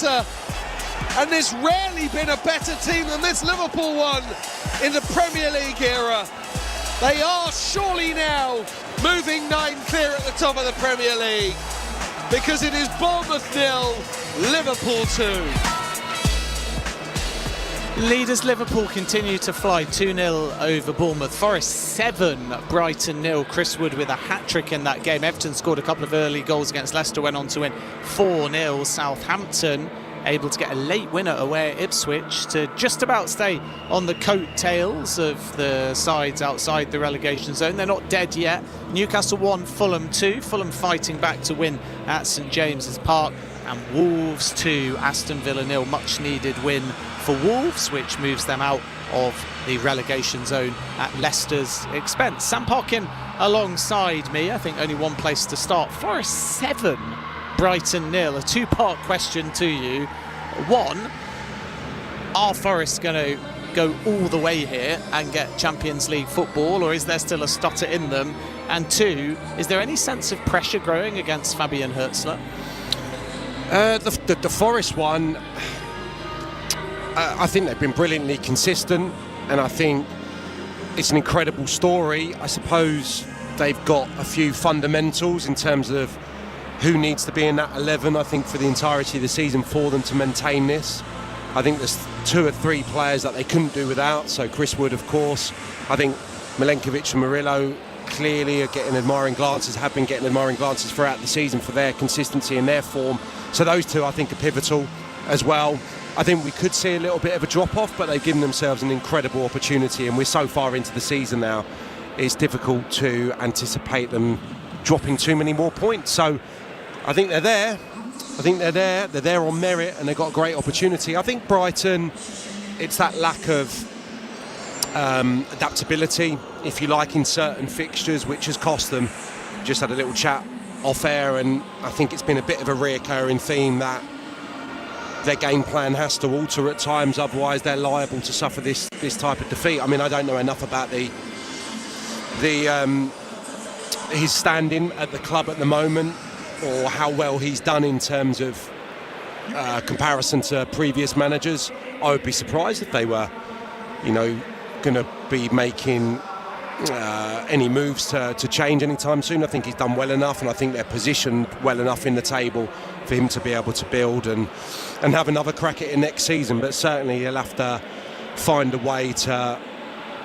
better. And there's rarely been a better team than this Liverpool one in the Premier League era. They are surely now moving 9 clear at the top of the Premier League, because it is Bournemouth 0, Liverpool 2. Leaders Liverpool continue to fly 2-0 over Bournemouth. Forest 7, Brighton 0. Chris Wood with a hat-trick in that game. Everton scored a couple of early goals against Leicester, went on to win 4-0. Southampton able to get a late winner away at Ipswich to just about stay on the coattails of the sides outside the relegation zone. They're not dead yet. Newcastle 1, Fulham 2. Fulham fighting back to win at St James's Park. And Wolves 2, Aston Villa 0. Much needed win for Wolves, which moves them out of the relegation zone at Leicester's expense. Sam Parkin alongside me. I think only one place to start. Forest 7, Brighton 0. A two-part question to you. One, are Forest going to go all the way here and get Champions League football, or is there still a stutter in them? And two, is there any sense of pressure growing against Fabian Hürzeler? The Forest one, I think they've been brilliantly consistent, and I think it's an incredible story. I suppose they've got a few fundamentals in terms of who needs to be in that 11, I think, for the entirety of the season for them to maintain this. I think there's 2 or 3 players that they couldn't do without. So Chris Wood, of course. I think Milenkovic and Murillo clearly are getting admiring glances, have been getting admiring glances throughout the season for their consistency and their form. So those 2, I think, are pivotal as well. I think we could see a little bit of a drop-off, but they've given themselves an incredible opportunity, and we're so far into the season now, it's difficult to anticipate them dropping too many more points. So I think they're there. They're there on merit, and they've got a great opportunity. I think Brighton, it's that lack of adaptability, if you like, in certain fixtures, which has cost them. Just had a little chat off air, and I think it's been a bit of a reoccurring theme that their game plan has to alter at times, otherwise they're liable to suffer this type of defeat. I mean, I don't know enough about his standing at the club at the moment, or how well he's done in terms of comparison to previous managers. I would be surprised if they were, going to be making any moves to change anytime soon. I think he's done well enough, and I think they're positioned well enough in the table for him to be able to build and have another crack at it next season. But certainly he'll have to find a way to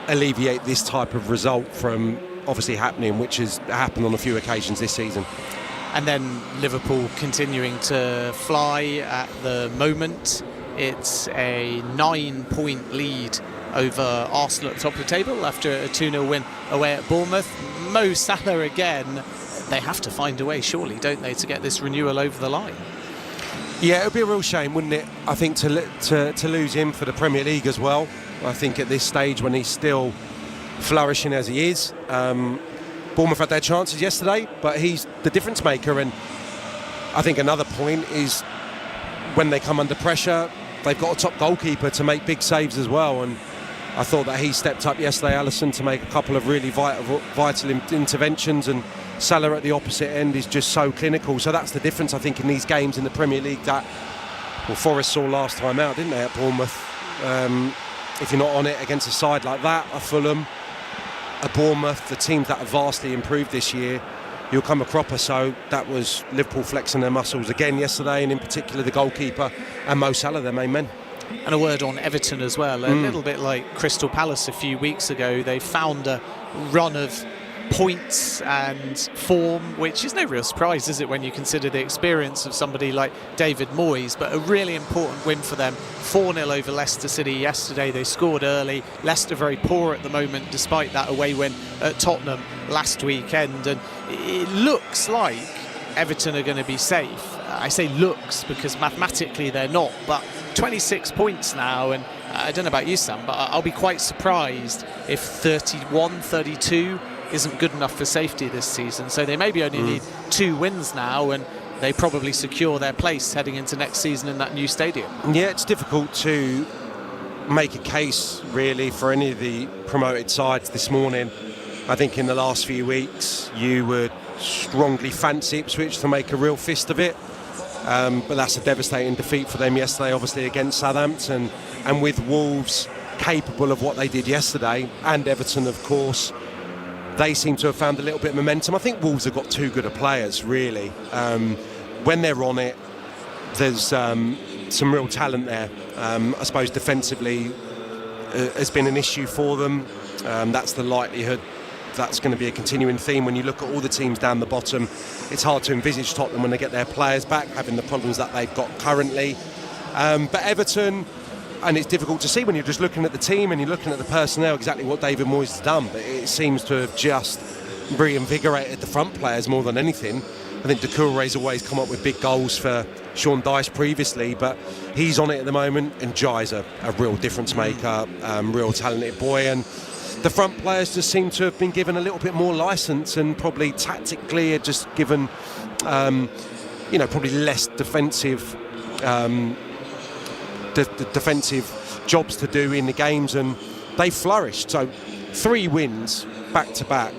alleviate this type of result from obviously happening, which has happened on a few occasions this season. And then Liverpool continuing to fly at the moment. It's a 9-point lead over Arsenal at the top of the table after a 2-0 win away at Bournemouth. Mo Salah again. They have to find a way, surely, don't they, to get this renewal over the line? Yeah, it would be a real shame, wouldn't it? I think to lose him for the Premier League as well. I think at this stage, when he's still flourishing as he is, Bournemouth had their chances yesterday, but he's the difference maker. And I think another point is when they come under pressure, they've got a top goalkeeper to make big saves as well. And I thought that he stepped up yesterday, Alisson, to make a couple of really vital interventions, and Salah at the opposite end is just so clinical. So that's the difference, I think, in these games in the Premier League that, well, Forest saw last time out, didn't they, at Bournemouth? If you're not on it against a side like that, a Fulham, a Bournemouth, the teams that have vastly improved this year, you'll come a cropper. So that was Liverpool flexing their muscles again yesterday, and in particular the goalkeeper and Mo Salah, their main men. And a word on Everton as well. A little bit like Crystal Palace a few weeks ago. They found a run of points and form, which is no real surprise, is it, when you consider the experience of somebody like David Moyes. But a really important win for them. 4-0 over Leicester City yesterday. They scored early. Leicester very poor at the moment, despite that away win at Tottenham last weekend. And it looks like Everton are going to be safe. I say looks because mathematically they're not, but 26 points now, and I don't know about you, Sam, but I'll be quite surprised if 31, 32 isn't good enough for safety this season. So they maybe only need 2 wins now, and they probably secure their place heading into next season in that new stadium. Yeah, it's difficult to make a case really for any of the promoted sides this morning. I think in the last few weeks you would strongly fancy Ipswich to make a real fist of it. but that's a devastating defeat for them yesterday, obviously, against Southampton. And with Wolves capable of what they did yesterday, and Everton, of course, they seem to have found a little bit of momentum. I think Wolves have got too good of players, really. When they're on it, there's some real talent there. I suppose defensively has been an issue for them. That's the likelihood. That's going to be a continuing theme. When you look at all the teams down the bottom, it's hard to envisage Tottenham, when they get their players back, having the problems that they've got currently. But Everton, and it's difficult to see when you're just looking at the team and you're looking at the personnel, exactly what David Moyes has done. But it seems to have just reinvigorated the front players more than anything. I think Doucouré's always come up with big goals for Sean Dyche previously, but he's on it at the moment, and Jai's a real difference maker, real talented boy. And the front players just seem to have been given a little bit more licence, and probably tactically are just given, probably less defensive defensive jobs to do in the games, and they flourished. So 3 wins back to back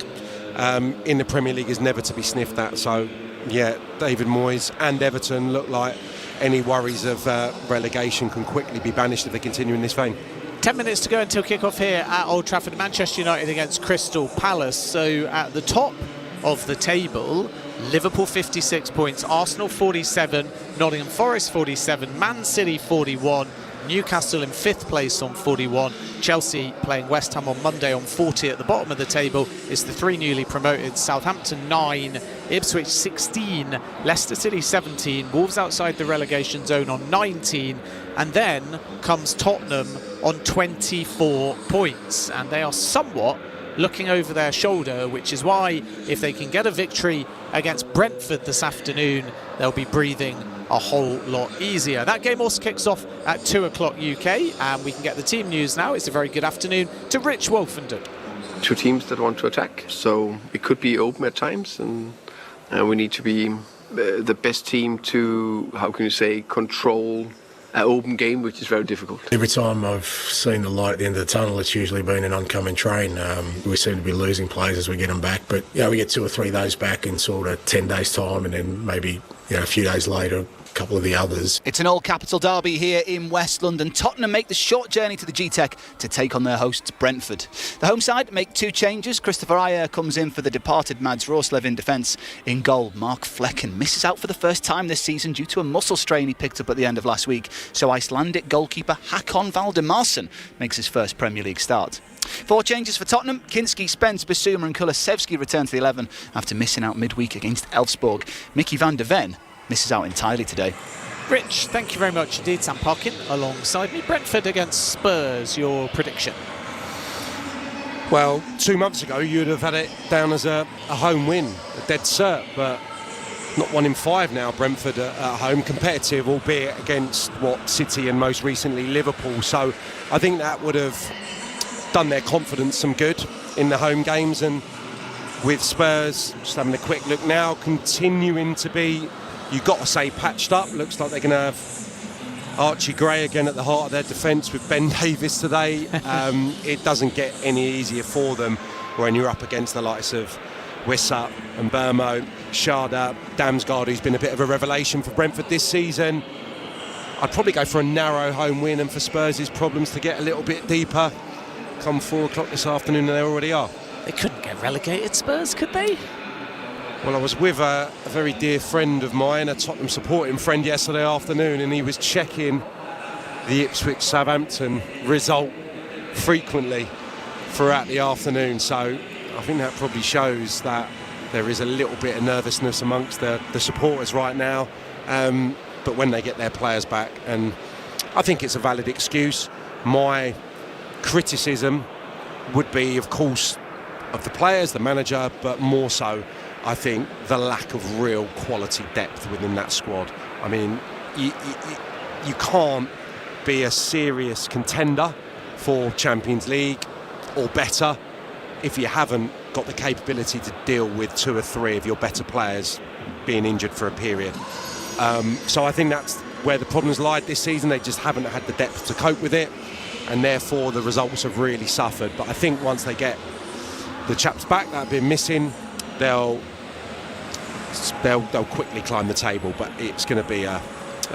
in the Premier League is never to be sniffed at. So yeah, David Moyes and Everton look like any worries of relegation can quickly be banished if they continue in this vein. 10 minutes to go until kick-off here at Old Trafford. Manchester United against Crystal Palace. So at the top of the table, Liverpool 56 points, Arsenal 47, Nottingham Forest 47, Man City 41, Newcastle in 5th place on 41, Chelsea playing West Ham on Monday on 40. At the bottom of the table is the 3 newly promoted, Southampton 9, Ipswich 16, Leicester City 17, Wolves outside the relegation zone on 19, and then comes Tottenham on 24 points, and they are somewhat looking over their shoulder, which is why if they can get a victory against Brentford this afternoon, they'll be breathing a whole lot easier. That game also kicks off at 2 o'clock UK, and we can get the team news now. It's a very good afternoon to Rich Wolfenden. 2 teams that want to attack, so it could be open at times, and we need to be the best team to, how can you say, control an open game, which is very difficult. Every time I've seen the light at the end of the tunnel, it's usually been an oncoming train. We seem to be losing players as we get them back, but we get 2 or 3 of those back in sort of 10 days' time, and then maybe a few days later, a couple of the others. It's an all-capital derby here in West London. Tottenham make the short journey to the G-Tech to take on their hosts Brentford. The home side make 2 changes. Christopher Ayer comes in for the departed Mads Rorslev in defence. In goal, Mark Flecken misses out for the first time this season due to a muscle strain he picked up at the end of last week. So Icelandic goalkeeper Hakon Valdemarsson makes his first Premier League start. 4 changes for Tottenham. Kinski, Spence, Bissouma and Kulusevski return to the 11 after missing out midweek against Elfsborg. Mickey van der Ven misses out entirely today. Rich, thank you very much indeed. Sam Parkin alongside me. Brentford against Spurs, your prediction? Well, 2 months ago you'd have had it down as a home win, a dead cert, but not 1 in 5 now. Brentford at home, competitive, albeit against City and most recently Liverpool. So I think that would have done their confidence some good in the home games. And with Spurs, just having a quick look now, continuing to be, you've got to say, patched up. Looks like they're going to have Archie Gray again at the heart of their defence with Ben Davies today. It doesn't get any easier for them when you're up against the likes of Wissat and Burmo, Sharda, Damsgaard, who's been a bit of a revelation for Brentford this season. I'd probably go for a narrow home win, and for Spurs' problems to get a little bit deeper come 4 o'clock this afternoon, and they already are. They couldn't get relegated, Spurs, could they? Well, I was with a very dear friend of mine, a Tottenham supporting friend, yesterday afternoon, and he was checking the Ipswich-Southampton result frequently throughout the afternoon. So I think that probably shows that there is a little bit of nervousness amongst the supporters right now. But when they get their players back, and I think it's a valid excuse. My criticism would be, of course, of the players, the manager, but more so, I think, the lack of real quality depth within that squad. I mean, you can't be a serious contender for Champions League or better if you haven't got the capability to deal with 2 or 3 of your better players being injured for a period. So I think that's where the problems lied this season. They just haven't had the depth to cope with it, and therefore the results have really suffered. But I think once they get the chaps back that have been missing, they'll they'll quickly climb the table, but it's going to be a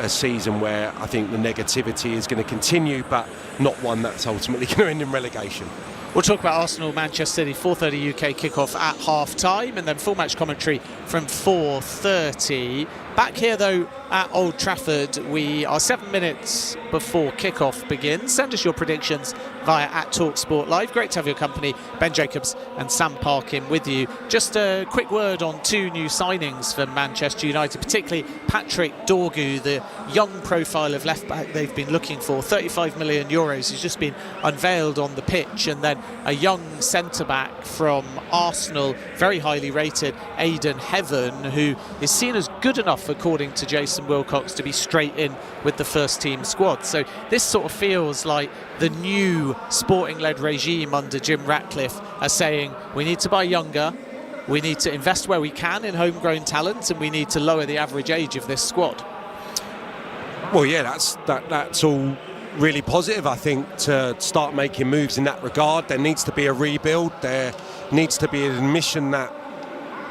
season where I think the negativity is going to continue, but not one that's ultimately going to end in relegation. We'll talk about Arsenal, Manchester City, 4:30 UK kickoff at half-time, and then full match commentary from 4:30. Back here, though, at Old Trafford, we are 7 minutes before kickoff begins. Send us your predictions via @TalkSport Live. Great to have your company. Ben Jacobs and Sam Parkin with you. Just a quick word on 2 new signings for Manchester United, particularly Patrick Dorgu, the young profile of left-back they've been looking for. 35 million euros has just been unveiled on the pitch, and then a young centre-back from Arsenal, very highly rated, Aidan Heaven, who is seen as good enough, according to Jason Wilcox, to be straight in with the first team squad. So this sort of feels like the new sporting-led regime under Jim Ratcliffe are saying we need to buy younger, we need to invest where we can in homegrown talent, and we need to lower the average age of this squad. Well, yeah, that's all really positive, I think, to start making moves in that regard. There needs to be a rebuild. There needs to be an admission that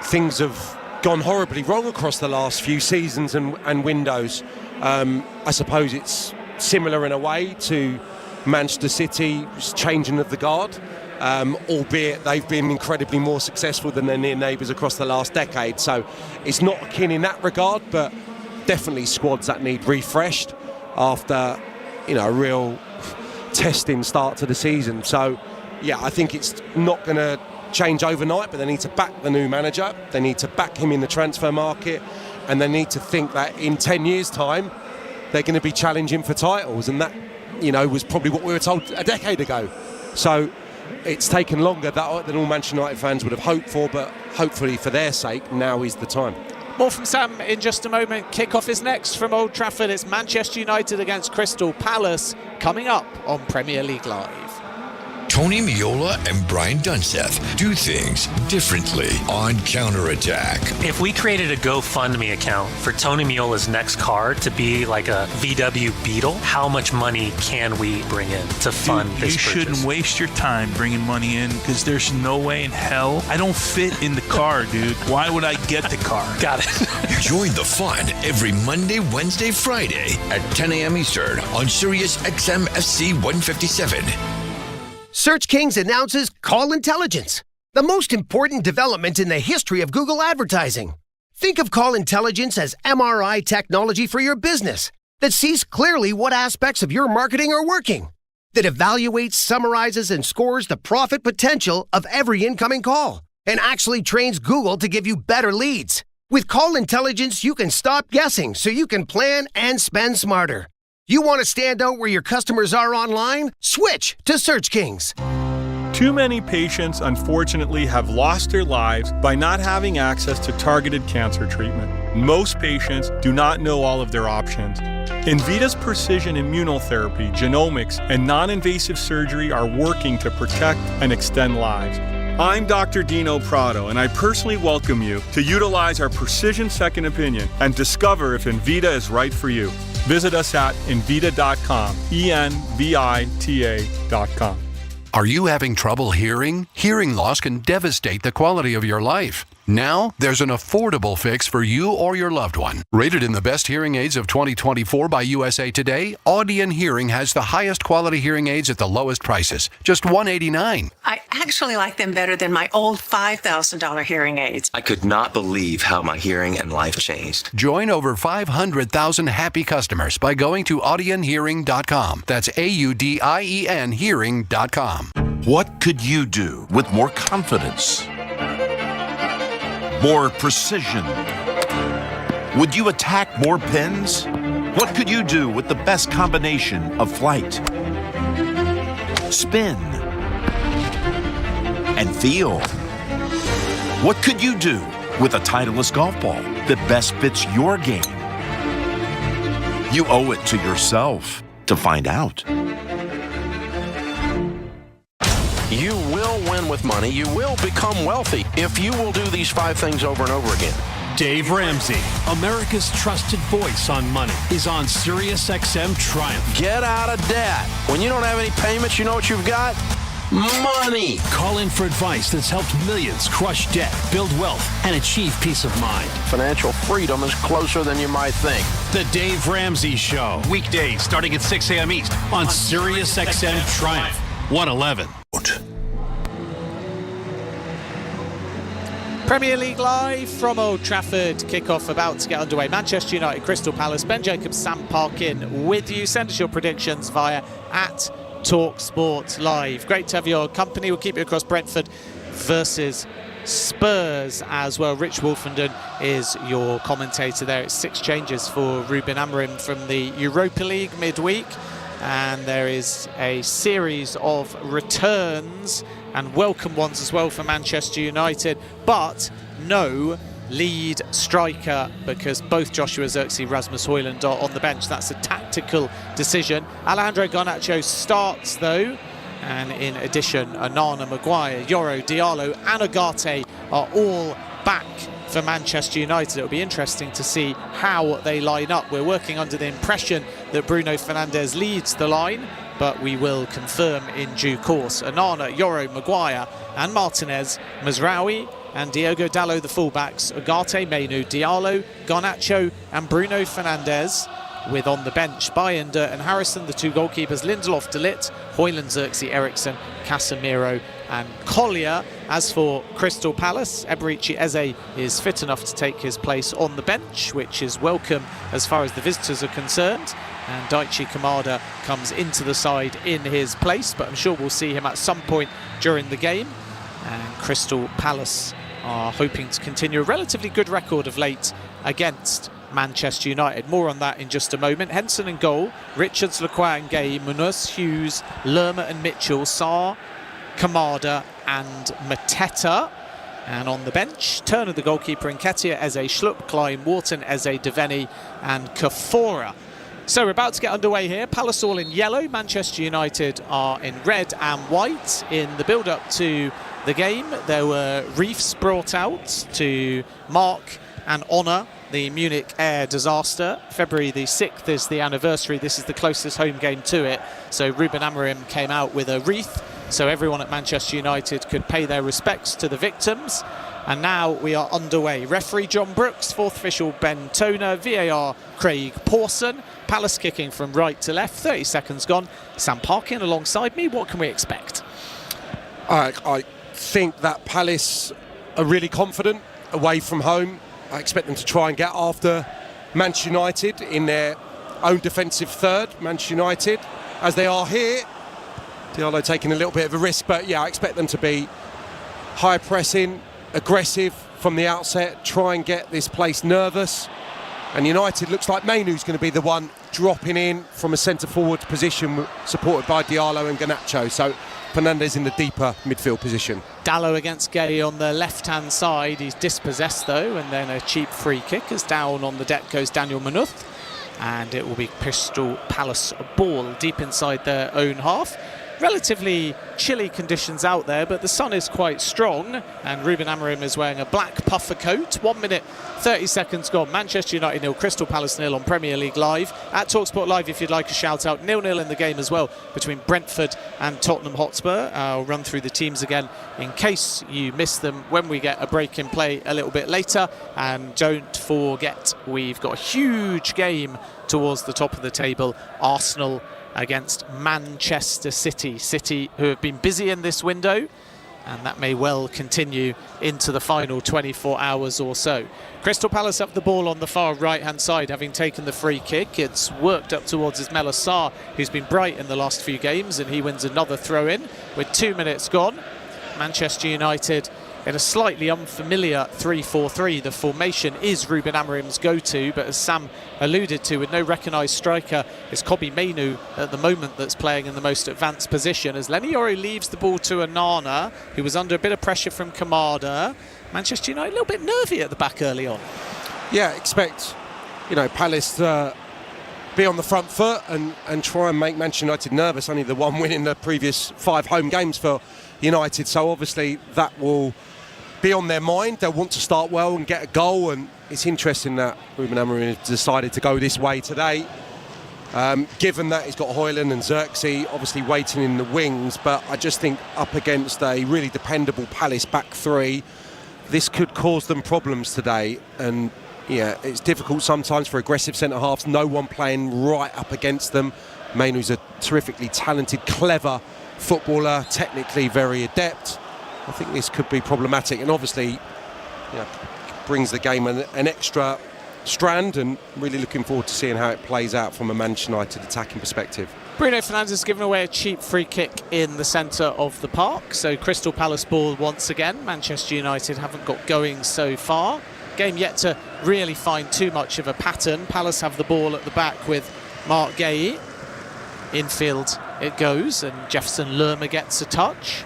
things have gone horribly wrong across the last few seasons and windows. I suppose it's similar in a way to Manchester City's changing of the guard, albeit they've been incredibly more successful than their near neighbours across the last decade. So it's not akin in that regard, but definitely squads that need refreshed after, a real testing start to the season. So, yeah, I think it's not going to change overnight, but they need to back the new manager, they need to back him in the transfer market, and they need to think that in 10 years' time they're going to be challenging for titles, and that was probably what we were told a decade ago. So it's taken longer than all Manchester United fans would have hoped for, but hopefully for their sake now is the time. More from Sam in just a moment. Kickoff is next from Old Trafford. It's Manchester United against Crystal Palace, coming up on Premier League Live. Tony Meola and Brian Dunseth do things differently on Counterattack. If we created a GoFundMe account for Tony Meola's next car to be like a VW Beetle, how much money can we bring in to fund this purchase? You shouldn't waste your time bringing money in, because there's no way in hell I don't fit in the car, dude. Why would I get the car? Got it. Join the fun every Monday, Wednesday, Friday at 10 a.m. Eastern on Sirius XM FC 157. Search Kings announces Call Intelligence, the most important development in the history of Google advertising. Think of Call Intelligence as MRI technology for your business that sees clearly what aspects of your marketing are working, that evaluates, summarizes, and scores the profit potential of every incoming call, and actually trains Google to give you better leads. With Call Intelligence, you can stop guessing so you can plan and spend smarter. You want to stand out where your customers are online? Switch to Search Kings. Too many patients, unfortunately, have lost their lives by not having access to targeted cancer treatment. Most patients do not know all of their options. Invita's precision immunotherapy, genomics, and non-invasive surgery are working to protect and extend lives. I'm Dr. Dino Prado, and I personally welcome you to utilize our Precision Second Opinion and discover if Invita is right for you. Visit us at Invita.com, ENVITA.com. Are you having trouble hearing? Hearing loss can devastate the quality of your life. Now, there's an affordable fix for you or your loved one. Rated in the best hearing aids of 2024 by USA Today, Audion Hearing has the highest quality hearing aids at the lowest prices, just $189. I actually like them better than my old $5,000 hearing aids. I could not believe how my hearing and life changed. Join over 500,000 happy customers by going to audionhearing.com. That's AUDIEN hearing.com. What could you do with more confidence? More precision? Would you attack more pins? What could you do with the best combination of flight, spin, and feel? What could you do with a Titleist golf ball that best fits your game? You owe it to yourself to find out. You will win with money. You will become wealthy if you will do these 5 things over and over again. Dave Ramsey, America's trusted voice on money, is on Sirius XM Triumph. Get out of debt. When you don't have any payments, you know what you've got? money. Call in for advice that's helped millions crush debt, build wealth, and achieve peace of mind. Financial freedom is closer than you might think. The Dave Ramsey Show. Weekdays starting at 6 a.m. East on Sirius XM Triumph 111. Premier League live from Old Trafford. Kickoff about to get underway. Manchester United, Crystal Palace. Ben Jacobs, Sam Parkin with you. Send us your predictions via @TalkSport Live. Great to have your company. We'll keep you across Brentford versus Spurs as well. Rich Wolfenden is your commentator there. It's 6 changes for Ruben Amorim from the Europa League midweek. And there is a series of returns and welcome ones as well for Manchester United, but no lead striker because both Joshua Zirkzee, Rasmus Højlund are on the bench. That's a tactical decision. Alejandro Garnacho starts though, and in addition Onana, Maguire, Yoro, Diallo and Ugarte are all back for Manchester United. It'll be interesting to see how they line up. We're working under the impression that Bruno Fernandes leads the line, but we will confirm in due course. Onana, Yoro, Maguire and Martinez, Mazraoui and Diogo Dalot the fullbacks, Ugarte, Menu, Diallo, Garnacho and Bruno Fernandes, with on the bench Bayender and Harrison, the 2 goalkeepers, Lindelof, De Ligt, Højlund, Zirkzee, Eriksen, Casemiro and Collier. As for Crystal Palace, Eberechi Eze is fit enough to take his place on the bench, which is welcome as far as the visitors are concerned. And Daichi Kamada comes into the side in his place, but I'm sure we'll see him at some point during the game. And Crystal Palace are hoping to continue a relatively good record of late against Manchester United. More on that in just a moment. Henson in goal, Richards, Lacroix and Gay, Munoz, Hughes, Lerma and Mitchell, Sarr, Kamada and Mateta. And on the bench, Turner the goalkeeper, Nketiah, Eze, Schlupp, Klein, Wharton, Eze, Devaney and Kafora. So we're about to get underway here. Palace all in yellow, Manchester United are in red and white. In the build-up to the game, there were wreaths brought out to mark and honour the Munich air disaster. February the 6th is the anniversary. This is the closest home game to it. So Ruben Amorim came out with a wreath so everyone at Manchester United could pay their respects to the victims. And now we are underway. Referee John Brooks, 4th official Ben Toner, VAR Craig Pawson. Palace kicking from right to left, 30 seconds gone. Sam Parkin alongside me. What can we expect? I think that Palace are really confident away from home. I expect them to try and get after Manchester United in their own defensive third, Manchester United, as they are here. Diallo taking a little bit of a risk, but yeah, I expect them to be high pressing, aggressive from the outset, try and get this place nervous. And United looks like Mainoo's going to be the one dropping in from a centre-forward position, supported by Diallo and Garnacho. So Fernandes in the deeper midfield position. Dalot against Gay on the left-hand side. He's dispossessed though, and then a cheap free kick as down on the deck goes Daniel Munoz. And it will be Crystal Palace ball deep inside their own half. Relatively chilly conditions out there, but the sun is quite strong, and Ruben Amorim is wearing a black puffer coat. 1 minute 30 seconds gone. Manchester United 0, Crystal Palace 0 on Premier League Live. At TalkSport Live if you'd like a shout out. 0-0 in the game as well between Brentford and Tottenham Hotspur. I'll run through the teams again in case you miss them when we get a break in play a little bit later. And don't forget, we've got a huge game towards the top of the table. Arsenal against Manchester City. City, who have been busy in this window, and that may well continue into the final 24 hours or so. Crystal Palace have the ball on the far right hand side, having taken the free kick. It's worked up towards Ismaila Sarr, who's been bright in the last few games, and he wins another throw in with 2 minutes gone. Manchester United in a slightly unfamiliar 3-4-3. The formation is Ruben Amorim's go-to, but as Sam alluded to, with no recognised striker, it's Kobbie Mainoo at the moment that's playing in the most advanced position, as Lenny Yoro leaves the ball to Onana, who was under a bit of pressure from Kamada. Manchester United a little bit nervy at the back early on. Yeah, expect, Palace to be on the front foot and try and make Manchester United nervous. Only the one win in the previous 5 home games for United, so obviously that will be on their mind. They'll want to start well and get a goal, and it's interesting that Ruben Amorim has decided to go this way today. Given that he's got Højlund and Xerxes obviously waiting in the wings, but I just think up against a really dependable Palace back three, this could cause them problems today. And yeah, it's difficult sometimes for aggressive centre-halves, no one playing right up against them. Mainoo's a terrifically talented, clever footballer, technically very adept. I think this could be problematic, and obviously brings the game an extra strand, and really looking forward to seeing how it plays out from a Manchester United attacking perspective. Bruno Fernandes has given away a cheap free kick in the centre of the park, so Crystal Palace ball once again. Manchester United haven't got going so far. Game yet to really find too much of a pattern. Palace have the ball at the back with Mark Guéhi. Infield it goes, and Jefferson Lerma gets a touch.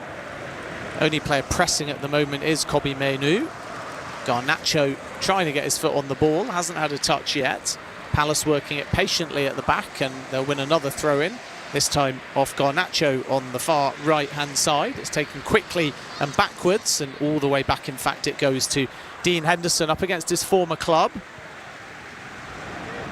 Only player pressing at the moment is Kobbie Mainoo. Garnacho trying to get his foot on the ball, hasn't had a touch yet. Palace working it patiently at the back, and they'll win another throw-in, this time off Garnacho on the far right-hand side. It's taken quickly and backwards, and all the way back, in fact, it goes to Dean Henderson up against his former club.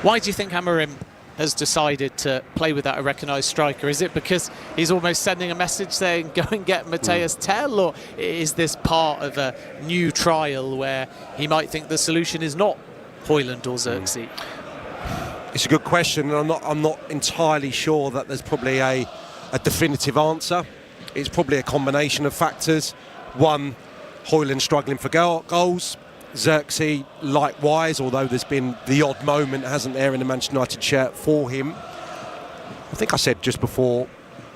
Why do you think Amorim has decided to play without a recognised striker? Is it because he's almost sending a message saying go and get Matthias Tell, or is this part of a new trial where he might think the solution is not Højlund or Xerxes? It's a good question, and I'm not entirely sure that there's probably a definitive answer. It's probably a combination of factors. One, Højlund struggling for goals. Xerxes likewise, although there's been the odd moment, hasn't there, in the Manchester United shirt for him. I think I said just before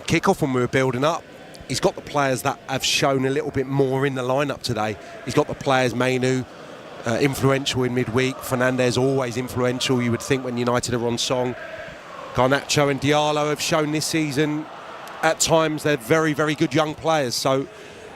kick-off when we were building up, he's got the players that have shown a little bit more in the lineup today. He's got the players, Mainoo, influential in midweek. Fernandes always influential, you would think, when United are on song. Garnacho and Diallo have shown this season at times they're very, very good young players, so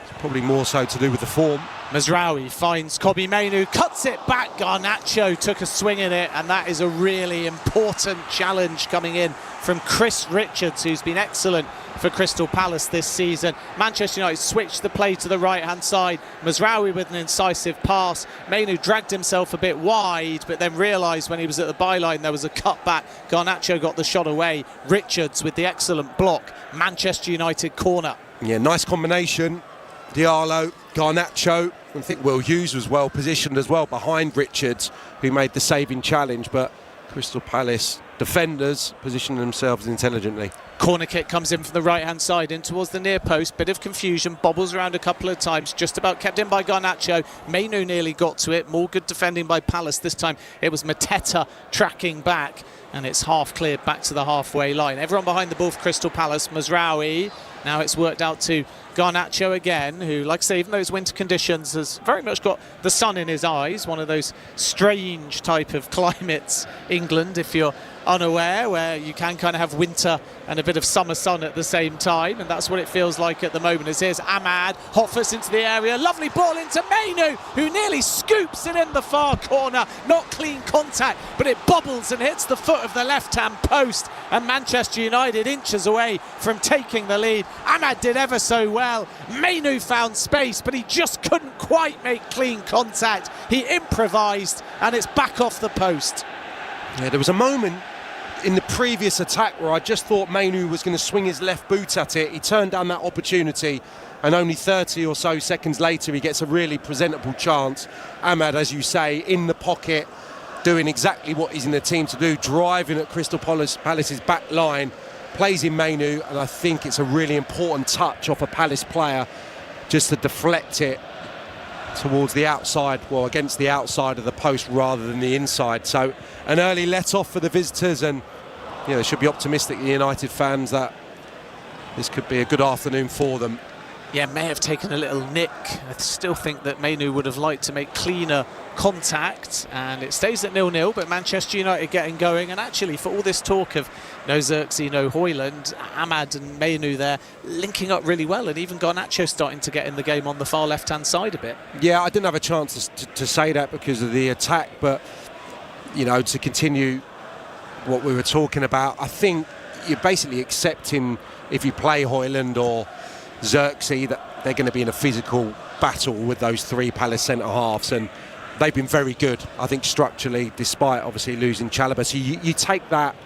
it's probably more so to do with the form. Mazraoui finds Kobbie Mainoo, cuts it back. Garnacho took a swing at it, and that is a really important challenge coming in from Chris Richards, who's been excellent for Crystal Palace this season. Manchester United switched the play to the right-hand side. Mazraoui with an incisive pass. Mainoo dragged himself a bit wide, but then realised when he was at the byline there was a cut back. Garnacho got the shot away. Richards with the excellent block. Manchester United corner. Yeah, nice combination. Diallo, Garnacho. I think Will Hughes was well positioned as well behind Richards, who made the saving challenge, but Crystal Palace defenders positioned themselves intelligently. Corner kick comes in from the right-hand side in towards the near post. Bit of confusion, bobbles around a couple of times, just about kept in by Garnacho. Mainoo nearly got to it. More good defending by Palace. This time it was Mateta tracking back, and it's half cleared back to the halfway line. Everyone behind the ball for Crystal Palace. Mazraoui. Now it's worked out to Garnacho again, who, like I say, even though it's winter conditions, has very much got the sun in his eyes. One of those strange type of climates, England, if you're unaware, where you can kind of have winter and a bit of summer sun at the same time, and that's what it feels like at the moment. As here's Ahmad, hot foot into the area, lovely ball into Mainoo, who nearly scoops it in the far corner. Not clean contact, but it bobbles and hits the foot of the left-hand post, and Manchester United inches away from taking the lead. Ahmad did ever so well. Mainoo found space, but he just couldn't quite make clean contact. He improvised, and it's back off the post. Yeah, there was a moment in the previous attack where I just thought Mainoo was going to swing his left boot at it. He turned down that opportunity, and only 30 or so seconds later he gets a really presentable chance. Ahmad, as you say, in the pocket, doing exactly what he's in the team to do, driving at Crystal Palace's back line, plays in Mainoo, and I think it's a really important touch off a Palace player just to deflect it towards the outside, well, against the outside of the post rather than the inside. So an early let-off for the visitors, and they should be optimistic, the United fans, that this could be a good afternoon for them. Yeah, may have taken a little nick. I still think that Mainoo would have liked to make cleaner contact, and it stays at 0-0, but Manchester United getting going. And actually, for all this talk of no Xerxes, no Højlund, Ahmad and Mainoo there linking up really well, and even Garnacho starting to get in the game on the far left-hand side a bit. Yeah, I didn't have a chance to say that because of the attack, but to continue what we were talking about, I think you're basically accepting, if you play Højlund or Xerxes, that they're going to be in a physical battle with those three Palace centre-halves, and they've been very good, I think, structurally, despite obviously losing Chalobah. So you take that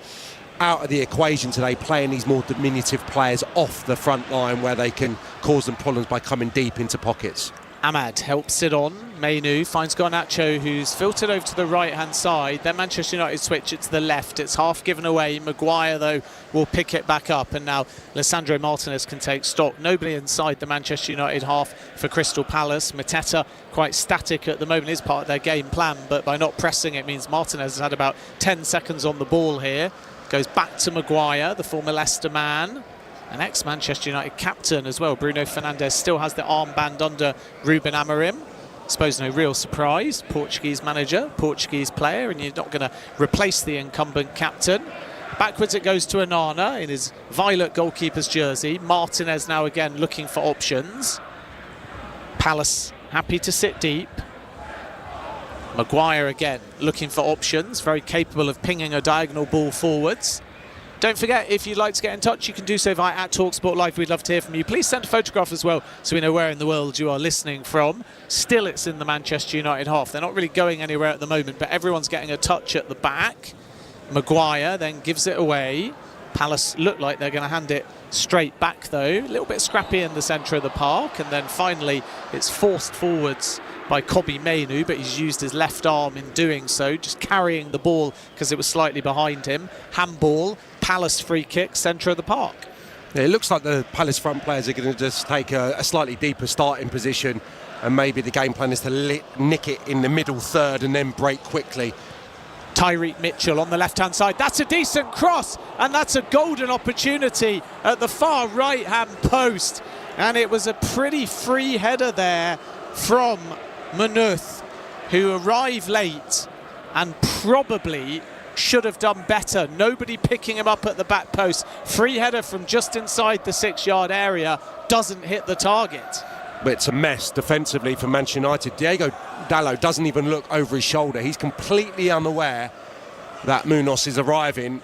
out of the equation today, playing these more diminutive players off the front line where they can cause them problems by coming deep into pockets. Ahmad helps it on. Mainu finds Garnacho, who's filtered over to the right-hand side. Then Manchester United switch it to the left. It's half given away. Maguire, though, will pick it back up. And now Lisandro Martinez can take stock. Nobody inside the Manchester United half for Crystal Palace. Mateta quite static at the moment, is part of their game plan. But by not pressing, it means Martinez has had about 10 seconds on the ball here. Goes back to Maguire, the former Leicester man. An ex-Manchester United captain as well. Bruno Fernandes still has the armband under Ruben Amorim. I suppose no real surprise. Portuguese manager, Portuguese player, and you're not going to replace the incumbent captain. Backwards it goes to Onana in his violet goalkeeper's jersey. Martinez now again looking for options. Palace happy to sit deep. Maguire again looking for options, very capable of pinging a diagonal ball forwards. Don't forget, if you'd like to get in touch, you can do so via @TalkSport Live. We'd love to hear from you. Please send a photograph as well, so we know where in the world you are listening from. Still, it's in the Manchester United half. They're not really going anywhere at the moment, but everyone's getting a touch at the back. Maguire then gives it away. Palace look like they're going to hand it straight back, though. A little bit scrappy in the centre of the park, and then finally it's forced forwards by Kobbie Mainoo, but he's used his left arm in doing so, just carrying the ball because it was slightly behind him. Handball, Palace free kick, centre of the park. Yeah, it looks like the Palace front players are going to just take a slightly deeper starting position, and maybe the game plan is to nick it in the middle third and then break quickly. Tyreek Mitchell on the left-hand side. That's a decent cross, and that's a golden opportunity at the far right-hand post. And it was a pretty free header there from Manuth, who arrived late and probably should have done better. Nobody picking him up at the back post. Free header from just inside the 6-yard area, doesn't hit the target. But it's a mess defensively for Manchester United. Diego Dalot doesn't even look over his shoulder. He's completely unaware that Munoz is arriving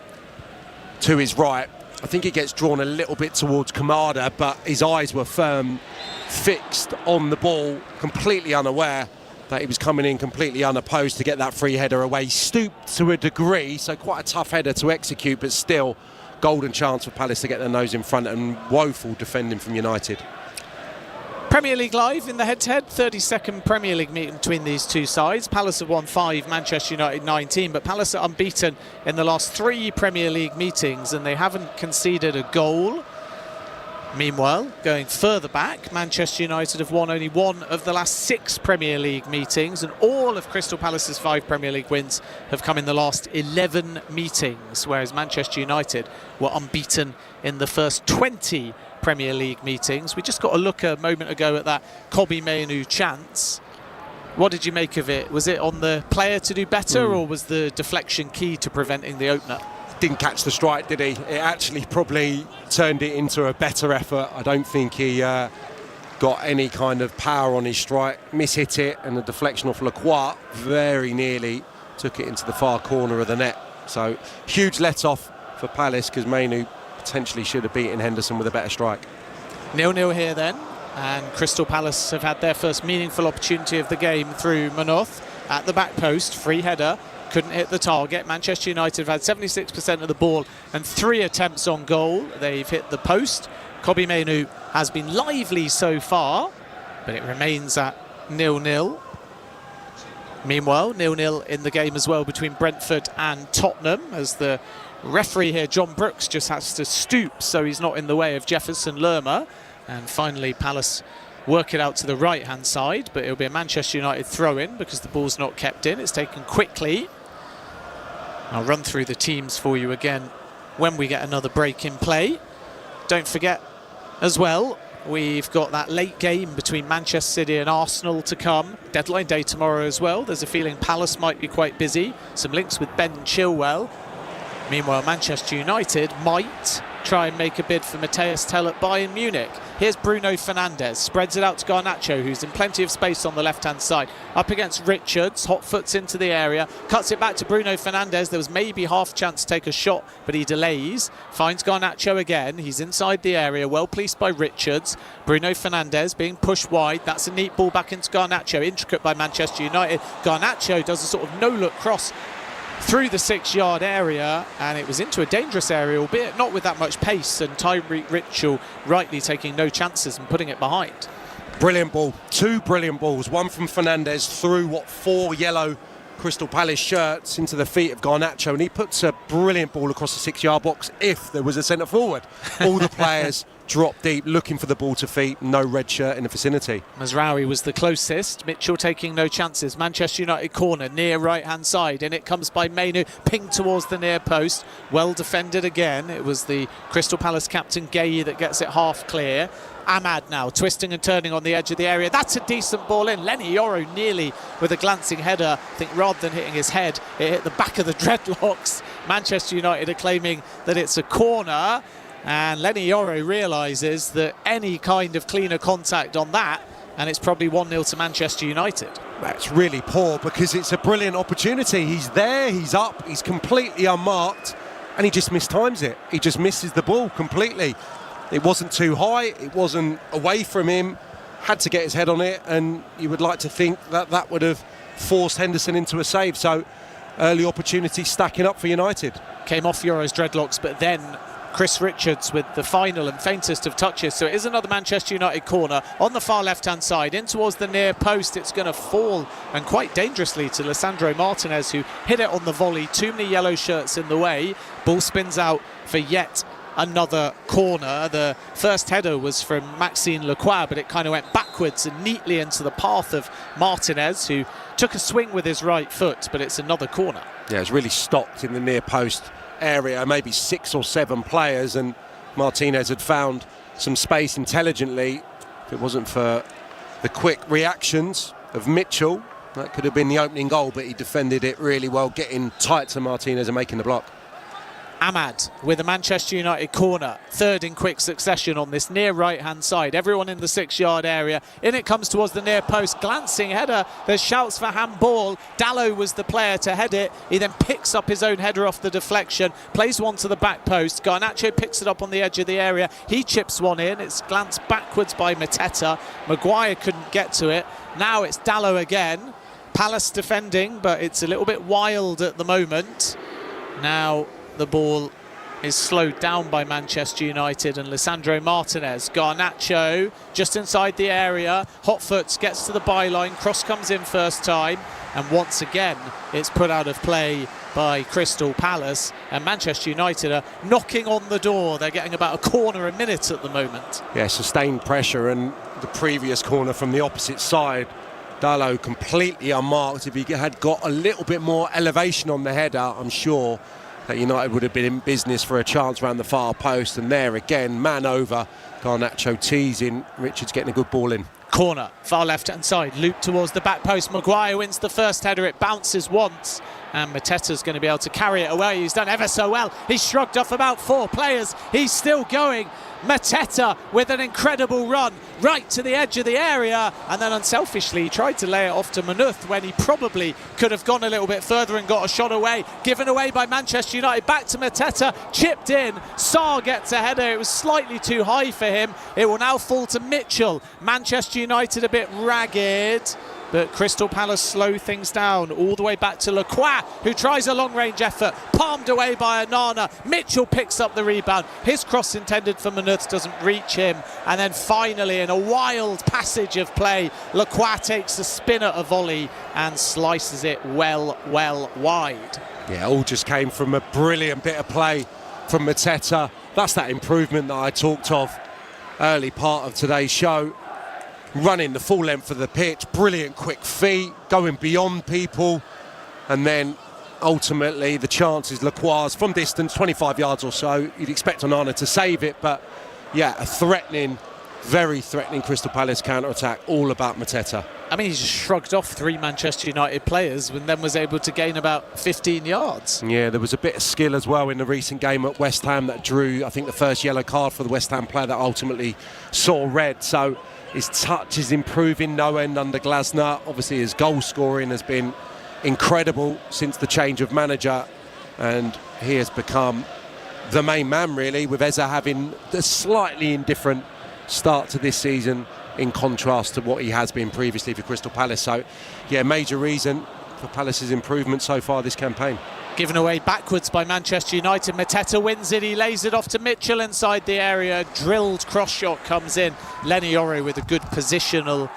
to his right. I think he gets drawn a little bit towards Kamada, but his eyes were firm, fixed on the ball, completely unaware that he was coming in completely unopposed to get that free header away. He stooped to a degree, so quite a tough header to execute, but still golden chance for Palace to get their nose in front, and woeful defending from United. Premier League live in the head-to-head, 32nd Premier League meeting between these two sides. Palace have won 5, Manchester United 19, but Palace are unbeaten in the last 3 Premier League meetings, and they haven't conceded a goal. Meanwhile, going further back, Manchester United have won only 1 of the last 6 Premier League meetings, and all of Crystal Palace's 5 Premier League wins have come in the last 11 meetings, whereas Manchester United were unbeaten in the first 20 Premier League meetings. We just got a look a moment ago at that Kobbie Mainoo chance. What did you make of it? Was it on the player to do better, or was the deflection key to preventing the opener? Didn't catch the strike, did he? It actually probably turned it into a better effort. I don't think he got any kind of power on his strike. Mishit it, and the deflection off Lacroix very nearly took it into the far corner of the net. So huge let-off for Palace, because Mainoo potentially should have beaten Henderson with a better strike. 0-0 here then, and Crystal Palace have had their first meaningful opportunity of the game through Munoz at the back post, free header, couldn't hit the target. Manchester United have had 76% of the ball and 3 attempts on goal. They've hit the post. Kobbie Mainoo has been lively so far, but it remains at 0-0. Meanwhile, 0-0 in the game as well between Brentford and Tottenham, as the referee here, John Brooks, just has to stoop so he's not in the way of Jefferson Lerma. And finally, Palace work it out to the right-hand side, but it'll be a Manchester United throw-in because the ball's not kept in. It's taken quickly. I'll run through the teams for you again when we get another break in play. Don't forget as well, we've got that late game between Manchester City and Arsenal to come. Deadline day tomorrow as well. There's a feeling Palace might be quite busy. Some links with Ben Chilwell. Meanwhile, Manchester United might try and make a bid for Matthias Tell at Bayern Munich. Here's Bruno Fernandes, spreads it out to Garnacho, who's in plenty of space on the left-hand side. Up against Richards, hot foots into the area, cuts it back to Bruno Fernandes. There was maybe half chance to take a shot, but he delays. Finds Garnacho again. He's inside the area, well policed by Richards. Bruno Fernandes being pushed wide. That's a neat ball back into Garnacho, intricate by Manchester United. Garnacho does a sort of no-look cross through the 6-yard area, and it was into a dangerous area, albeit not with that much pace, and Tyreek Mitchell rightly taking no chances and putting it behind. Brilliant ball. 2 brilliant balls. One from Fernandez through 4 yellow Crystal Palace shirts into the feet of Garnacho, and he puts a brilliant ball across the 6-yard box if there was a centre forward. All the players drop deep looking for the ball to feet, no red shirt in the vicinity. Mazraoui was the closest. Mitchell taking no chances. Manchester United corner near right hand side, and it comes by Mainu, pinged towards the near post. Well defended again. It was the Crystal Palace captain Gueye that gets it half clear. Ahmad now twisting and turning on the edge of the area. That's a decent ball in. Lenny Yoro nearly with a glancing header. I think rather than hitting his head, it hit the back of the dreadlocks. Manchester United are claiming that it's a corner, and Lenny Yoro realises that any kind of cleaner contact on that, and it's probably 1-0 to Manchester United. That's really poor, because it's a brilliant opportunity. He's there, he's up, he's completely unmarked, and he just mistimes it. He just misses the ball completely. It wasn't too high, it wasn't away from him, had to get his head on it, and you would like to think that that would have forced Henderson into a save. So early opportunity stacking up for United. Came off Yoro's dreadlocks, but then Chris Richards with the final and faintest of touches. So it is another Manchester United corner on the far left-hand side, in towards the near post. It's going to fall, and quite dangerously, to Lisandro Martinez, who hit it on the volley. Too many yellow shirts in the way. Ball spins out for yet another corner. The first header was from Maxime Lacroix, but it kind of went backwards and neatly into the path of Martinez, who took a swing with his right foot, but it's another corner. Yeah, it's really stocked in the near post area, maybe 6 or 7 players, and Martinez had found some space intelligently. If it wasn't for the quick reactions of Mitchell, that could have been the opening goal, but he defended it really well, getting tight to Martinez and making the block. Ahmad with a Manchester United corner, third in quick succession on this near right-hand side. Everyone in the 6-yard area. In it comes towards the near post. Glancing header. There's shouts for handball. Dalot was the player to head it. He then picks up his own header off the deflection, plays one to the back post. Garnacho picks it up on the edge of the area. He chips one in. It's glanced backwards by Mateta. Maguire couldn't get to it. Now it's Dalot again. Palace defending, but it's a little bit wild at the moment. Now the ball is slowed down by Manchester United, and Lisandro Martinez. Garnacho just inside the area. Hotfoot gets to the byline. Cross comes in first time, and once again it's put out of play by Crystal Palace, and Manchester United are knocking on the door. They're getting about a corner a minute at the moment. Yeah, sustained pressure, and the previous corner from the opposite side, Dalot completely unmarked. If he had got a little bit more elevation on the header, I'm sure that United would have been in business for a chance around the far post. And there again, man over, Garnacho teasing, Richards getting a good ball in. Corner, far left-hand side, loop towards the back post. Maguire wins the first header, it bounces once, and Mateta's going to be able to carry it away. He's done ever so well. He's shrugged off about 4 players. He's still going. Mateta with an incredible run right to the edge of the area, and then unselfishly he tried to lay it off to Manuth when he probably could have gone a little bit further and got a shot away. Given away by Manchester United. Back to Mateta, chipped in. Sarr gets a header. It was slightly too high for him. It will now fall to Mitchell. Manchester United a bit ragged, but Crystal Palace slow things down all the way back to Lacroix, who tries a long-range effort, palmed away by Onana. Mitchell picks up the rebound. His cross intended for Manuth doesn't reach him, and then finally, in a wild passage of play, Lacroix takes a spin at a volley and slices it well wide. Yeah, all just came from a brilliant bit of play from Mateta. That's that improvement that I talked of early part of today's show. Running the full length of the pitch, brilliant quick feet, going beyond people, and then ultimately the chance is Lacroix's from distance, 25 yards or so. You'd expect Onana to save it, but yeah, a threatening, very threatening Crystal Palace counter-attack, all about Mateta. I mean, he just shrugged off 3 Manchester United players and then was able to gain about 15 yards. Yeah, there was a bit of skill as well in the recent game at West Ham that drew, I think, the first yellow card for the West Ham player that ultimately saw red. So his touch is improving no end under Glasner. Obviously his goal scoring has been incredible since the change of manager, and he has become the main man really, with Eza having a slightly indifferent start to this season in contrast to what he has been previously for Crystal Palace. So yeah, major reason for Palace's improvement so far this campaign. Given away backwards by Manchester United. Mateta wins it. He lays it off to Mitchell inside the area. Drilled cross shot comes in. Lenny Yoro with a good positional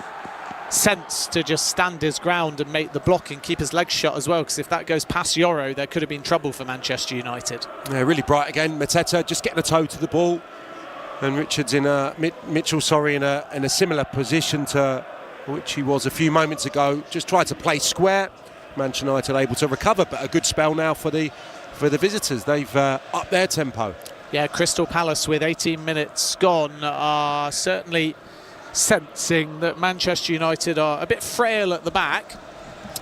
sense to just stand his ground and make the block and keep his legs shut as well, because if that goes past Yoro, there could have been trouble for Manchester United. Yeah, really bright again. Mateta just getting a toe to the ball, and Richards in a Mitchell, in a similar position to which he was a few moments ago. Just tried to play square. Manchester United able to recover, but a good spell now for the visitors. They've upped their tempo. Yeah, Crystal Palace with 18 minutes gone are certainly sensing that Manchester United are a bit frail at the back.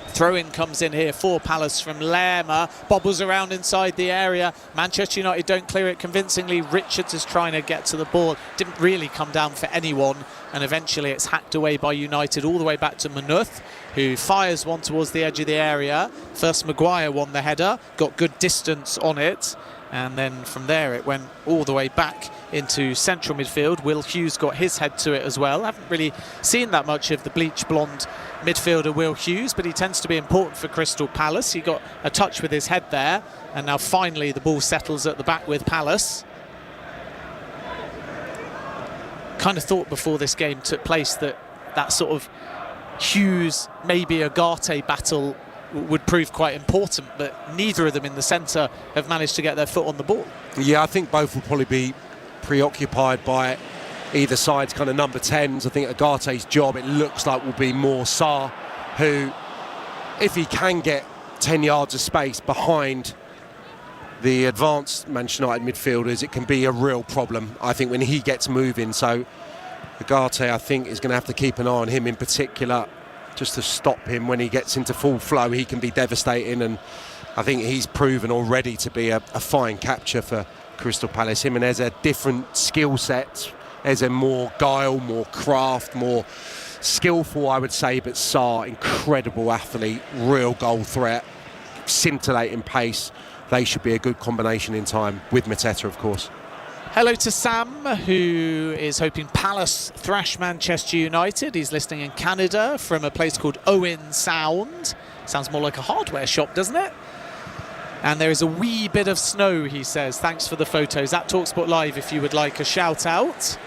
Throw-in comes in here for Palace from Lerma, bobbles around inside the area. Manchester United don't clear it convincingly. Richards is trying to get to the ball, didn't really come down for anyone, and eventually it's hacked away by United all the way back to Manuth, who fires one towards the edge of the area. First Maguire won the header, got good distance on it, and then from there it went all the way back into central midfield. Will Hughes got his head to it as well. Haven't really seen that much of the bleach blonde midfielder Will Hughes, but he tends to be important for Crystal Palace. He got a touch with his head there, and now finally the ball settles at the back with Palace. Kind of thought before this game took place that sort of Hughes, maybe Agate battle would prove quite important, but neither of them in the centre have managed to get their foot on the ball. Yeah, I think both will probably be preoccupied by either side's kind of number 10s. I think Agate's job, it looks like, will be more Sarr, who, if he can get 10 yards of space behind the advanced Manchester United midfielders, it can be a real problem, I think, when he gets moving. So Agate, I think, is going to have to keep an eye on him in particular, just to stop him when he gets into full flow. He can be devastating, and I think he's proven already to be a fine capture for Crystal Palace. Him and Eze, different skill sets. Eze more guile, more craft, more skillful, I would say, but Sarr, incredible athlete, real goal threat, scintillating pace. They should be a good combination in time, with Mateta, of course. Hello to Sam, who is hoping Palace thrash Manchester United. He's listening in Canada from a place called Owen Sound. Sounds more like a hardware shop, doesn't it? And there is a wee bit of snow, he says. Thanks for the photos. At TalkSport Live if you would like a shout out.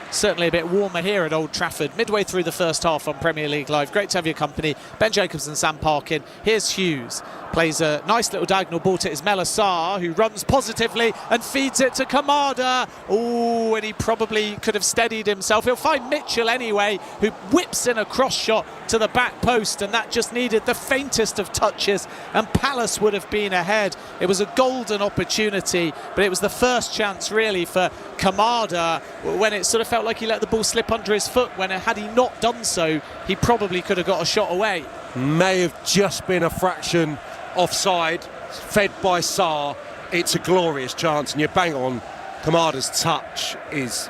Certainly a bit warmer here at Old Trafford, midway through the first half on Premier League Live. Great to have your company. Ben Jacobs and Sam Parkin. Here's Hughes. Plays a nice little diagonal ball to Ismaila Sarr, who runs positively and feeds it to Kamada. Oh, and he probably could have steadied himself. He'll find Mitchell anyway, who whips in a cross shot to the back post, and that just needed the faintest of touches, and Palace would have been ahead. It was a golden opportunity, but it was the first chance really for Kamada, when it sort of felt like he let the ball slip under his foot, when had he not done so, he probably could have got a shot away. May have just been a fraction offside, fed by Sarr. It's a glorious chance, and you're bang on. Kamada's touch is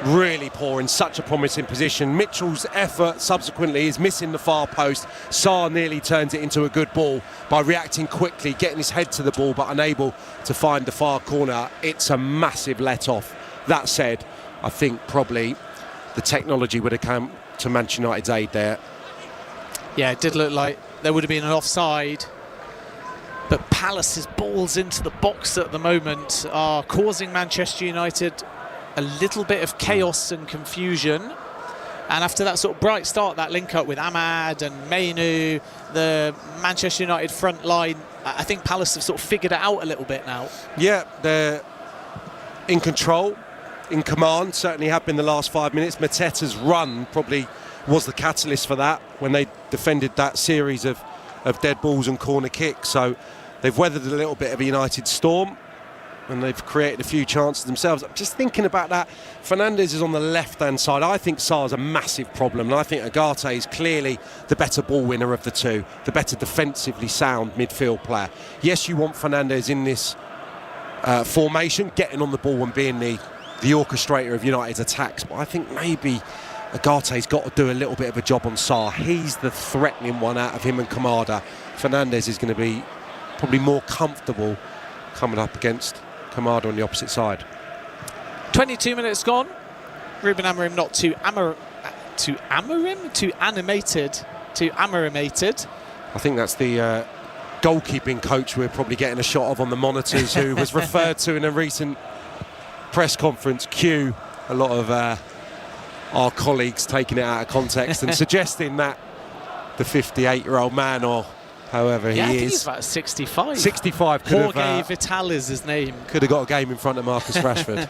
really poor in such a promising position. Mitchell's effort subsequently is missing the far post. Sarr nearly turns it into a good ball by reacting quickly, getting his head to the ball, but unable to find the far corner. It's a massive let-off. That said, I think probably the technology would have come to Manchester United's aid there. Yeah, it did look like there would have been an offside. But Palace's balls into the box at the moment are causing Manchester United a little bit of chaos and confusion. And after that sort of bright start, that link up with Ahmad and Mainu, the Manchester United front line, I think Palace have sort of figured it out a little bit now. Yeah, they're in control, in command, certainly have been the last 5 minutes. Mateta's run probably was the catalyst for that when they defended that series of dead balls and corner kicks. So they've weathered a little bit of a United storm, and they've created a few chances themselves. I'm just thinking about that. Fernandes is on the left-hand side. I think Sarr's a massive problem, and I think Agate is clearly the better ball winner of the two, the better defensively sound midfield player. Yes, you want Fernandes in this formation, getting on the ball and being the orchestrator of United's attacks, but I think maybe Agate's got to do a little bit of a job on Sarr. He's the threatening one out of him and Kamada. Fernandes is going to be probably more comfortable coming up against Kamada on the opposite side. 22 minutes gone. Ruben Amorim not too animated. I think that's the goalkeeping coach we're probably getting a shot of on the monitors, who was referred to in a recent press conference, Q, a lot of our colleagues taking it out of context and suggesting that the 58-year-old man, or however he I think is, he's about 65. 65, Jorge Vital is his name. Could have got a game in front of Marcus Rashford.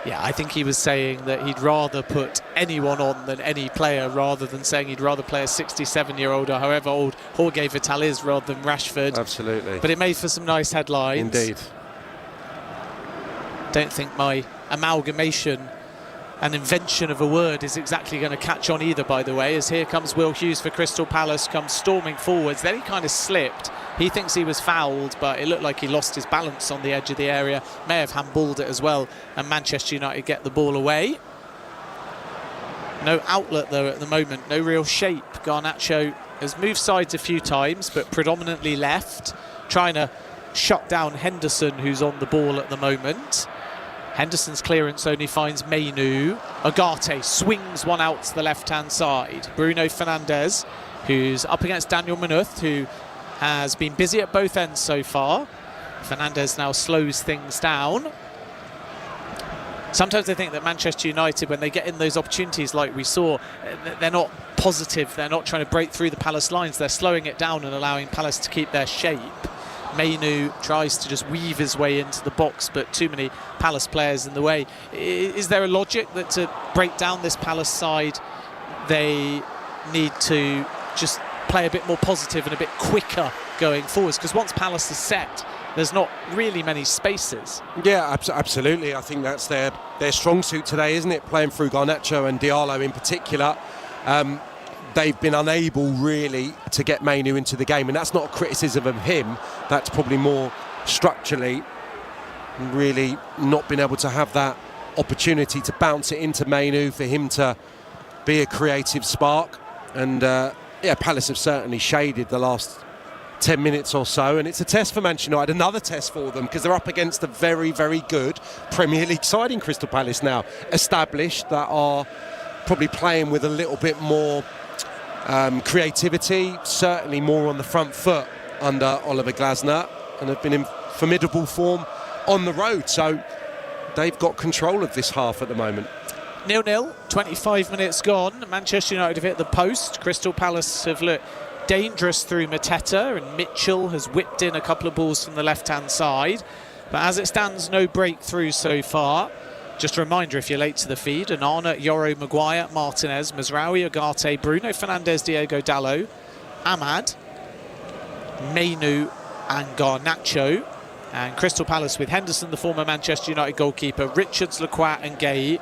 Yeah, I think he was saying that he'd rather put anyone on than any player, rather than saying he'd rather play a 67-year-old or however old Jorge Vital is rather than Rashford. Absolutely. But it made for some nice headlines. Indeed. Don't think my amalgamation and invention of a word is exactly going to catch on either, by the way, as here comes Will Hughes for Crystal Palace, comes storming forwards. Then he kind of slipped. He thinks he was fouled, but it looked like he lost his balance on the edge of the area. May have handballed it as well, and Manchester United get the ball away. No outlet, though, at the moment. No real shape. Garnacho has moved sides a few times, but predominantly left, trying to shut down Henderson, who's on the ball at the moment. Henderson's clearance only finds Mainu. Agate swings one out to the left-hand side. Bruno Fernandes, who's up against Daniel Munoz, who has been busy at both ends so far. Fernandes now slows things down. Sometimes I think that Manchester United, when they get in those opportunities like we saw, they're not positive. They're not trying to break through the Palace lines. They're slowing it down and allowing Palace to keep their shape. Mainu tries to just weave his way into the box, but too many Palace players in the way. Is there a logic that to break down this Palace side, they need to just play a bit more positive and a bit quicker going forwards? Because once Palace is set, there's not really many spaces. Yeah, absolutely. I think that's their strong suit today, isn't it? Playing through Garnacho and Diallo in particular. They've been unable really to get Mainu into the game, and that's not a criticism of him. That's probably more structurally really not been able to have that opportunity to bounce it into Mainu for him to be a creative spark. And Palace have certainly shaded the last 10 minutes or so, and it's a test for Manchester United, another test for them, because they're up against a very, very good Premier League side in Crystal Palace now, established, that are probably playing with a little bit more creativity, certainly more on the front foot under Oliver Glasner, and have been in formidable form on the road. So they've got control of this half at the moment. 0-0, 25 minutes gone. Manchester United have hit the post. Crystal Palace have looked dangerous through Mateta, and Mitchell has whipped in a couple of balls from the left-hand side. But as it stands, no breakthrough so far. Just a reminder, if you're late to the feed, Onana, Yoro, Maguire, Martinez, Mazraoui, Agate, Bruno Fernandes, Diogo Dalot, Ahmad, Mainu and Garnacho. And Crystal Palace with Henderson, the former Manchester United goalkeeper, Richards, Lacroix and Gay,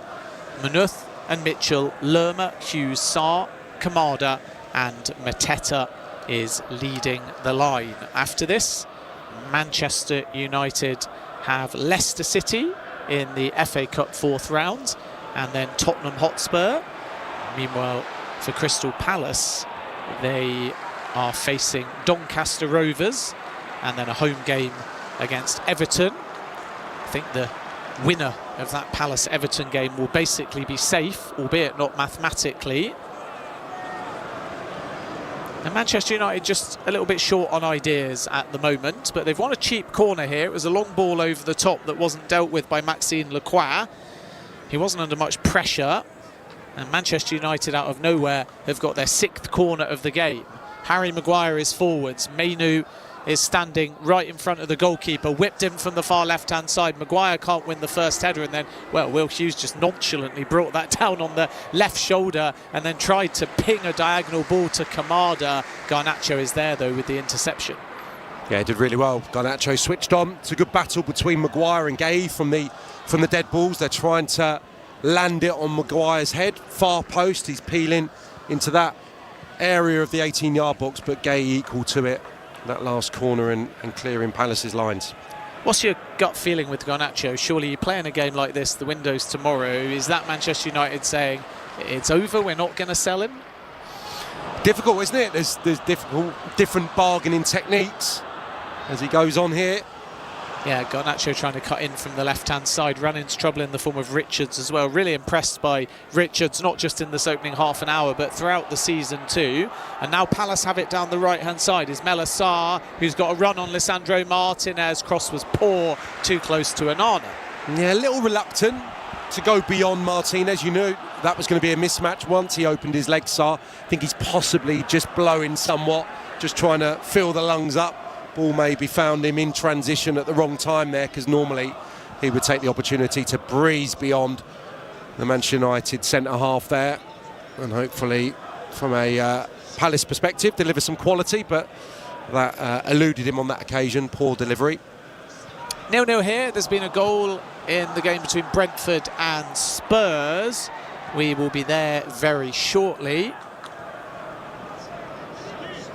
Munoz and Mitchell, Lerma, Hughes, Sarr, Kamada and Mateta is leading the line. After this, Manchester United have Leicester City in the FA Cup fourth round, and then Tottenham Hotspur. Meanwhile, for Crystal Palace, they are facing Doncaster Rovers, and then a home game against Everton. I think the winner of that Palace-Everton game will basically be safe, albeit not mathematically. And Manchester United just a little bit short on ideas at the moment, but they've won a cheap corner here. It was a long ball over the top that wasn't dealt with by Maxime Lacroix. He wasn't under much pressure, and Manchester United out of nowhere have got their sixth corner of the game. Harry Maguire is forwards. Mainu is standing right in front of the goalkeeper, whipped in from the far left-hand side. Maguire can't win the first header, and then, well, Will Hughes just nonchalantly brought that down on the left shoulder and then tried to ping a diagonal ball to Kamada. Garnacho is there, though, with the interception. Yeah, he did really well. Garnacho switched on. It's a good battle between Maguire and Gay from the dead balls. They're trying to land it on Maguire's head. Far post, he's peeling into that area of the 18-yard box, but Gay equal to it. That last corner and clearing Palace's lines. What's your gut feeling with Garnacho? Surely you play in a game like this, the window's tomorrow. Is that Manchester United saying, it's over, we're not going to sell him? Difficult, isn't it? There's different bargaining techniques as he goes on here. Yeah, Garnacho trying to cut in from the left-hand side, ran into trouble in the form of Richards as well. Really impressed by Richards, not just in this opening half an hour, but throughout the season too. And now Palace have it down the right-hand side. Is Melasar, who's got a run on Lisandro Martinez. Cross was poor, too close to Onana. Yeah, a little reluctant to go beyond Martinez. You knew that was going to be a mismatch once he opened his legs. I think he's possibly just blowing somewhat, just trying to fill the lungs up. Ball maybe found him in transition at the wrong time there, because normally he would take the opportunity to breeze beyond the Manchester United centre-half there and hopefully, from a Palace perspective, deliver some quality, but that eluded him on that occasion. Poor delivery. 0-0 here. There's been a goal in the game between Brentford and Spurs. We will be there very shortly.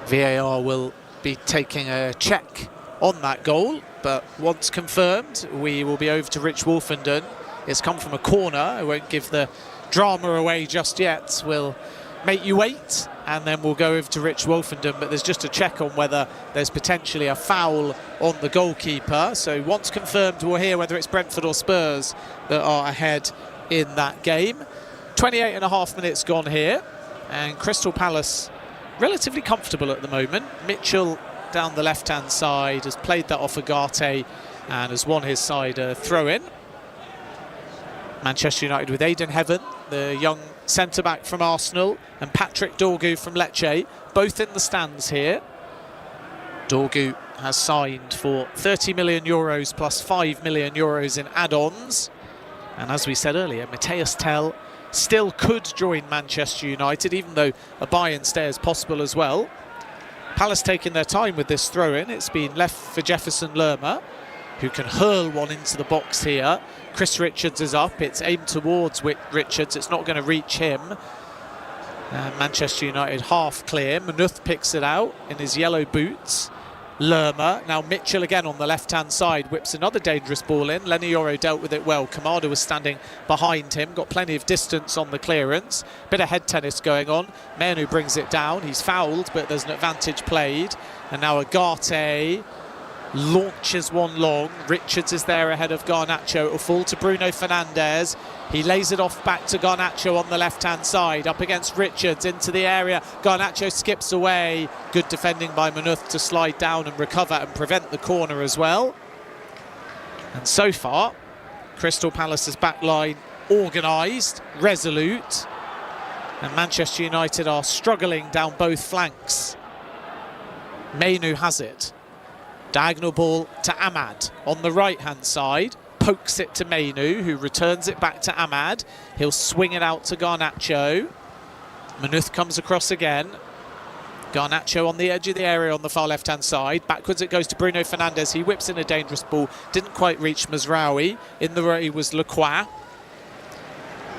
VAR will be taking a check on that goal, but once confirmed, we will be over to Rich Wolfenden. It's come from a corner. I won't give the drama away just yet. We'll make you wait, and then we'll go over to Rich Wolfenden, but there's just a check on whether there's potentially a foul on the goalkeeper. So once confirmed, we'll hear whether it's Brentford or Spurs that are ahead in that game. 28 and a half minutes gone here, and Crystal Palace relatively comfortable at the moment. Mitchell down the left-hand side has played that off Agate and has won his side a throw-in. Manchester United with Aidan Heaven, the young centre-back from Arsenal, and Patrick Dorgu from Lecce, both in the stands here. Dorgu has signed for €30 million plus €5 million in add-ons. And as we said earlier, Matthias Tell still could join Manchester United, even though a buy-in stay is possible as well. Palace taking their time with this throw-in. It's been left for Jefferson Lerma, who can hurl one into the box here. Chris Richards is up. It's aimed towards Richards. It's not going to reach him. Manchester United half clear. Manuth picks it out in his yellow boots. Lerma, now Mitchell again on the left-hand side, whips another dangerous ball in. Lenny Yoro dealt with it well. Kamada was standing behind him, got plenty of distance on the clearance. Bit of head tennis going on. Menu brings it down. He's fouled, but there's an advantage played. And now Agate launches one long. Richards is there ahead of Garnacho. It'll fall to Bruno Fernandes. He lays it off back to Garnacho on the left-hand side, up against Richards into the area. Garnacho skips away. Good defending by Manuth to slide down and recover and prevent the corner as well. And so far, Crystal Palace's back line organised, resolute, and Manchester United are struggling down both flanks. Mainu has it. Diagonal ball to Ahmad on the right-hand side. Pokes it to Mainu, who returns it back to Ahmad. He'll swing it out to Garnacho. Manuth comes across again. Garnacho on the edge of the area on the far left-hand side. Backwards it goes to Bruno Fernandes. He whips in a dangerous ball. Didn't quite reach Mazraoui. In the way was Lacroix.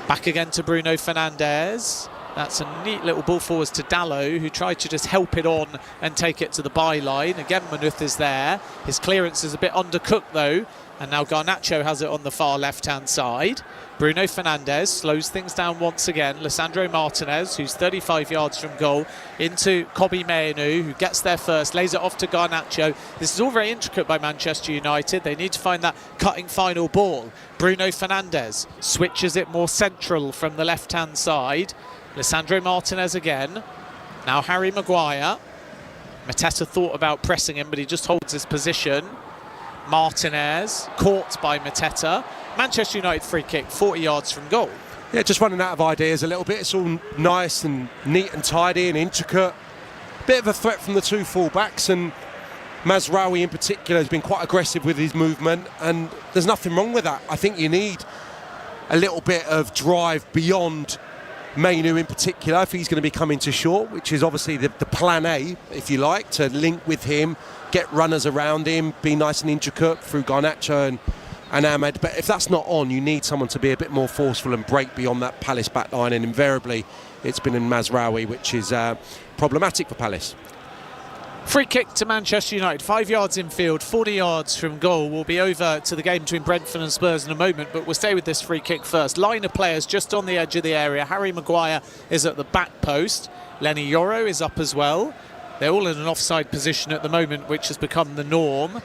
Back again to Bruno Fernandes. That's a neat little ball forwards to Dallo, who tried to just help it on and take it to the byline. Again, Manuth is there. His clearance is a bit undercooked, though. And now Garnacho has it on the far left-hand side. Bruno Fernandes slows things down once again. Lisandro Martinez, who's 35 yards from goal, into Kobe Mainu, who gets there first, lays it off to Garnacho. This is all very intricate by Manchester United. They need to find that cutting final ball. Bruno Fernandes switches it more central from the left-hand side. Lisandro Martinez again. Now Harry Maguire. Mateta thought about pressing him, but he just holds his position. Martinez caught by Mateta. Manchester United free kick, 40 yards from goal. Yeah, just running out of ideas a little bit. It's all nice and neat and tidy and intricate. Bit of a threat from the two full-backs, and Mazraoui in particular has been quite aggressive with his movement, and there's nothing wrong with that. I think you need a little bit of drive beyond Mainu in particular, if he's going to be coming to short, which is obviously the plan A, if you like, to link with him, get runners around him, be nice and intricate through Garnacho and Ahmed. But if that's not on, you need someone to be a bit more forceful and break beyond that Palace back line, and invariably it's been in Mazraoui, which is problematic for Palace. Free kick to Manchester United, 5 yards infield, 40 yards from goal. We'll be over to the game between Brentford and Spurs in a moment, but we'll stay with this free kick first. Line of players just on the edge of the area. Harry Maguire is at the back post. Lenny Yoro is up as well. They're all in an offside position at the moment, which has become the norm.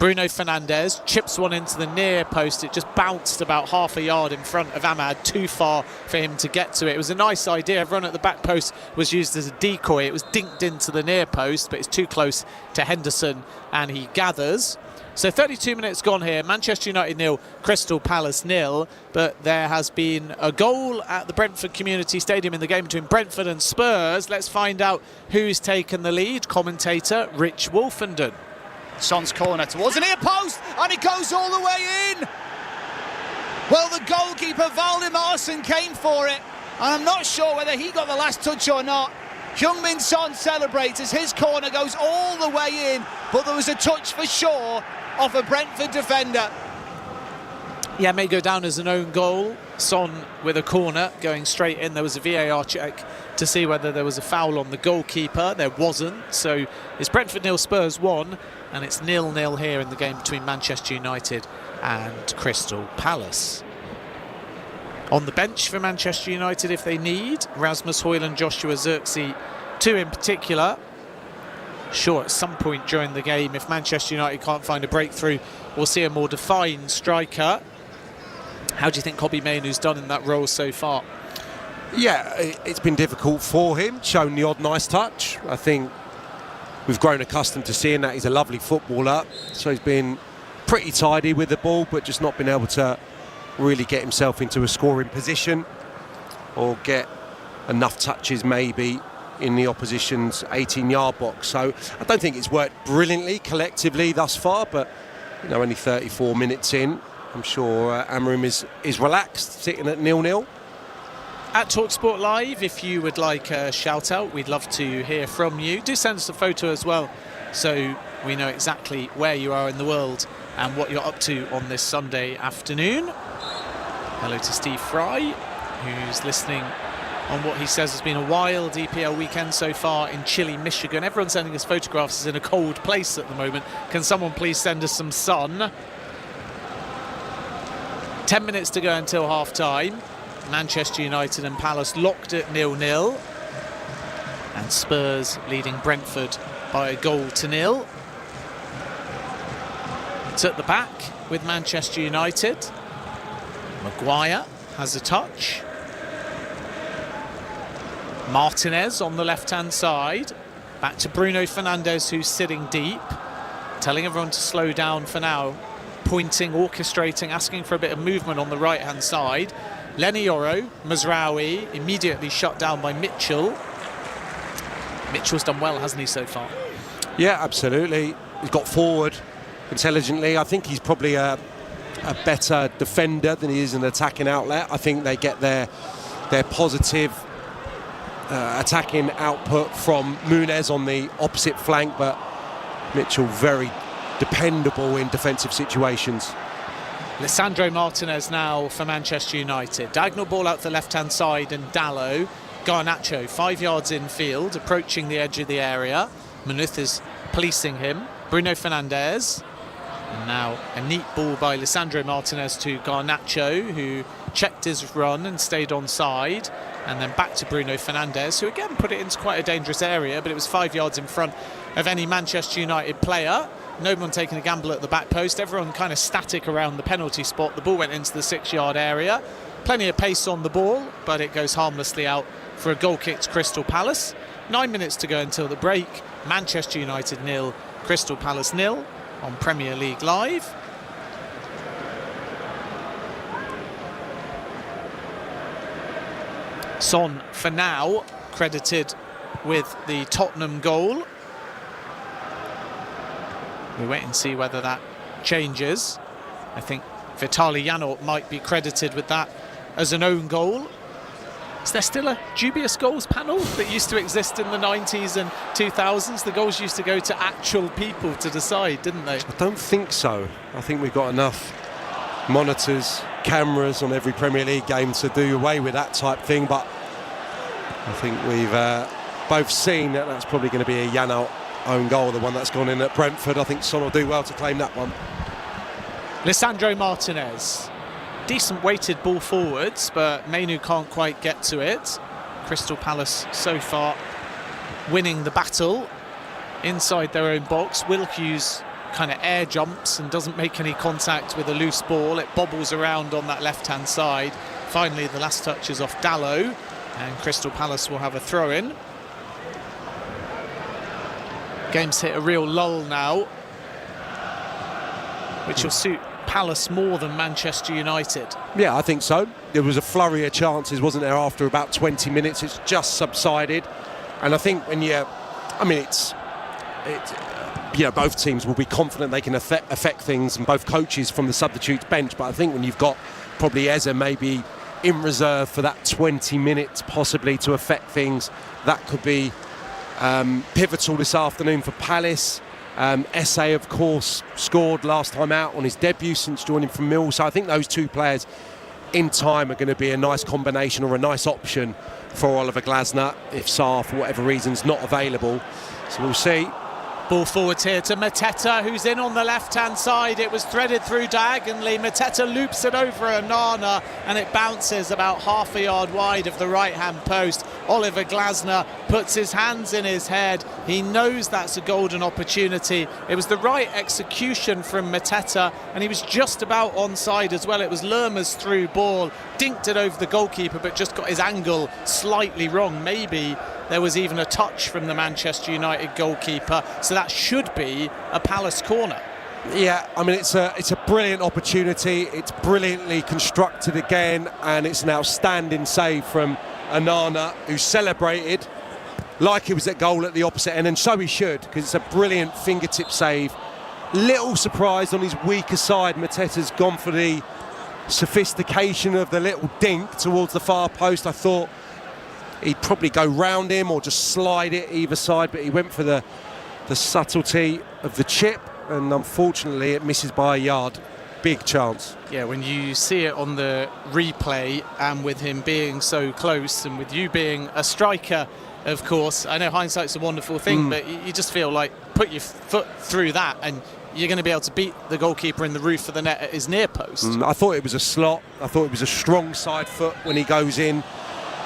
Bruno Fernandes chips one into the near post. It just bounced about half a yard in front of Ahmad, too far for him to get to it. It was a nice idea. Everyone at the back post was used as a decoy. It was dinked into the near post, but it's too close to Henderson, and he gathers. So 32 minutes gone here. Manchester United 0, Crystal Palace 0. But there has been a goal at the Brentford Community Stadium in the game between Brentford and Spurs. Let's find out who's taken the lead. Commentator Rich Wolfenden. Son's corner towards the near post, and it goes all the way in. Well, the goalkeeper Valdimarsson came for it, and I'm not sure whether he got the last touch or not. Heung-min Son celebrates as his corner goes all the way in, but there was a touch for sure off a Brentford defender. Yeah, may go down as an own goal. Son with a corner going straight in. There was a VAR check to see whether there was a foul on the goalkeeper. There wasn't. So it's Brentford 0, Spurs 1, and it's 0-0 here in the game between Manchester United and Crystal Palace. On the bench for Manchester United if they need, Rasmus Højlund, Joshua Zirkzee, two in particular. Sure, at some point during the game, if Manchester United can't find a breakthrough, we'll see a more defined striker. How do you think Kobbie Mainoo's done in that role so far? Yeah, it's been difficult for him, shown the odd nice touch. I think we've grown accustomed to seeing that. He's a lovely footballer, so he's been pretty tidy with the ball, but just not been able to really get himself into a scoring position or get enough touches maybe in the opposition's 18-yard box. So I don't think it's worked brilliantly collectively thus far, but only 34 minutes in, I'm sure Amorim is relaxed, sitting at 0-0. At TalkSport Live, if you would like a shout out, we'd love to hear from you. Do send us a photo as well, so we know exactly where you are in the world and what you're up to on this Sunday afternoon. Hello to Steve Fry, who's listening on what he says has been a wild EPL weekend so far in chilly Michigan. Everyone's sending us photographs. Is in a cold place at the moment. Can someone please send us some sun? 10 minutes to go until half-time. Manchester United and Palace locked at 0-0. And Spurs leading Brentford by 1-0. It's at the back with Manchester United. Maguire has a touch. Martinez on the left-hand side. Back to Bruno Fernandes, who's sitting deep. Telling everyone to slow down for now. Pointing, orchestrating, asking for a bit of movement on the right-hand side. Lenny Yoro, Mazraoui, immediately shut down by Mitchell. Mitchell's done well, hasn't he, so far? Yeah, absolutely. He's got forward intelligently. I think he's probably a better defender than he is an attacking outlet. I think they get their positive attacking output from Muniz on the opposite flank, but Mitchell very dependable in defensive situations. Lisandro Martinez now for Manchester United. Diagonal ball out the left-hand side, and Dalot. Garnacho 5 yards infield, approaching the edge of the area. Manuth is policing him. Bruno Fernandes. And now a neat ball by Lisandro Martinez to Garnacho, who checked his run and stayed onside. And then back to Bruno Fernandes, who again put it into quite a dangerous area, but it was 5 yards in front of any Manchester United player. No one taking a gamble at the back post. Everyone kind of static around the penalty spot. The ball went into the 6-yard area. Plenty of pace on the ball, but it goes harmlessly out for a goal kick to Crystal Palace. 9 minutes to go until the break. Manchester United 0, Crystal Palace 0 on Premier League Live. Son, for now, credited with the Tottenham goal. We'll wait and see whether that changes. I think Vitaly Janot might be credited with that as an own goal. Is there still a dubious goals panel that used to exist in the 90s and 2000s? The goals used to go to actual people to decide, didn't they? I don't think so. I think we've got enough monitors, cameras on every Premier League game to do away with that type thing, but I think we've both seen that that's probably going to be a Janot own goal, the one that's gone in at Brentford. I think Son will do well to claim that one. Lisandro Martinez. Decent weighted ball forwards, but Mainoo can't quite get to it. Crystal Palace so far winning the battle inside their own box. Will Hughes kind of air jumps and doesn't make any contact with a loose ball. It bobbles around on that left-hand side. Finally, the last touch is off Dallow, and Crystal Palace will have a throw-in. Game's hit a real lull now, which will suit Palace more than Manchester United. Yeah, I think so. There was a flurry of chances, wasn't there, after about 20 minutes. It's just subsided. And I think when both teams will be confident they can affect things, and both coaches from the substitutes bench. But I think when you've got probably Eze maybe in reserve for that 20 minutes possibly to affect things, that could be pivotal this afternoon for Palace. Eze, of course, scored last time out on his debut since joining from Mill. So I think those two players in time are going to be a nice combination or a nice option for Oliver Glasner if Sarr, for whatever reason, is not available. So we'll see. Ball forwards here to Mateta, who's in on the left-hand side. It was threaded through diagonally. Mateta loops it over Onana, and it bounces about half a yard wide of the right-hand post. Oliver Glasner puts his hands in his head. He knows that's a golden opportunity. It was the right execution from Mateta, and he was just about onside as well. It was Lerma's through ball, dinked it over the goalkeeper, but just got his angle slightly wrong. Maybe there was even a touch from the Manchester United goalkeeper, so that should be a Palace corner. Yeah, I mean, it's a brilliant opportunity. It's brilliantly constructed again, and it's an outstanding save from Onana, who celebrated like he was at goal at the opposite end, and so he should, because it's a brilliant fingertip save. Little surprised on his weaker side, Mateta's gone for the sophistication of the little dink towards the far post. I thought he'd probably go round him or just slide it either side, but he went for the subtlety of the chip, and unfortunately it misses by a yard. Big chance. Yeah, when you see it on the replay, and with him being so close, and with you being a striker, of course, I know hindsight's a wonderful thing, but you just feel like put your foot through that and you're going to be able to beat the goalkeeper in the roof of the net at his near post. I thought it was a slot. I thought it was a strong side foot when he goes in.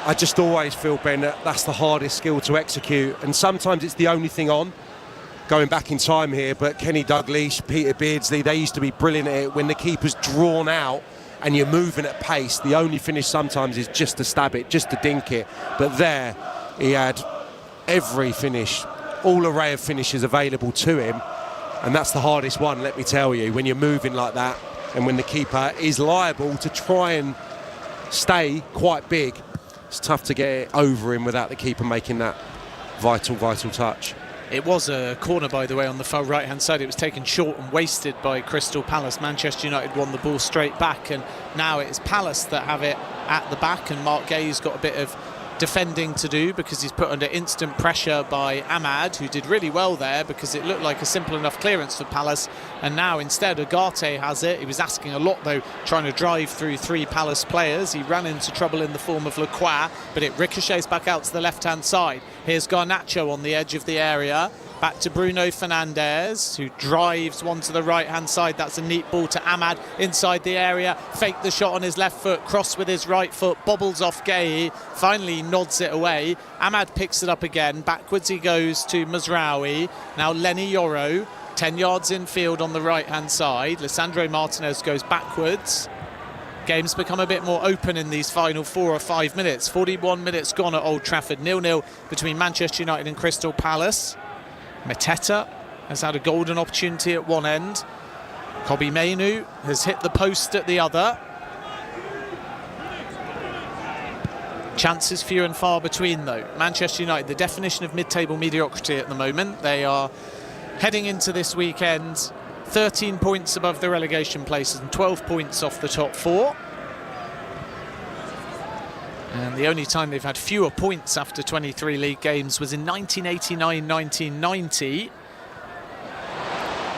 I just always feel, Ben, that that's the hardest skill to execute, and sometimes it's the only thing on. Going back in time here, but Kenny Dalglish, Peter Beardsley, they used to be brilliant at it. When the keeper's drawn out and you're moving at pace, the only finish sometimes is just to stab it, just to dink it. But there, he had every finish, all array of finishes available to him, and that's the hardest one, let me tell you, when you're moving like that, and when the keeper is liable to try and stay quite big. It's tough to get it over him without the keeper making that vital touch. It was a corner, by the way, on the far right-hand side. It was taken short and wasted by Crystal Palace. Manchester United won the ball straight back, and now it's Palace that have it at the back, and Mark Gay's got a bit of defending to do because he's put under instant pressure by Ahmad, who did really well there because it looked like a simple enough clearance for Palace, and now instead Ugarte has it. He was asking a lot though, trying to drive through three Palace players. He ran into trouble in the form of Lacroix, but it ricochets back out to the left hand side. Here's Garnacho on the edge of the area. Back to Bruno Fernandes, who drives one to the right-hand side. That's a neat ball to Ahmad inside the area. Faked the shot on his left foot, cross with his right foot, bobbles off Gay. Finally nods it away. Ahmad picks it up again. Backwards he goes to Mazraoui. Now Lenny Yoro, 10 yards infield on the right-hand side. Lisandro Martinez goes backwards. Game's become a bit more open in these final 4 or 5 minutes. 41 minutes gone at Old Trafford. 0-0 between Manchester United and Crystal Palace. Mateta has had a golden opportunity at one end. Kobbie Mainoo has hit the post at the other. Chances few and far between though. Manchester United, the definition of mid-table mediocrity at the moment. They are heading into this weekend 13 points above the relegation places and 12 points off the top four. And the only time they've had fewer points after 23 league games was in 1989-1990.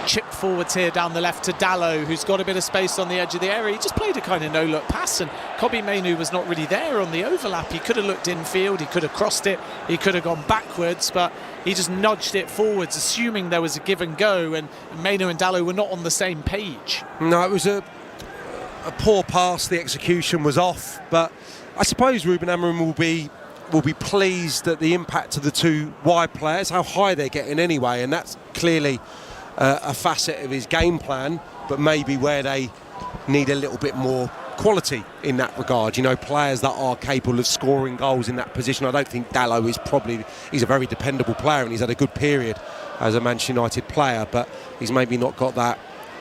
Chip forwards here down the left to Dallow, who's got a bit of space on the edge of the area. He just played a kind of no-look pass, and Kobbie Mainoo was not really there on the overlap. He could have looked infield, he could have crossed it, he could have gone backwards, but he just nudged it forwards, assuming there was a give and go, and Mainoo and Dallow were not on the same page. No, it was a poor pass. The execution was off, but I suppose Ruben Amorim will be pleased at the impact of the two wide players, how high they're getting anyway, and that's clearly a facet of his game plan, but maybe where they need a little bit more quality in that regard. You know, players that are capable of scoring goals in that position. I don't think Dalot he's a very dependable player, and he's had a good period as a Manchester United player, but he's maybe not got that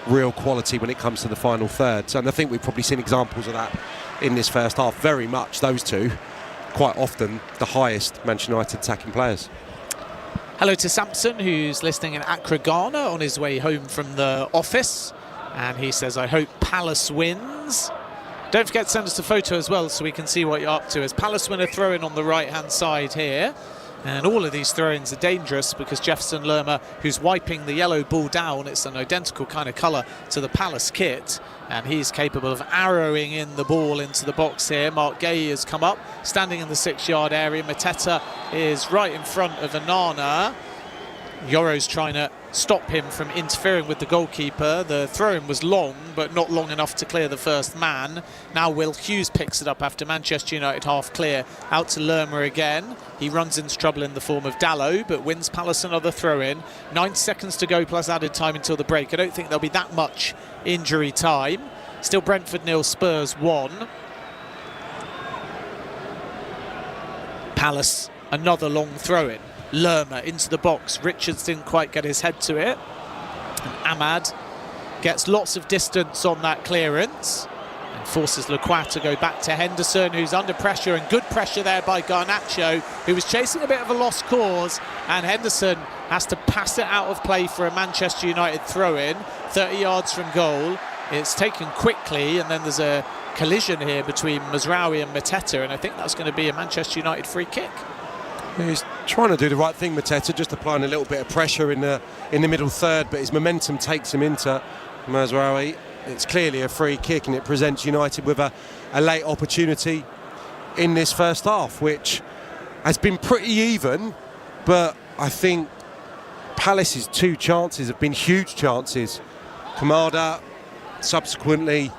real quality when it comes to the final third. And I think we've probably seen examples of that in this first half. Very much those two, quite often the highest Manchester United attacking players. Hello to Samson, who's listening in Accra, Ghana, on his way home from the office, and he says, I hope Palace wins. Don't forget to send us a photo as well so we can see what you're up to, as Palace win a throw-in on the right-hand side here. And all of these throw-ins are dangerous because Jefferson Lerma, who's wiping the yellow ball down, it's an identical kind of colour to the Palace kit, and he's capable of arrowing in the ball into the box here. Mark Gay has come up, standing in the 6-yard area. Mateta is right in front of Onana. Yoro's trying to stop him from interfering with the goalkeeper. The throw-in was long, but not long enough to clear the first man. Now Will Hughes picks it up after Manchester United half clear. Out to Lerma again. He runs into trouble in the form of Dalot, but wins Palace another throw-in. 9 seconds to go plus added time until the break. I don't think there'll be that much injury time. Still Brentford 0, Spurs 1. Palace, another long throw-in. Lerma into the box. Richards didn't quite get his head to it. And Ahmad gets lots of distance on that clearance and forces Lacroix to go back to Henderson, who's under pressure, and good pressure there by Garnacho, who was chasing a bit of a lost cause, and Henderson has to pass it out of play for a Manchester United throw-in 30 yards from goal. It's taken quickly, and then there's a collision here between Mazraoui and Mateta, and I think that's going to be a Manchester United free kick. He's trying to do the right thing, Mateta, just applying a little bit of pressure in the middle third, but his momentum takes him into Mazraoui. It's clearly a free kick, and it presents United with a late opportunity in this first half, which has been pretty even, but I think Palace's 2 chances have been huge chances. Kamada, subsequently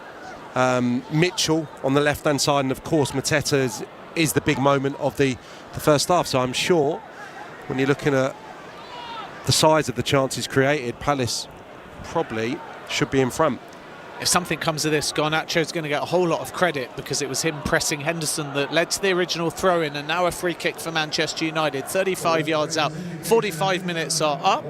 Mitchell on the left-hand side, and of course Mateta is the big moment of the first half. So I'm sure when you're looking at the size of the chances created, Palace probably should be in front. If something comes of this, Garnacho's going to get a whole lot of credit, because it was him pressing Henderson that led to the original throw-in, and now a free kick for Manchester United. 35 yards out, 45 minutes are up,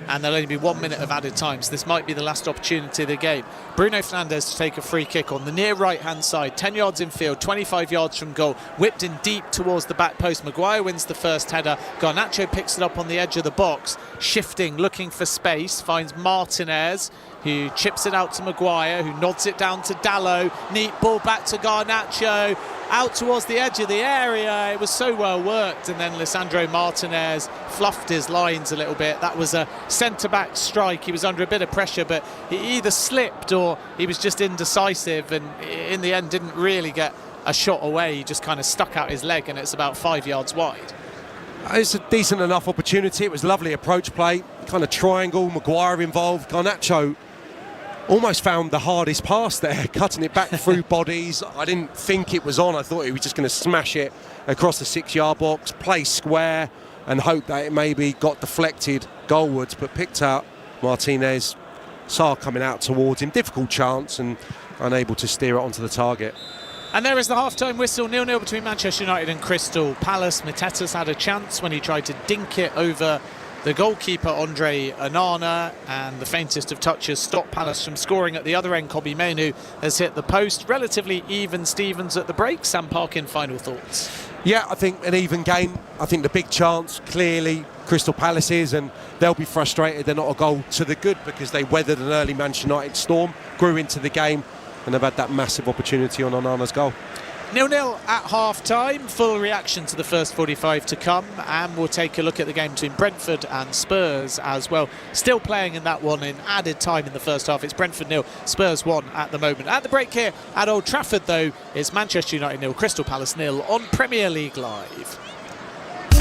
and there'll only be 1 minute of added time, so this might be the last opportunity of the game. Bruno Fernandes to take a free kick on the near right-hand side, 10 yards in field, 25 yards from goal, whipped in deep towards the back post. Maguire wins the first header. Garnacho picks it up on the edge of the box, shifting, looking for space, finds Martinez, who chips it out to Maguire, who nods it down to Dalot. Neat ball back to Garnacho, out towards the edge of the area. It was so well worked, and then Lisandro Martinez fluffed his lines a little bit. That was a centre-back strike. He was under a bit of pressure, but he either slipped or he was just indecisive, and in the end didn't really get a shot away. He just kind of stuck out his leg, and it's about 5 yards wide. It's a decent enough opportunity. It was lovely approach play, kind of triangle, Maguire involved. Garnacho almost found the hardest pass there, cutting it back through bodies. I didn't think it was on. I thought he was just going to smash it across the 6-yard box, play square, and hope that it maybe got deflected goalwards, but picked out Martinez. Sarr coming out towards him, difficult chance, and unable to steer it onto the target. And there is the half-time whistle, 0-0 between Manchester United and Crystal Palace. Mateta's had a chance when he tried to dink it over the goalkeeper Andre Onana, and the faintest of touches stopped Palace from scoring. At the other end, Kobbie Mainoo has hit the post. Relatively even Stevens at the break. Sam Parkin, final thoughts? Yeah, I think an even game. I think the big chance, clearly, Crystal Palace is, and they'll be frustrated they're not a goal to the good, because they weathered an early Manchester United storm, grew into the game, and have had that massive opportunity on Onana's goal. 0-0 at half-time. Full reaction to the first 45 to come, and we'll take a look at the game between Brentford and Spurs as well. Still playing in that one in added time in the first half. It's Brentford 0, Spurs 1 at the moment. At the break here at Old Trafford, though, it's Manchester United 0, Crystal Palace 0 on Premier League Live.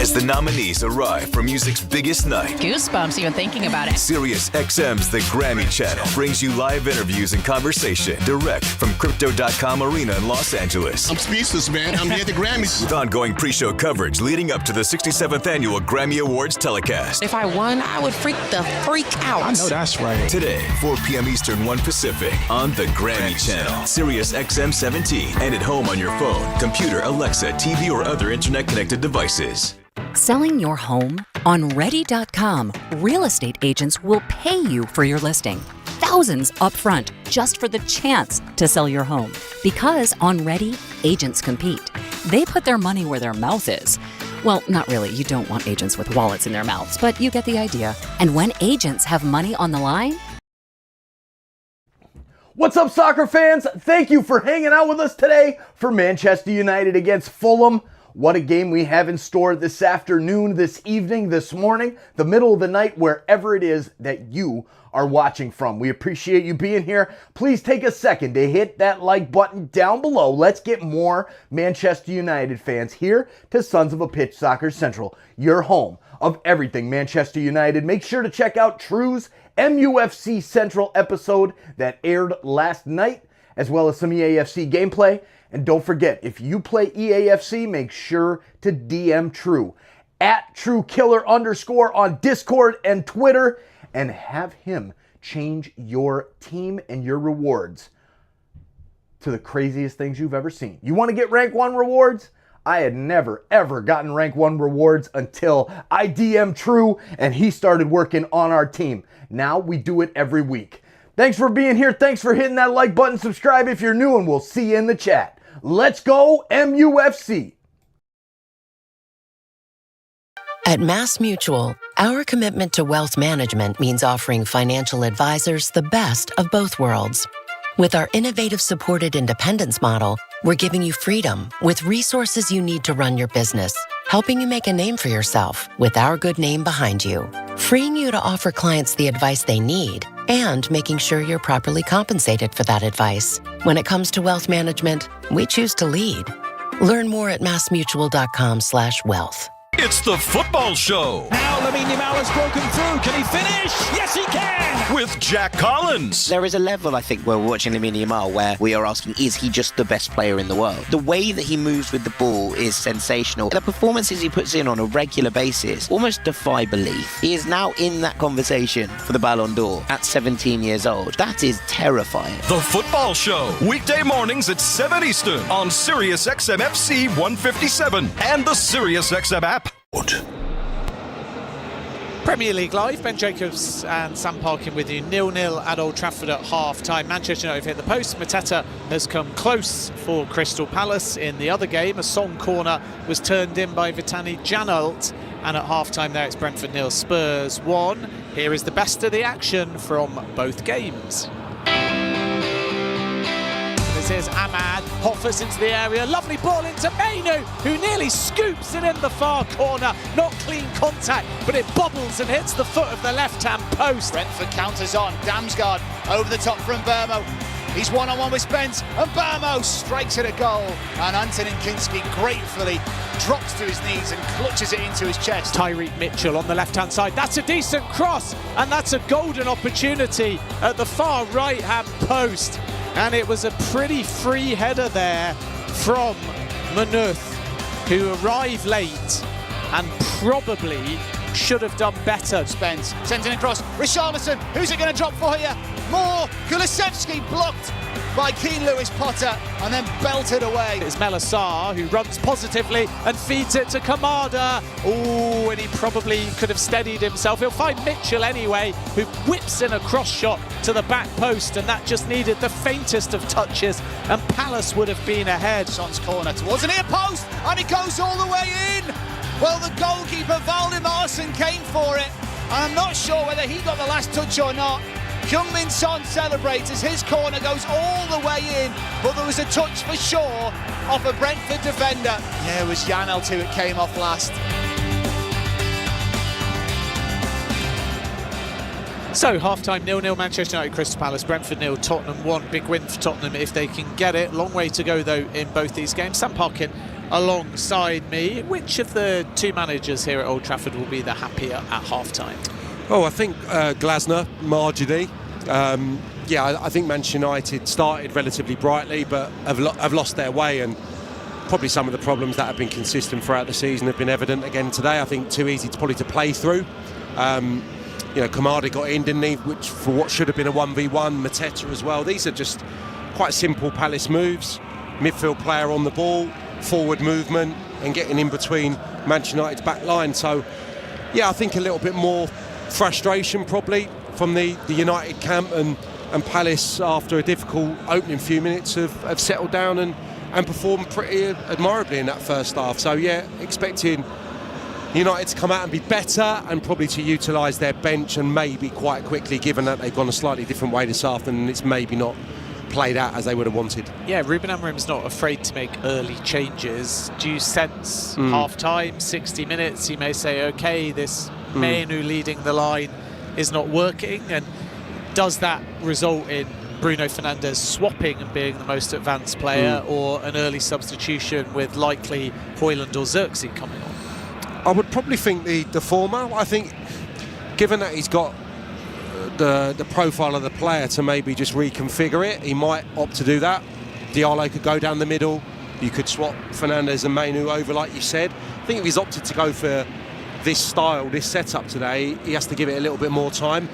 as the nominees arrive for music's biggest night. Goosebumps even thinking about it. Sirius XM's The Grammy Channel brings you live interviews and conversation direct from Crypto.com Arena in Los Angeles. I'm speechless, man. I'm here at the Grammys. With ongoing pre-show coverage leading up to the 67th annual Grammy Awards telecast. If I won, I would freak out. I know that's right. Today, 4 p.m. Eastern, 1 Pacific, on The Grammy Channel, Sirius XM 17, and at home on your phone, computer, Alexa, TV, or other internet-connected devices. Selling your home? On Ready.com, real estate agents will pay you for your listing. Thousands upfront just for the chance to sell your home. Because on Ready, agents compete. They put their money where their mouth is. Well, not really. You don't want agents with wallets in their mouths, but you get the idea. And when agents have money on the line... What's up, soccer fans? Thank you for hanging out with us today for Manchester United against Fulham. What a game we have in store this afternoon, this evening, this morning, the middle of the night, wherever it is that you are watching from. We appreciate you being here. Please take a second to hit that like button down below. Let's get more Manchester United fans here to Sons of a Pitch Soccer Central, your home of everything Manchester United. Make sure to check out True's MUFC Central episode that aired last night, as well as some EAFC gameplay. And don't forget, if you play EAFC, make sure to DM True at TrueKiller_ on Discord and Twitter, and have him change your team and your rewards to the craziest things you've ever seen. You want to get rank 1 rewards? I had never, ever gotten rank 1 rewards until I DM'd True and he started working on our team. Now we do it every week. Thanks for being here. Thanks for hitting that like button. Subscribe if you're new, and we'll see you in the chat. Let's go MUFC. At Mass Mutual, our commitment to wealth management means offering financial advisors the best of both worlds. With our innovative supported independence model, we're giving you freedom with resources you need to run your business, helping you make a name for yourself with our good name behind you, freeing you to offer clients the advice they need, and making sure you're properly compensated for that advice. When it comes to wealth management, we choose to lead. Learn more at massmutual.com/wealth. It's the football show. Now Lamine Yamal has broken through. Can he finish? Yes, he can! With Jack Collins. There is a level, I think, where we're watching Lamine Yamal where we are asking, is he just the best player in the world? The way that he moves with the ball is sensational. The performances he puts in on a regular basis almost defy belief. He is now in that conversation for the Ballon d'Or at 17 years old. That is terrifying. The football show. Weekday mornings at 7 Eastern on Sirius XM FC 157 and the Sirius XM app. Premier League Live, Ben Jacobs and Sam Parkin with you. 0-0 at Old Trafford at half-time. Manchester United hit the post. Mateta has come close for Crystal Palace. In the other game, a Song corner was turned in by Vitani Janelt. And at half-time there, it's Brentford 0, Spurs 1. Here is the best of the action from both games. Here's Ahmad, Hoffers into the area, lovely ball into Mainu, who nearly scoops it in the far corner. Not clean contact, but it bobbles and hits the foot of the left-hand post. Brentford counters on, Damsgaard over the top from Burmo. He's one-on-one with Spence, and Burmo strikes at a goal. And Antonin Kinski gratefully drops to his knees and clutches it into his chest. Tyreek Mitchell on the left-hand side. That's a decent cross, and that's a golden opportunity at the far right-hand post. And it was a pretty free header there from Manuth, who arrived late and probably should have done better. Spence sends it across. Richarlison, who's it going to drop for here? More. Kulusevski blocked by Keane Lewis Potter and then belted away. It's Melasar who runs positively and feeds it to Kamada. Oh, and he probably could have steadied himself. He'll find Mitchell anyway, who whips in a cross shot to the back post, and that just needed the faintest of touches, and Palace would have been ahead. Son's corner towards the near post, and it goes all the way in. Well, the goalkeeper, Valdimarsson, came for it, and I'm not sure whether he got the last touch or not. Heung-min Son celebrates as his corner goes all the way in, but there was a touch for sure off a Brentford defender. Yeah, it was Janelt who it came off last. So, half-time 0-0 Manchester United, Crystal Palace, Brentford 0, Tottenham 1. Big win for Tottenham if they can get it. Long way to go, though, in both these games. Sam Parkin alongside me. Which of the two managers here at Old Trafford will be the happier at half-time? Oh, I think Glasner, marginally. I think Manchester United started relatively brightly, but have lost their way, and probably some of the problems that have been consistent throughout the season have been evident again today. I think too easy to play through. Kamada got in, didn't he? Which for what should have been a 1v1, Mateta as well. These are just quite simple Palace moves. Midfield player on the ball, forward movement, and getting in between Manchester United's back line. So, I think a little bit more frustration probably from the United camp, and Palace, after a difficult opening few minutes, have settled down and performed pretty admirably in that first half. So, expecting United to come out and be better, and probably to utilise their bench, and maybe quite quickly, given that they've gone a slightly different way this afternoon, it's maybe not played out as they would have wanted. Yeah, Ruben Amorim's not afraid to make early changes. Do you sense half-time, 60 minutes, he may say, OK, this Mainu leading the line is not working, and does that result in Bruno Fernandes swapping and being the most advanced player, or an early substitution with likely Højlund or Xerxes coming on? I would probably think the former. I think, given that he's got the profile of the player to maybe just reconfigure it, he might opt to do that. Diallo could go down the middle. You could swap Fernandes and Mainu over, like you said. I think if he's opted to go for this style, this setup today, he has to give it a little bit more time.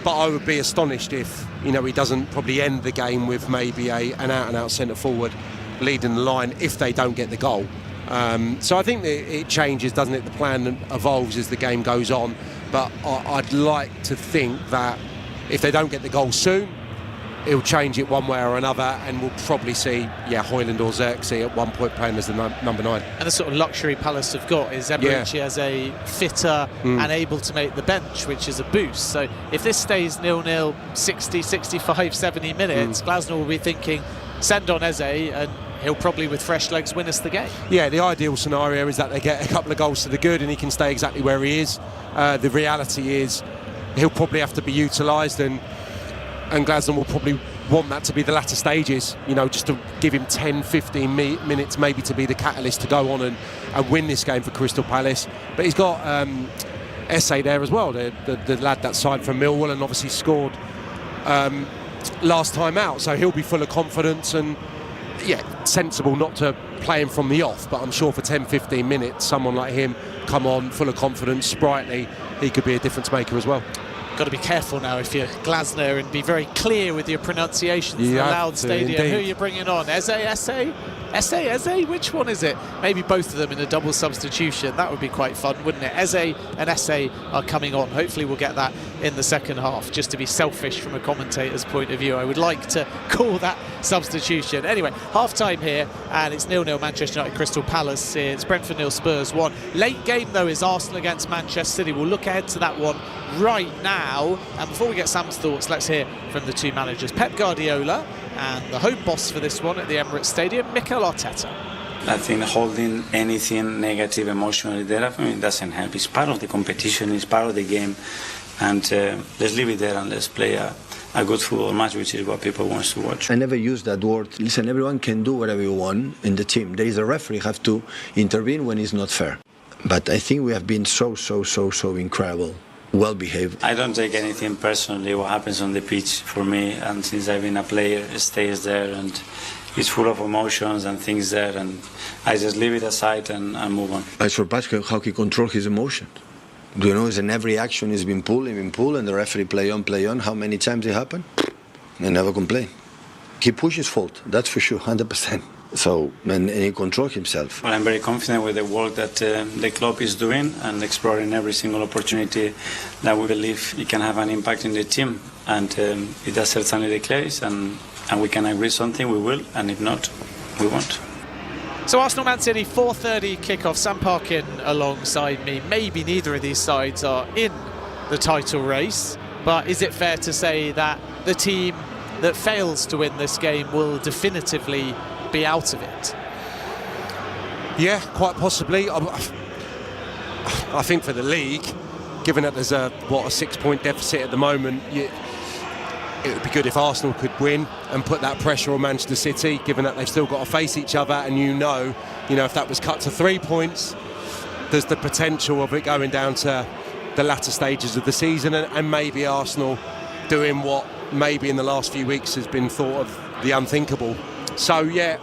But I would be astonished if, he doesn't probably end the game with maybe an out-and-out centre forward leading the line if they don't get the goal. So I think it changes, doesn't it? The plan evolves as the game goes on. But I'd like to think that if they don't get the goal soon, he'll change it one way or another, and we'll probably see, Højlund or Xerxes at one point playing as the number 9. And the sort of luxury Palace have got is Eberechi as a fitter and able to make the bench, which is a boost. So if this stays 0-0, 60, 65, 70 minutes, Glasner will be thinking, send on Eze, and he'll probably, with fresh legs, win us the game. Yeah, the ideal scenario is that they get a couple of goals to the good and he can stay exactly where he is. The reality is he'll probably have to be utilised, and Glasner will probably want that to be the latter stages, just to give him 10, 15 minutes maybe to be the catalyst to go on and win this game for Crystal Palace. But he's got Esse there as well, the lad that signed from Millwall and obviously scored last time out, so he'll be full of confidence, and sensible not to play him from the off, but I'm sure for 10-15 minutes someone like him come on full of confidence, sprightly, he could be a difference maker as well. Got to be careful now if you're Glasner, and be very clear with your pronunciations in a loud stadium. Indeed. Who are you bringing on? Eze? Which one is it? Maybe both of them in a double substitution. That would be quite fun, wouldn't it? Eze and Esse are coming on. Hopefully we'll get that in the second half. Just to be selfish from a commentator's point of view, I would like to call that substitution. Anyway, half-time here, and it's 0-0 Manchester United Crystal Palace. It's Brentford 0, Spurs 1. Late game, though, is Arsenal against Manchester City. We'll look ahead to that one right now. And before we get Sam's thoughts, let's hear from the two managers, Pep Guardiola and the home boss for this one at the Emirates Stadium, Mikel Arteta. I think holding anything negative emotionally there, for me, doesn't help. It's part of the competition, it's part of the game, and let's leave it there and let's play a good football match, which is what people want to watch. I never use that word. Listen, everyone can do whatever you want in the team. There is a referee, have to intervene when it's not fair. But I think we have been so incredible. Well behaved. I don't take anything personally what happens on the pitch for me, and since I've been a player, it stays there, and it's full of emotions and things there, and I just leave it aside and move on. I'm surprised how he controls his emotions. Do you know, in every action he's been pulled, and the referee play on. How many times it happened? They never complain. He pushes fault, that's for sure, 100%. So, and he controls himself. Well, I'm very confident with the work that the club is doing and exploring every single opportunity that we believe it can have an impact in the team. And if that's certainly the case, and we can agree something, we will, and if not, we won't. So Arsenal Man City, 4:30 kickoff. Sam Parkin alongside me. Maybe neither of these sides are in the title race, but is it fair to say that the team that fails to win this game will definitively be out of it? Yeah, quite possibly. I think for the league, given that there's a 6-point deficit at the moment, it would be good if Arsenal could win and put that pressure on Manchester City, given that they've still got to face each other. And you know, if that was cut to 3 points, there's the potential of it going down to the latter stages of the season, and maybe Arsenal doing what maybe in the last few weeks has been thought of the unthinkable. So yeah,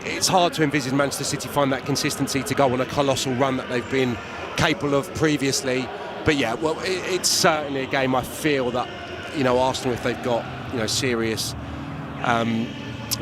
it's hard to envisage Manchester City find that consistency to go on a colossal run that they've been capable of previously. But yeah, well, it's certainly a game I feel that, Arsenal, if they've got, serious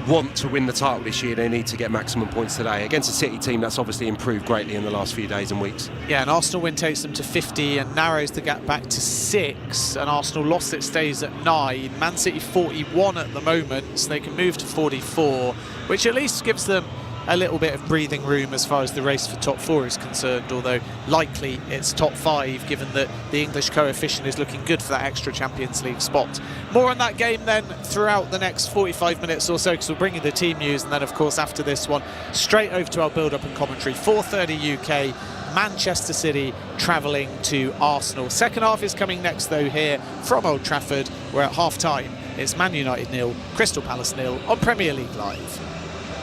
want to win the title this year, they need to get maximum points today. Against a City team that's obviously improved greatly in the last few days and weeks. Yeah, an Arsenal win takes them to 50 and narrows the gap back to 6. And Arsenal lost, it stays at 9. Man City 41 at the moment, so they can move to 44, which at least gives them a little bit of breathing room as far as the race for top 4 is concerned, although likely it's top 5, given that the English coefficient is looking good for that extra Champions League spot. More on that game then throughout the next 45 minutes or so, because we'll bring you the team news, and then of course after this one straight over to our build-up and commentary. 4:30 UK, Manchester City travelling to Arsenal. Second half is coming next though here from Old Trafford, where at half-time it's Man United 0, Crystal Palace 0 on Premier League Live.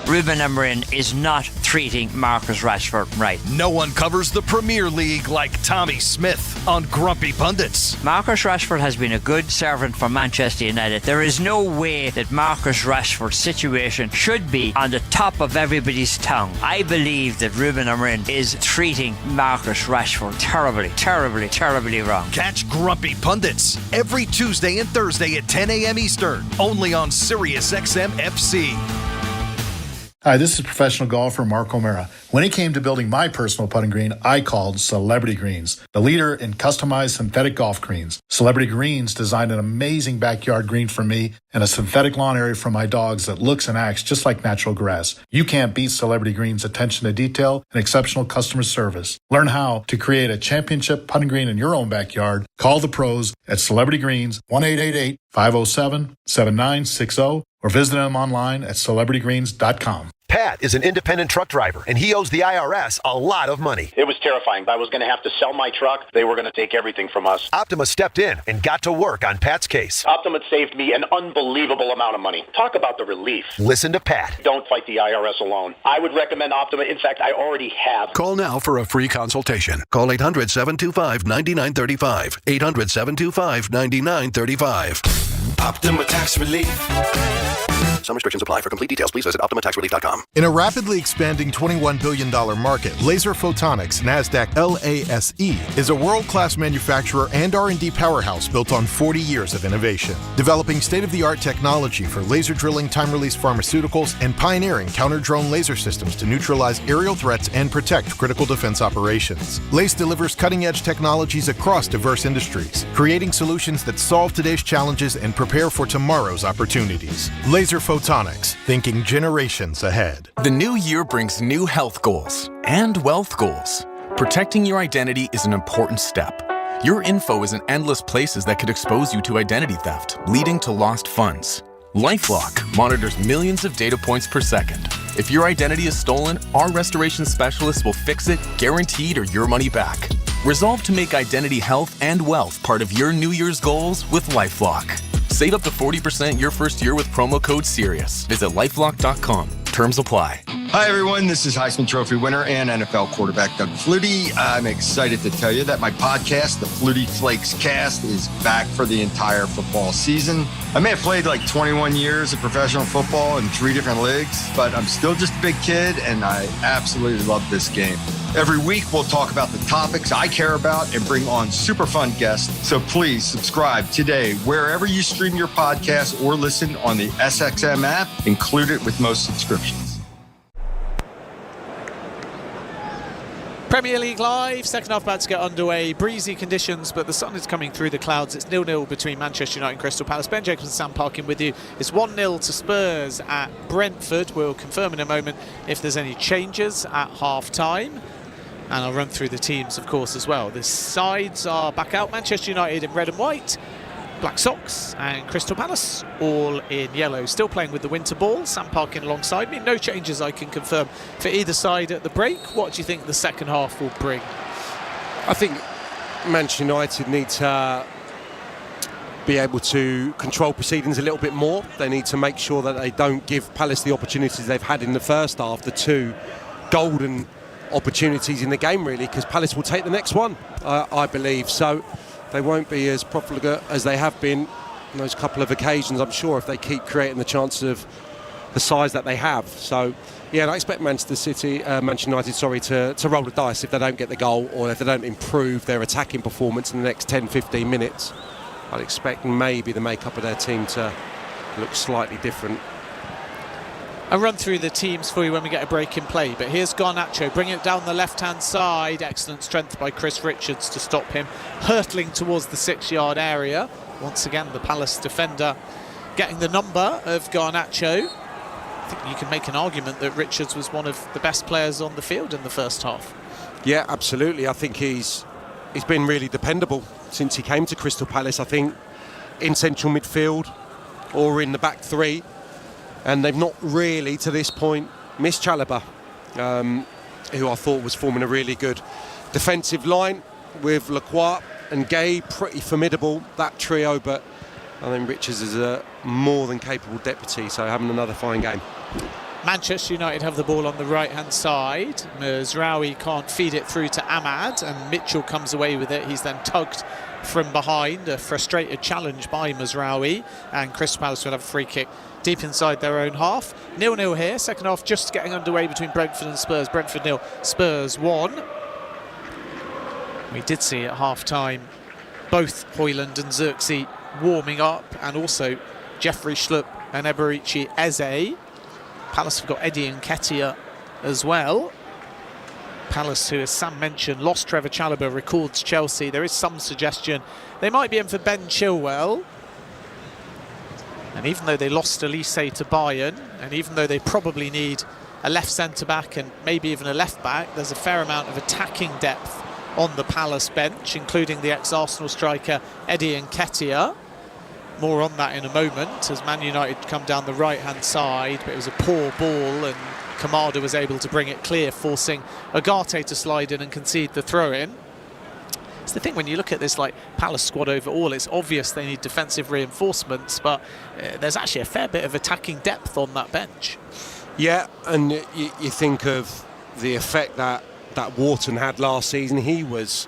Ruben Amorim is not treating Marcus Rashford right. No one covers the Premier League like Tommy Smith on Grumpy Pundits. Marcus Rashford has been a good servant for Manchester United. There is no way that Marcus Rashford's situation should be on the top of everybody's tongue. I believe that Ruben Amorim is treating Marcus Rashford terribly, terribly, terribly wrong. Catch Grumpy Pundits every Tuesday and Thursday at 10 a.m. Eastern, only on SiriusXM FC. Hi, this is professional golfer Mark O'Mara. When it came to building my personal putting green, I called Celebrity Greens, the leader in customized synthetic golf greens. Celebrity Greens designed an amazing backyard green for me and a synthetic lawn area for my dogs that looks and acts just like natural grass. You can't beat Celebrity Greens' attention to detail and exceptional customer service. Learn how to create a championship putting green in your own backyard. Call the pros at Celebrity Greens, 1-888-507-7960, or visit them online at celebritygreens.com. Pat is an independent truck driver, and he owes the IRS a lot of money. It was terrifying. I was going to have to sell my truck. They were going to take everything from us. Optima stepped in and got to work on Pat's case. Optima saved me an unbelievable amount of money. Talk about the relief. Listen to Pat. Don't fight the IRS alone. I would recommend Optima. In fact, I already have. Call now for a free consultation. Call 800-725-9935. 800-725-9935. Optima Tax Relief. Some restrictions apply. For complete details, please visit OptimaTaxRelief.com. In a rapidly expanding $21 billion market, Laser Photonics, NASDAQ LASE, is a world-class manufacturer and R&D powerhouse built on 40 years of innovation. Developing state-of-the-art technology for laser drilling, time-release pharmaceuticals, and pioneering counter-drone laser systems to neutralize aerial threats and protect critical defense operations. LASE delivers cutting-edge technologies across diverse industries, creating solutions that solve today's challenges and prepare for tomorrow's opportunities. Laser Photonics, thinking generations ahead. The new year brings new health goals and wealth goals. Protecting your identity is an important step. Your info is in endless places that could expose you to identity theft, leading to lost funds. LifeLock monitors millions of data points per second. If your identity is stolen, our restoration specialists will fix it, guaranteed, or your money back. Resolve to make identity health and wealth part of your New Year's goals with LifeLock. Save up to 40% your first year with promo code SIRIUS. Visit LifeLock.com. Terms apply. Hi, everyone. This is Heisman Trophy winner and NFL quarterback Doug Flutie. I'm excited to tell you that my podcast, the Flutie Flakes Cast, is back for the entire football season. I may have played like 21 years of professional football in 3 different leagues, but I'm still just a big kid, and I absolutely love this game. Every week, we'll talk about the topics I care about and bring on super fun guests. So please subscribe today wherever you stream your podcast or listen on the SXM app, included with most subscriptions. Premier League Live, second half about to get underway. Breezy conditions, but the sun is coming through the clouds. It's 0-0 between Manchester United and Crystal Palace. Ben Jacobs and Sam Parkin with you. It's 1-0 to Spurs at Brentford. We'll confirm in a moment if there's any changes at half-time. And I'll run through the teams, of course, as well. The sides are back out. Manchester United in red and white, black socks, and Crystal Palace all in yellow. Still playing with the winter ball. Sam Parkin alongside me. No changes I can confirm for either side at the break. What do you think the second half will bring? I think Manchester United need to be able to control proceedings a little bit more. They need to make sure that they don't give Palace the opportunities they've had in the first half, the two golden opportunities in the game, really, because Palace will take the next one, I believe. So they won't be as profligate as they have been on those couple of occasions, I'm sure, if they keep creating the chances of the size that they have. So, yeah, and I expect Manchester United, to roll the dice if they don't get the goal or if they don't improve their attacking performance in the next 10-15 minutes. I'd expect maybe the makeup of their team to look slightly different. I'll run through the teams for you when we get a break in play, but here's Garnacho bringing it down the left-hand side. Excellent strength by Chris Richards to stop him hurtling towards the 6-yard area. Once again, the Palace defender getting the number of Garnacho. I think you can make an argument that Richards was one of the best players on the field in the first half. Yeah, absolutely. I think he's been really dependable since he came to Crystal Palace. I think in central midfield or in the back three, and they've not really to this point missed Chalobah, who I thought was forming a really good defensive line with Lacroix and Gay, pretty formidable, that trio. But I think Richards is a more than capable deputy, so having another fine game. Manchester United have the ball on the right-hand side. Mazraoui can't feed it through to Ahmad, and Mitchell comes away with it. He's then tugged from behind, a frustrated challenge by Mazraoui, and Crystal Palace will have a free kick deep inside their own half. 0-0 here, second half just getting underway between Brentford and Spurs. Brentford 0, Spurs 1. We did see at half-time both Højlund and Xerxes warming up, and also Jeffrey Schlupp and Eberici Eze. Palace have got Eddie Nketiah as well. Palace, who, as Sam mentioned, lost Trevor Chalobah, records Chelsea. There is some suggestion they might be in for Ben Chilwell. And even though they lost Elise to Bayern, and even though they probably need a left centre-back and maybe even a left-back, there's a fair amount of attacking depth on the Palace bench, including the ex-Arsenal striker Eddie Nketiah. More on that in a moment as Man United come down the right-hand side, but it was a poor ball and Kamada was able to bring it clear, forcing Agate to slide in and concede the throw-in. It's the thing when you look at this Palace squad overall, it's obvious they need defensive reinforcements, but there's actually a fair bit of attacking depth on that bench. Yeah, and you think of the effect that Wharton had last season. He was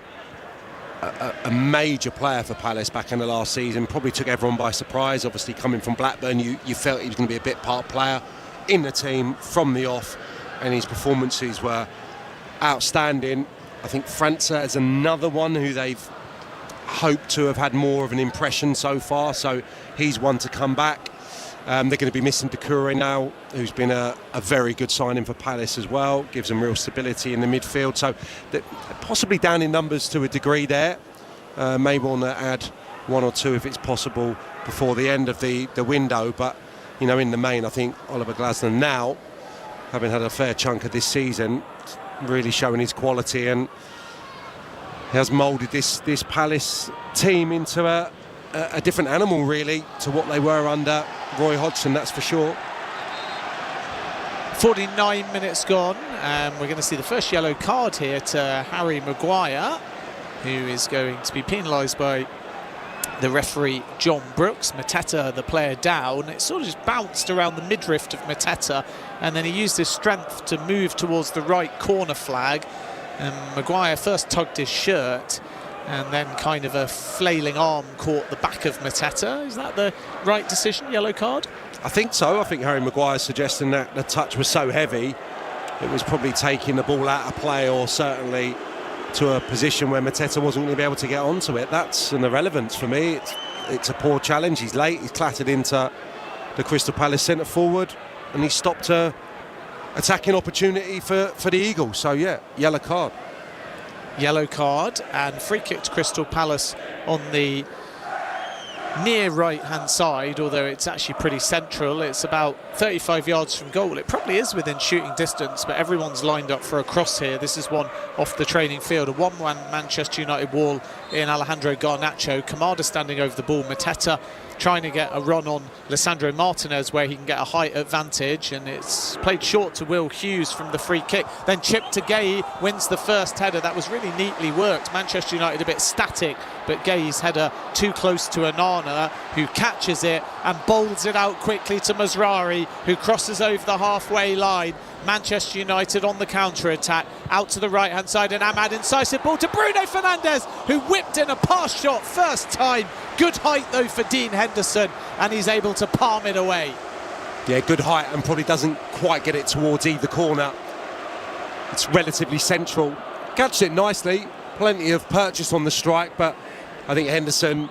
a major player for Palace back in the last season, probably took everyone by surprise. Obviously coming from Blackburn, you felt he was going to be a bit part player in the team from the off, and his performances were outstanding. I think França is another one who they've hoped to have had more of an impression so far, so he's one to come back. They're going to be missing Doucouré now, who's been a very good signing for Palace as well. Gives them real stability in the midfield. So they're possibly down in numbers to a degree there. May want to add one or two if it's possible before the end of the window. But, in the main, I think Oliver Glasner now, having had a fair chunk of this season, really showing his quality and has moulded this Palace team into a different animal, really, to what they were under Roy Hodgson, that's for sure. 49 minutes gone, and we're going to see the first yellow card here to Harry Maguire, who is going to be penalised by the referee John Brooks. Mateta, the player, down. It sort of just bounced around the midriff of Mateta, and then he used his strength to move towards the right corner flag. And Maguire first tugged his shirt, and then kind of a flailing arm caught the back of Mateta. Is that the right decision, yellow card? I think so. I think Harry Maguire's suggesting that the touch was so heavy, it was probably taking the ball out of play, or certainly to a position where Mateta wasn't going to be able to get onto it. That's an irrelevance for me. It's a poor challenge. He's late. He's clattered into the Crystal Palace centre forward, and he stopped a attacking opportunity for the Eagles. So, yeah, yellow card. Yellow card, and free kick to Crystal Palace on the near right-hand side, although it's actually pretty central. It's about 35 yards from goal. It probably is within shooting distance, but everyone's lined up for a cross here. This is one off the training field. A one-man Manchester United wall in Alejandro Garnacho. Kamada standing over the ball. Mateta trying to get a run on Lisandro Martinez where he can get a height advantage, and it's played short to Will Hughes from the free kick. Then chipped to Gay, wins the first header. That was really neatly worked. Manchester United a bit static, but Gay's header too close to Onana. Onana, who catches it and bowls it out quickly to Mazraoui, who crosses over the halfway line. Manchester United on the counter-attack, out to the right-hand side, and Ahmad incisive ball to Bruno Fernandes, who whipped in a pass shot first time. Good height though for Dean Henderson, and he's able to palm it away. Yeah, good height, and probably doesn't quite get it towards either corner. It's relatively central. Catched it nicely, plenty of purchase on the strike, but I think Henderson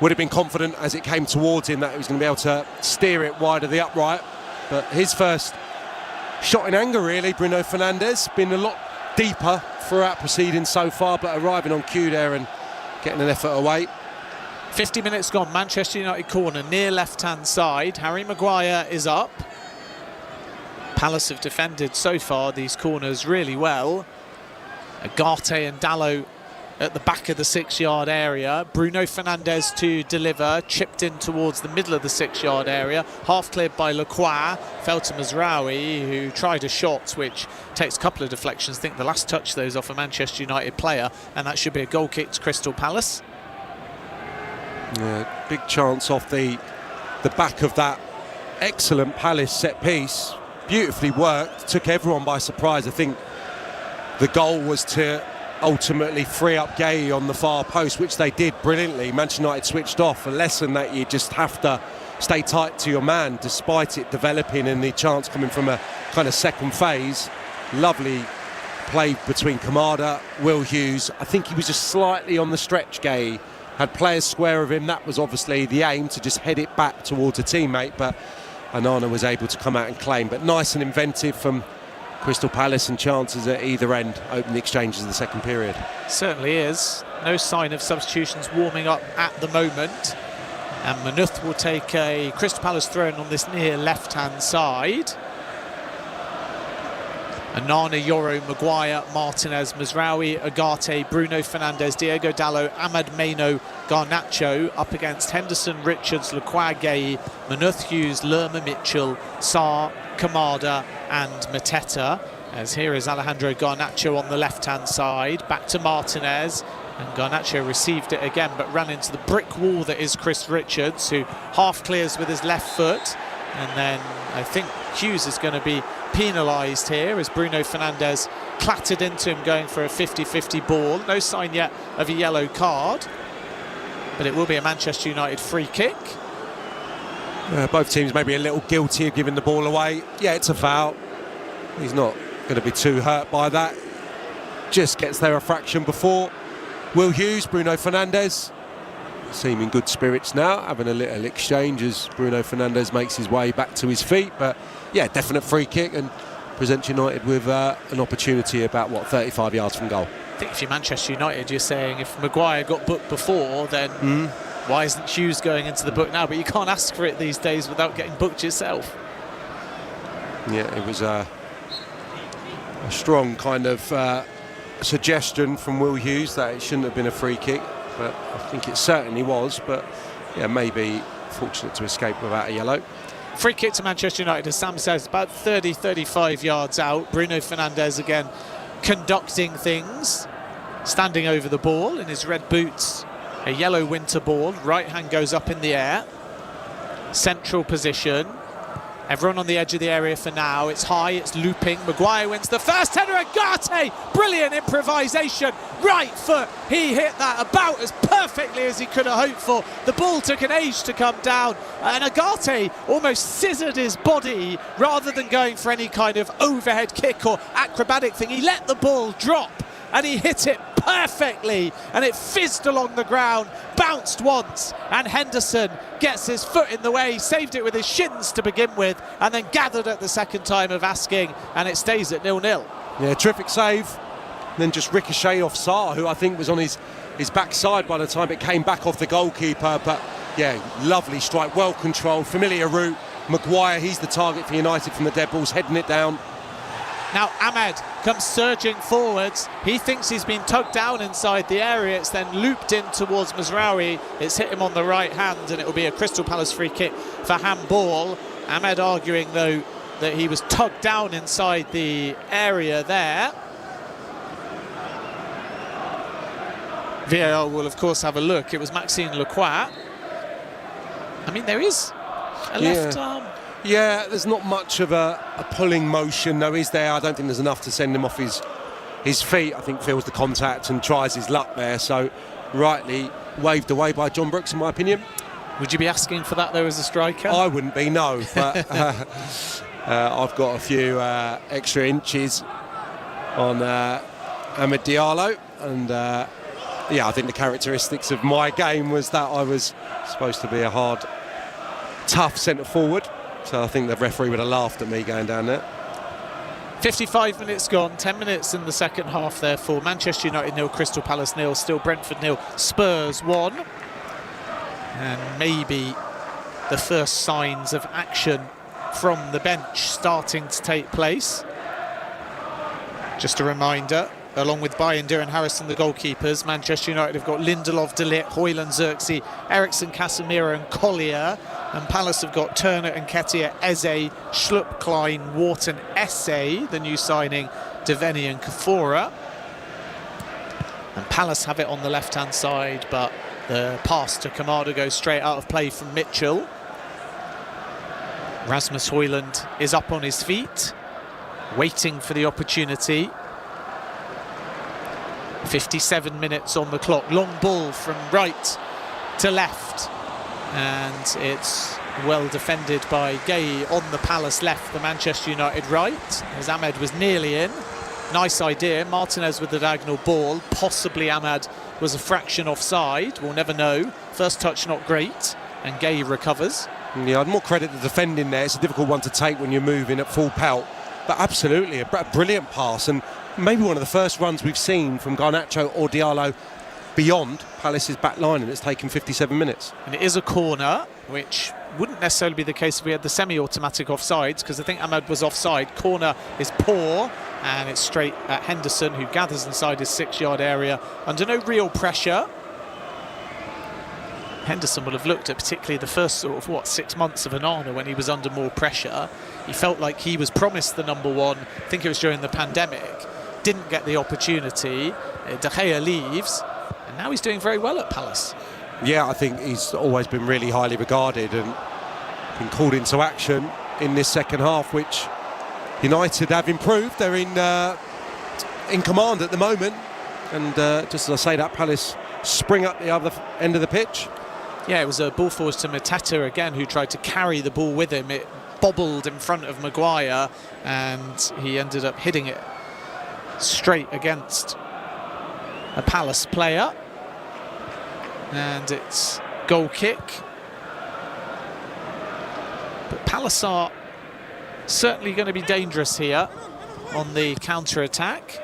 would have been confident as it came towards him that he was going to be able to steer it wide of the upright. But his first shot in anger, really, Bruno Fernandes. Been a lot deeper throughout proceedings so far, but arriving on cue there and getting an effort away. 50 minutes gone, Manchester United corner, near left-hand side. Harry Maguire is up. Palace have defended so far these corners really well. Agate and Dalot at the back of the 6-yard area. Bruno Fernandes to deliver, chipped in towards the middle of the 6-yard area, half cleared by Lacroix, fell to Mazraoui, who tried a shot which takes a couple of deflections. I think the last touch though is off a Manchester United player, and that should be a goal kick to Crystal Palace. Yeah, big chance off the back of that excellent Palace set piece. Beautifully worked, took everyone by surprise. I think the goal was to ultimately free up Gay on the far post, which they did brilliantly. Manchester United switched off, a lesson that you just have to stay tight to your man despite it developing and the chance coming from a kind of second phase. Lovely play between Kamada, Will Hughes. I think he was just slightly on the stretch, Gay. Had players square of him. That was obviously the aim, to just head it back towards a teammate, but Onana was able to come out and claim. But nice and inventive from Crystal Palace, and chances at either end open the exchanges of the second period. Certainly is. No sign of substitutions warming up at the moment. And Manuth will take a Crystal Palace throw-in on this near left-hand side. Onana, Yoro, Maguire, Martinez, Mazraoui, Agate, Bruno Fernandes, Diego Dalot, Ahmad Meno, Garnacho up against Henderson, Richards, Lacroix, Gueye, Manuth, Hughes, Lerma, Mitchell, Sarr, Kamada and Mateta. As here is Alejandro Garnacho on the left-hand side, back to Martinez, and Garnacho received it again but ran into the brick wall that is Chris Richards, who half clears with his left foot, and then I think Hughes is going to be penalised here as Bruno Fernandes clattered into him going for a 50-50 ball. No sign yet of a yellow card, but it will be a Manchester United free kick. Both teams maybe a little guilty of giving the ball away. Yeah, it's a foul. He's not going to be too hurt by that. Just gets there a fraction before. Will Hughes, Bruno Fernandes, seem in good spirits now, having a little exchange as Bruno Fernandes makes his way back to his feet. But yeah, definite free kick, and presents United with an opportunity about, 35 yards from goal. I think if you're Manchester United, you're saying if Maguire got booked before, then why isn't Hughes going into the book now? But you can't ask for it these days without getting booked yourself. Yeah, it was a strong kind of suggestion from Will Hughes that it shouldn't have been a free kick, but I think it certainly was. But yeah, maybe fortunate to escape without a yellow. Free kick to Manchester United, as Sam says, about 30-35 yards out. Bruno Fernandes again conducting things, standing over the ball in his red boots, a yellow winter ball. Right hand goes up in the air, central position. Everyone on the edge of the area for now. It's high, it's looping. Maguire wins the first header. Agate, brilliant improvisation. Right foot, he hit that about as perfectly as he could have hoped for. The ball took an age to come down, and Agate almost scissored his body rather than going for any kind of overhead kick or acrobatic thing. He let the ball drop and he hit it perfectly, and it fizzed along the ground, bounced once, and Henderson gets his foot in the way. He saved it with his shins to begin with, and then gathered at the second time of asking, and it stays at 0-0. Yeah, terrific save. Then just ricochet off Sarr, who I think was on his backside by the time it came back off the goalkeeper. But yeah, lovely strike, well controlled, familiar route. Maguire, he's the target for United from the dead balls, heading it down. Now Ahmed comes surging forwards. He thinks he's been tugged down inside the area. It's then looped in towards Mazraoui. It's hit him on the right hand, and it will be a Crystal Palace free kick for handball. Ahmed arguing, though, that he was tugged down inside the area there. VAR will, of course, have a look. It was Maxime Lacroix I mean, there is a left arm. Yeah, there's not much of a pulling motion, though, is there? I don't think there's enough to send him off his feet. I think feels the contact and tries his luck there. So rightly waved away by John Brooks, in my opinion. Would you be asking for that, though, as a striker? I wouldn't be, no. But I've got a few extra inches on Amad Diallo. And, I think the characteristics of my game was that I was supposed to be a hard, tough centre-forward. So I think the referee would have laughed at me going down there. 55 minutes gone, 10 minutes in the second half, therefore. Manchester United 0, Crystal Palace 0, still Brentford 0, Spurs 1. And maybe the first signs of action from the bench starting to take place. Just a reminder, along with Bayindir and Harrison, the goalkeepers, Manchester United have got Lindelof, De Ligt, Højlund, Xerxes, Eriksen, Casemiro and Collier. And Palace have got Turner and Nketiah, Eze, Schlupp, Klein, Wharton, Esse, the new signing, Devaney and Kafora. And Palace have it on the left-hand side, but the pass to Kamada goes straight out of play from Mitchell. Rasmus Højlund is up on his feet, waiting for the opportunity. 57 minutes on the clock. Long ball from right to left. And it's well defended by Gay on the Palace left, the Manchester United right, as Ahmed was nearly in. Nice idea, Martinez with the diagonal ball. Possibly Ahmed was a fraction offside, we'll never know. First touch not great, and Gay recovers. Yeah, I'd more credit the defending there. It's a difficult one to take when you're moving at full pelt. But absolutely, a brilliant pass, and maybe one of the first runs we've seen from Garnacho or Diallo beyond Palace's back line, and it's taken 57 minutes. And it is a corner, which wouldn't necessarily be the case if we had the semi-automatic offsides, because I think Ahmed was offside. Corner is poor, and it's straight at Henderson, who gathers inside his 6-yard area under no real pressure. Henderson will have looked at particularly the first sort of 6 months of Onana when he was under more pressure. He felt like he was promised the number one. I think it was during the pandemic. Didn't get the opportunity. De Gea leaves, and now he's doing very well at Palace. Yeah, I think he's always been really highly regarded and been called into action in this second half, which United have improved. They're in command at the moment, and just as I say that, Palace spring up the other end of the pitch. Yeah, it was a ball forward to Mateta again, who tried to carry the ball with him. It bobbled in front of Maguire, and he ended up hitting it straight against a Palace player. And it's goal kick. But Palace are certainly going to be dangerous here on the counter-attack.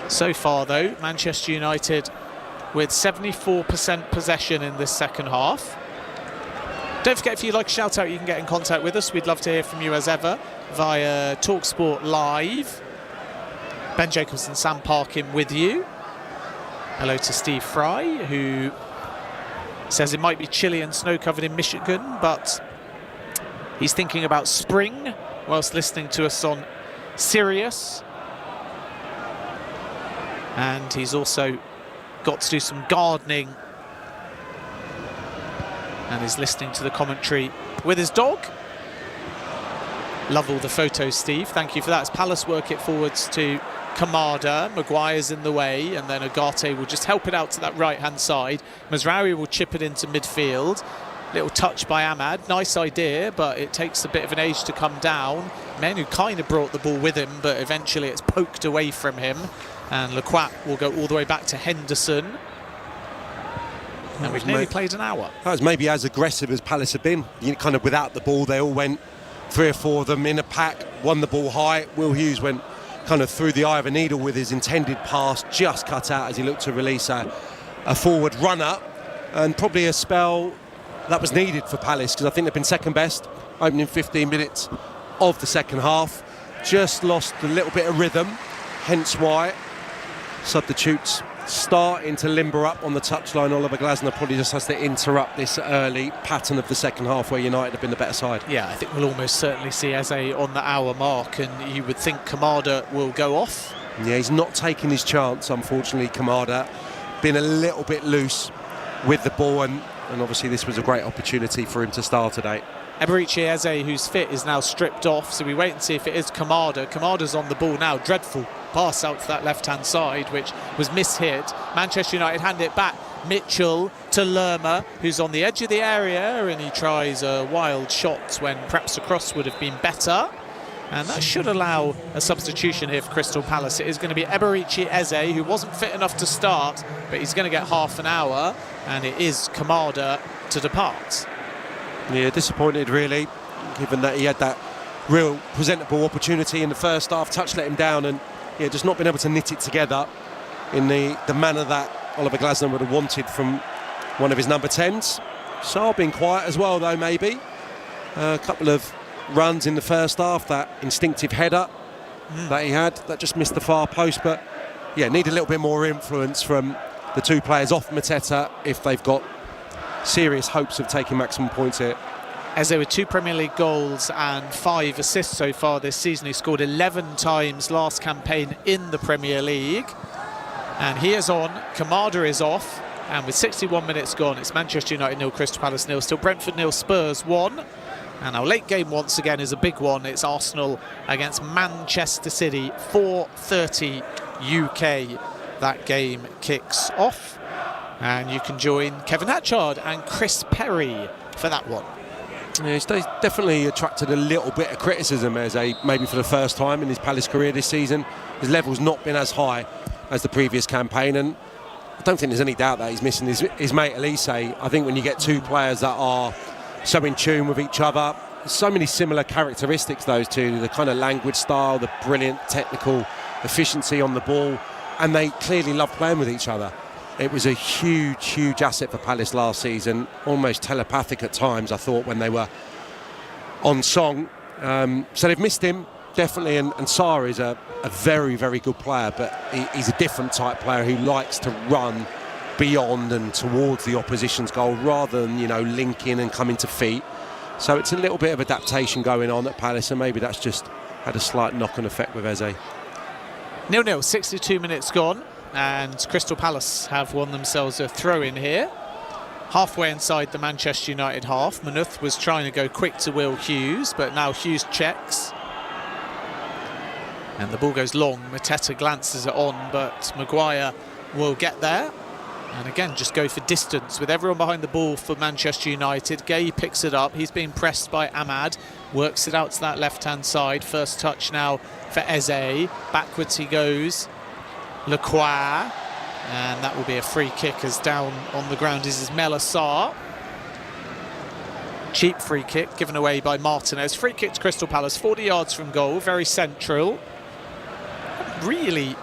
So far, though, Manchester United with 74% possession in this second half. Don't forget, if you'd like a shout-out, you can get in contact with us. We'd love to hear from you as ever via TalkSport Live. Ben Jacobs and Sam Parkin with you. Hello to Steve Fry, who says it might be chilly and snow-covered in Michigan, but he's thinking about spring whilst listening to us on Sirius. And he's also got to do some gardening and is listening to the commentary with his dog. Love all the photos, Steve. Thank you for that. As Palace work it forwards to Kamada, Maguire's in the way, and then Ugarte will just help it out to that right-hand side. Mazraoui will chip it into midfield. Little touch by Ahmad. Nice idea, but it takes a bit of an age to come down. Menu kind of brought the ball with him, but eventually it's poked away from him. And Lequat will go all the way back to Henderson. And we've nearly played an hour. That was maybe as aggressive as Palace have been. Kind of without the ball, they all went 3 or 4 of them in a pack, won the ball high. Will Hughes went kind of through the eye of a needle with his intended pass, just cut out as he looked to release a forward runner, and probably a spell that was needed for Palace, because I think they've been second best opening 15 minutes of the second half. Just lost a little bit of rhythm, hence why substitutes starting to limber up on the touchline. Oliver Glasner probably just has to interrupt this early pattern of the second half where United have been the better side. Yeah, I think we'll almost certainly see Eze on the hour mark, and you would think Kamada will go off. Yeah, he's not taking his chance, unfortunately. Kamada been a little bit loose with the ball, and and obviously this was a great opportunity for him to start today. Eberici Eze, who's fit, is now stripped off, so we wait and see if it is Kamada. Kamada's on the ball now. Dreadful pass out to that left-hand side, which was mishit. Manchester United hand it back. Mitchell to Lerma, who's on the edge of the area, and he tries a wild shot when perhaps a cross would have been better. And that should allow a substitution here for Crystal Palace. It is going to be Eberici Eze, who wasn't fit enough to start, but he's going to get half an hour, and it is Kamada to depart. Yeah, disappointed really, given that he had that real presentable opportunity in the first half. Touch let him down, and yeah, just not been able to knit it together in the manner that Oliver Glasner would have wanted from one of his number 10s. Sarr being quiet as well, though, maybe. A couple of runs in the first half, that instinctive header that he had, that just missed the far post. But yeah, need a little bit more influence from the two players off Mateta if they've got serious hopes of taking maximum points here. Eze with 2 Premier League goals and 5 assists so far this season. He scored 11 times last campaign in the Premier League. And he is on, Kamada is off, and with 61 minutes gone, it's Manchester United 0, Crystal Palace 0, still Brentford 0, Spurs 1. And our late game once again is a big one. It's Arsenal against Manchester City, 4:30 UK. That game kicks off. And you can join Kevin Hatchard and Chris Perry for that one. Yeah, he's definitely attracted a little bit of criticism, Eze, maybe for the first time in his Palace career this season. His level's not been as high as the previous campaign, and I don't think there's any doubt that he's missing his mate Elise. I think when you get two players that are so in tune with each other, so many similar characteristics, those two, the kind of language style, the brilliant technical efficiency on the ball, and they clearly love playing with each other. It was a huge asset for Palace last season, almost telepathic at times, I thought, when they were on song. So they've missed him, definitely, and Sarr is a very good player, but he's a different type player who likes to run beyond and towards the opposition's goal rather than, link in and come into feet. So it's a little bit of adaptation going on at Palace, and maybe that's just had a slight knock-on effect with Eze. 0-0, 62 minutes gone, and Crystal Palace have won themselves a throw-in here. Halfway inside the Manchester United half, Manuth was trying to go quick to Will Hughes, but now Hughes checks. And the ball goes long. Mateta glances it on, but Maguire will get there. And again, just go for distance with everyone behind the ball for Manchester United. Gay picks it up. He's being pressed by Ahmad. Works it out to that left-hand side. First touch now for Eze. Backwards he goes. Lacroix. And that will be a free kick, as down on the ground is Ismaila Sarr. Cheap free kick given away by Martinez. Free kick to Crystal Palace, 40 yards from goal, very central. Haven't really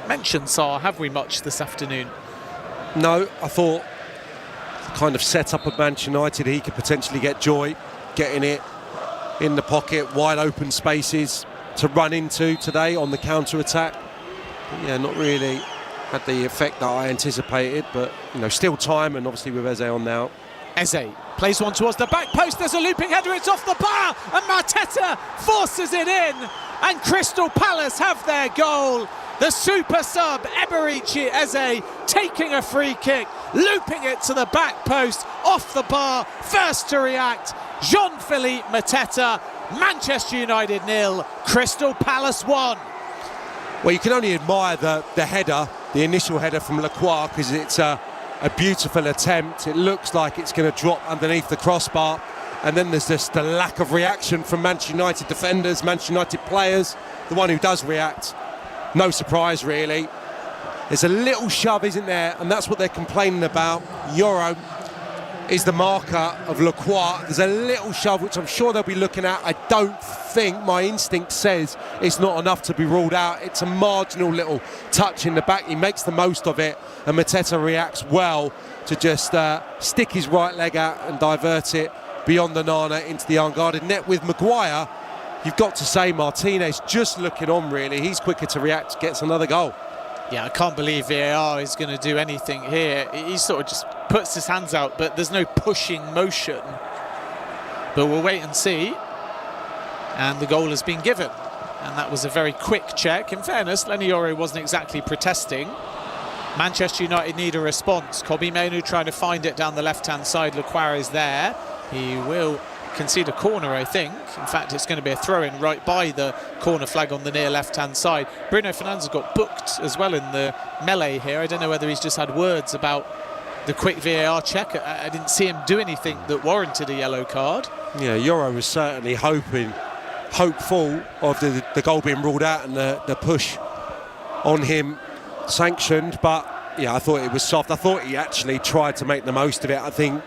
mentioned Sarr, have we, much this afternoon? No, I thought the kind of setup of Manchester United, he could potentially get joy, getting it in the pocket, wide open spaces to run into today on the counter-attack. Yeah, not really had the effect that I anticipated, but still time, and obviously with Eze on now. Eze plays one towards the back post. There's a looping header. It's off the bar, and Mateta forces it in, and Crystal Palace have their goal. The super sub Eberici Eze taking a free kick, looping it to the back post, off the bar. First to react, Jean-Philippe Mateta. Manchester United 0, Crystal Palace 1. Well, you can only admire the header, the initial header from Lacroix, because it's a beautiful attempt. It looks like it's going to drop underneath the crossbar, and then there's just the lack of reaction from Manchester United defenders, Manchester United players. The one who does react, no surprise really. There's a little shove, isn't there? And that's what they're complaining about. Euro is the marker of Lacroix. There's a little shove, which I'm sure they'll be looking at. I don't think, my instinct says it's not enough to be ruled out. It's a marginal little touch in the back. He makes the most of it, and Mateta reacts well to just stick his right leg out and divert it beyond the Nana into the unguarded net. With Maguire, you've got to say Martinez just looking on really. He's quicker to react, gets another goal. Yeah, I can't believe VAR is going to do anything here. He sort of just puts his hands out, but there's no pushing motion. But we'll wait and see. And the goal has been given. And that was a very quick check. In fairness, Lenny Yoro wasn't exactly protesting. Manchester United need a response. Kobbie Mainoo trying to find it down the left-hand side. Lequara is there. He will concede a corner, I think. In fact, it's going to be a throw-in right by the corner flag on the near left-hand side. Bruno Fernandes got booked as well in the melee here. I don't know whether he's just had words about the quick VAR check. I didn't see him do anything that warranted a yellow card. Yeah, Euro was certainly hopeful of the goal being ruled out and the push on him sanctioned, but yeah, I thought it was soft. I thought he actually tried to make the most of it. I think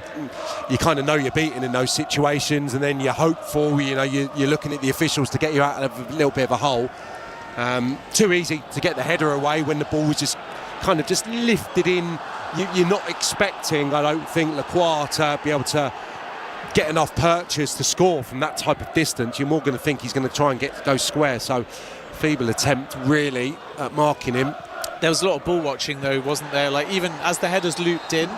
you kind of know you're beaten in those situations, and then you're hopeful, you're looking at the officials to get you out of a little bit of a hole. Too easy to get the header away when the ball was just kind of just lifted in. You're not expecting, I don't think, Lequara to be able to get enough purchase to score from that type of distance. You're more going to think he's going to try and go square, so feeble attempt really at marking him. There was a lot of ball watching though, wasn't there? Like, even as the header's looped in,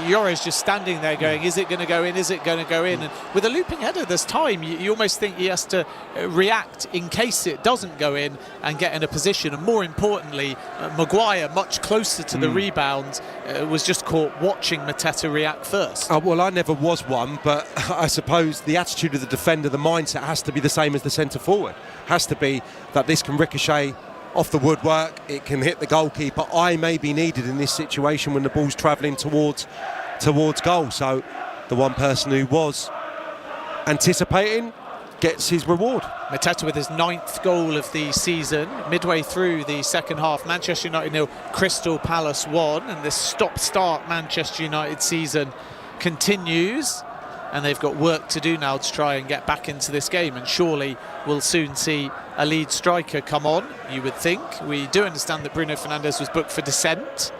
Lloris just standing there going, is it going to go in, is it going to go in? And with a looping header, there's time. You almost think he has to react in case it doesn't go in and get in a position. And more importantly, Maguire, much closer to the rebound, was just caught watching Mateta react first. Well, I never was one, but I suppose the attitude of the defender, the mindset has to be the same as the centre-forward. Has to be that this can ricochet off the woodwork, it can hit the goalkeeper. I may be needed in this situation when the ball's travelling towards goal. So the one person who was anticipating gets his reward. Mateta with his 9th goal of the season. Midway through the second half, Manchester United 0, Crystal Palace 1, and this stop-start Manchester United season continues. And they've got work to do now to try and get back into this game, and surely we'll soon see a lead striker come on, you would think. We do understand that Bruno Fernandes was booked for dissent,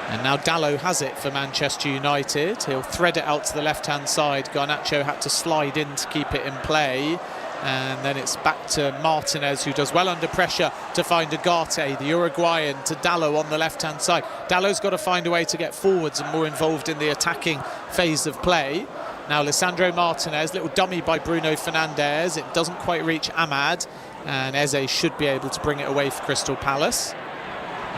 and now Dalot has it for Manchester United. He'll thread it out to the left-hand side. Garnacho had to slide in to keep it in play, and then it's back to Martinez, who does well under pressure to find Ugarte, the Uruguayan, to Dalot on the left-hand side. Dalot's got to find a way to get forwards and more involved in the attacking phase of play. Now Lisandro Martinez, little dummy by Bruno Fernandes. It doesn't quite reach Ahmad, and Eze should be able to bring it away for Crystal Palace.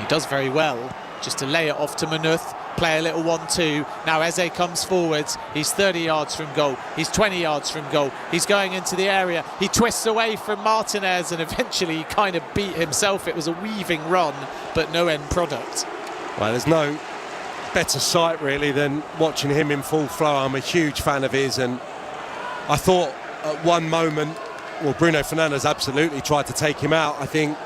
He does very well just to lay it off to Manuth. Play a little 1-2. Now Eze comes forwards. He's 30 yards from goal. He's 20 yards from goal. He's going into the area. He twists away from Martinez, and eventually he kind of beat himself. It was a weaving run, but no end product. Well, there's no better sight really than watching him in full flow. I'm a huge fan of his, and I thought at one moment, well, Bruno Fernandes absolutely tried to take him out, I think,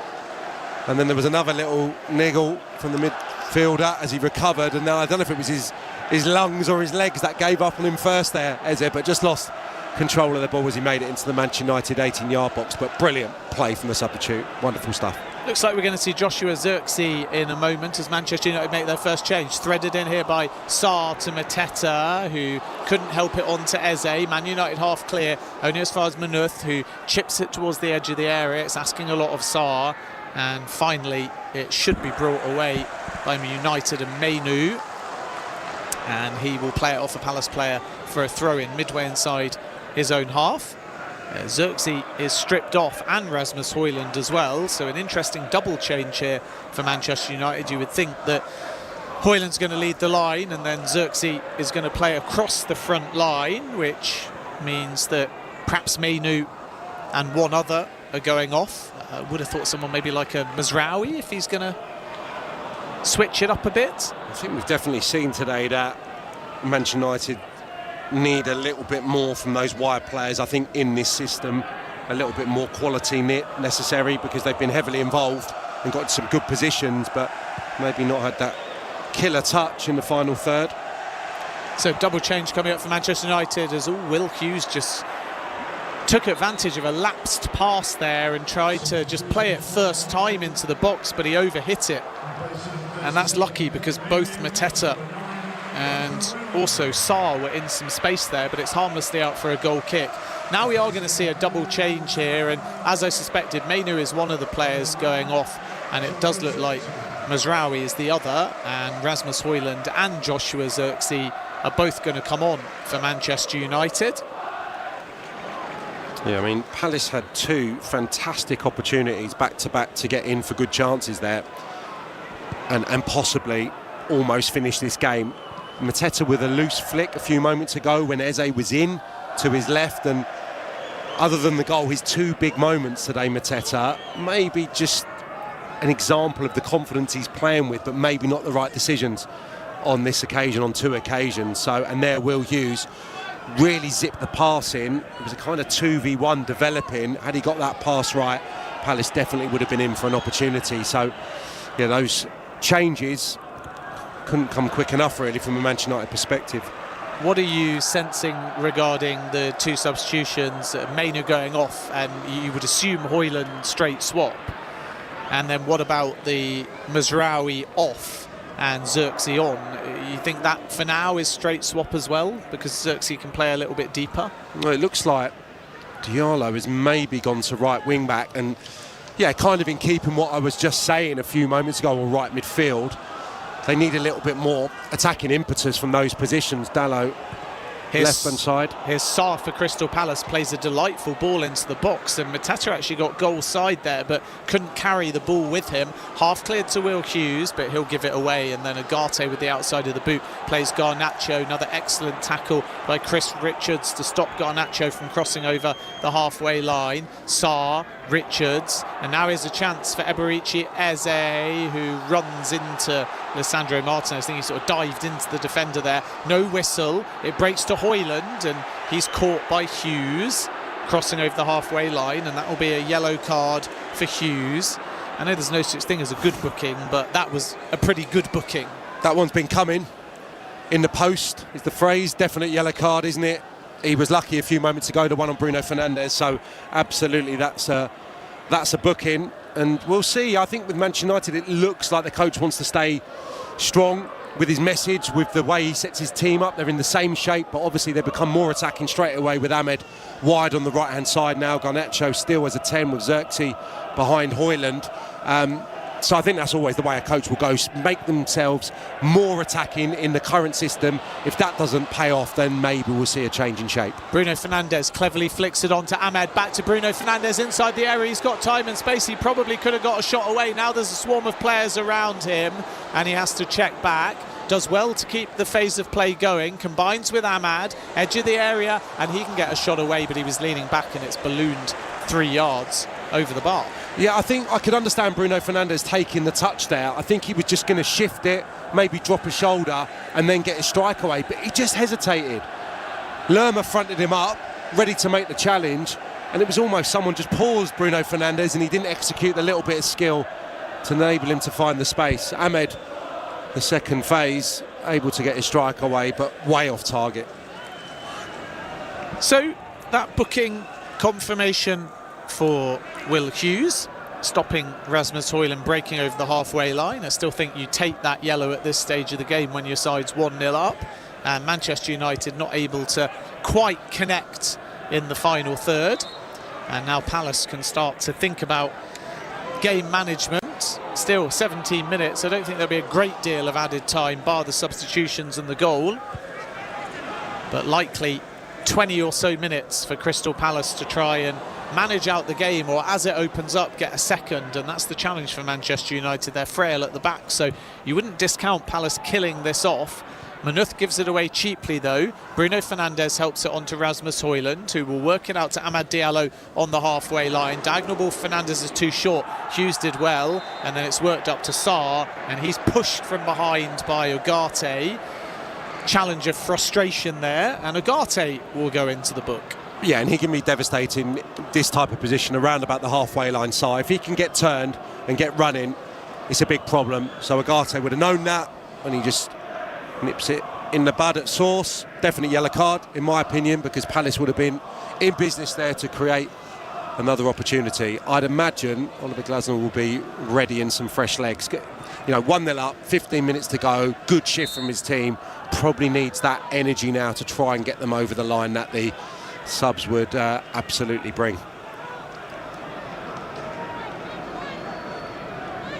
and then there was another little niggle from the midfielder as he recovered, and now I don't know if it was his lungs or his legs that gave up on him first there, Eze, but just lost control of the ball as he made it into the Manchester United 18-yard box. But brilliant play from the substitute, wonderful stuff. Looks like we're going to see Joshua Zirkzee in a moment as Manchester United make their first change. Threaded in here by Sarr to Mateta, who couldn't help it on to Eze. Man United half clear, only as far as Manuth, who chips it towards the edge of the area. It's asking a lot of Sarr, and finally it should be brought away by United and Mainoo, and he will play it off a Palace player for a throw-in midway inside his own half. Zirkzee is stripped off, and Rasmus Højlund as well, so an interesting double change here for Manchester United. You would think that Højlund's going to lead the line, and then Zirkzee is going to play across the front line, which means that perhaps Mainoo and one other are going off. I would have thought someone maybe like a Mazraoui, if he's going to switch it up a bit. I think we've definitely seen today that Manchester United need a little bit more from those wide players. I think in this system a little bit more quality necessary, because they've been heavily involved and got some good positions, but maybe not had that killer touch in the final third. So double change coming up for Manchester United as Will Hughes just took advantage of a lapsed pass there and tried to just play it first time into the box, but he overhit it, and that's lucky because both Mateta and also Sarr were in some space there, but it's harmlessly out for a goal kick. Now we are going to see a double change here, and as I suspected, Mainoo is one of the players going off, and it does look like Mazraoui is the other, and Rasmus Højlund and Joshua Zirkzee are both going to come on for Manchester United. Yeah, I mean, Palace had two fantastic opportunities back-to-back to get in for good chances there. and possibly almost finish this game. Mateta with a loose flick a few moments ago when Eze was in to his left, and other than the goal, his two big moments today, Mateta, maybe just an example of the confidence he's playing with, but maybe not the right decisions on this occasion, on two occasions. So, and there Will Hughes really zipped the pass in. It was a kind of 2v1 developing. Had he got that pass right, Palace definitely would have been in for an opportunity. So, yeah, those changes couldn't come quick enough, really, from a Manchester United perspective. What are you sensing regarding the two substitutions? Mainu going off, and you would assume Højlund straight swap. And then what about the Mazraoui off and Xerxes on? You think that for now is straight swap as well, because Xerxes can play a little bit deeper? Well, it looks like Diallo has maybe gone to right wing back, and yeah, kind of in keeping what I was just saying a few moments ago on right midfield. They need a little bit more attacking impetus from those positions. Dalot, left-hand side. Here's Sarr for Crystal Palace, plays a delightful ball into the box, and Mateta actually got goal side there but couldn't carry the ball with him. Half cleared to Will Hughes, but he'll give it away, and then Ugarte with the outside of the boot plays Garnacho. Another excellent tackle by Chris Richards to stop Garnacho from crossing over the halfway line. Sarr, Richards, and now here's a chance for Eberici Eze, who runs into Lisandro Martinez. I think he sort of dived into the defender there. No whistle. It breaks to Højlund, and he's caught by Hughes crossing over the halfway line, and that will be a yellow card for Hughes. I know there's no such thing as a good booking, but that was a pretty good booking. That one's been coming. In the post is the phrase. Definite yellow card, isn't it? He was lucky a few moments ago, the one on Bruno Fernandes, so absolutely that's a booking. And we'll see. I think with Manchester United, it looks like the coach wants to stay strong with his message, with the way he sets his team up. They're in the same shape, but obviously they become more attacking straight away with Ahmed wide on the right-hand side now. Garnacho still as a 10 with Xerxes behind Højlund. So I think that's always the way a coach will go, make themselves more attacking in the current system. If that doesn't pay off, then maybe we'll see a change in shape. Bruno Fernandes cleverly flicks it on to Ahmed, back to Bruno Fernandes inside the area. He's got time and space. He probably could have got a shot away. Now there's a swarm of players around him, and he has to check back. Does well to keep the phase of play going, combines with Ahmad, edge of the area, and he can get a shot away, but he was leaning back and it's ballooned 3 yards over the bar. Yeah, I think I could understand Bruno Fernandes taking the touch there. I think he was just going to shift it, maybe drop a shoulder and then get a strike away, but he just hesitated. Lerma fronted him up, ready to make the challenge, and it was almost someone just paused Bruno Fernandes and he didn't execute the little bit of skill to enable him to find the space. Ahmed, the second phase, able to get his strike away, but way off target. So that booking confirmation for Will Hughes, stopping Rasmus Højlund breaking over the halfway line. I still think you take that yellow at this stage of the game when your side's 1-0 up, and Manchester United not able to quite connect in the final third, and now Palace can start to think about game management. Still 17 minutes. I don't think there'll be a great deal of added time bar the substitutions and the goal, but likely 20 or so minutes for Crystal Palace to try and manage out the game, or as it opens up, get a second. And that's the challenge for Manchester United. They're frail at the back, so you wouldn't discount Palace killing this off. Manuth gives it away cheaply though. Bruno Fernandes helps it on to Rasmus Højlund, who will work it out to Amad Diallo on the halfway line. Diagonal ball, Fernandes is too short. Hughes did well, and then it's worked up to Sarr, and he's pushed from behind by Ugarte. Challenge of frustration there, and Ugarte will go into the book. Yeah, and he can be devastating this type of position around about the halfway line side. If he can get turned and get running, it's a big problem. So Ugarte would have known that, and he just nips it in the bud at source. Definite yellow card, in my opinion, because Palace would have been in business there to create another opportunity. I'd imagine Oliver Glasner will be ready in some fresh legs. 1-0 up, 15 minutes to go, good shift from his team. Probably needs that energy now to try and get them over the line that the subs would absolutely bring.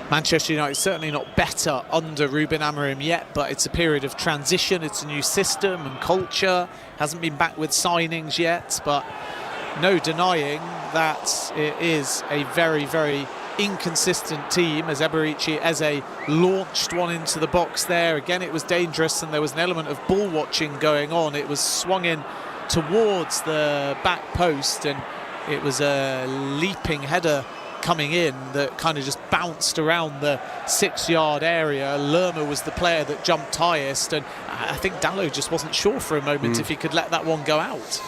Manchester United certainly not better under Ruben Amorim yet, but it's a period of transition. It's a new system and culture. Hasn't been back with signings yet, but no denying that it is a very, very inconsistent team as Eberici Eze launched one into the box there. Again, it was dangerous and there was an element of ball watching going on. It was swung in towards the back post and it was a leaping header coming in that kind of just bounced around the 6-yard area. Lerma was the player that jumped highest, and I think Dalot just wasn't sure for a moment if he could let that one go out.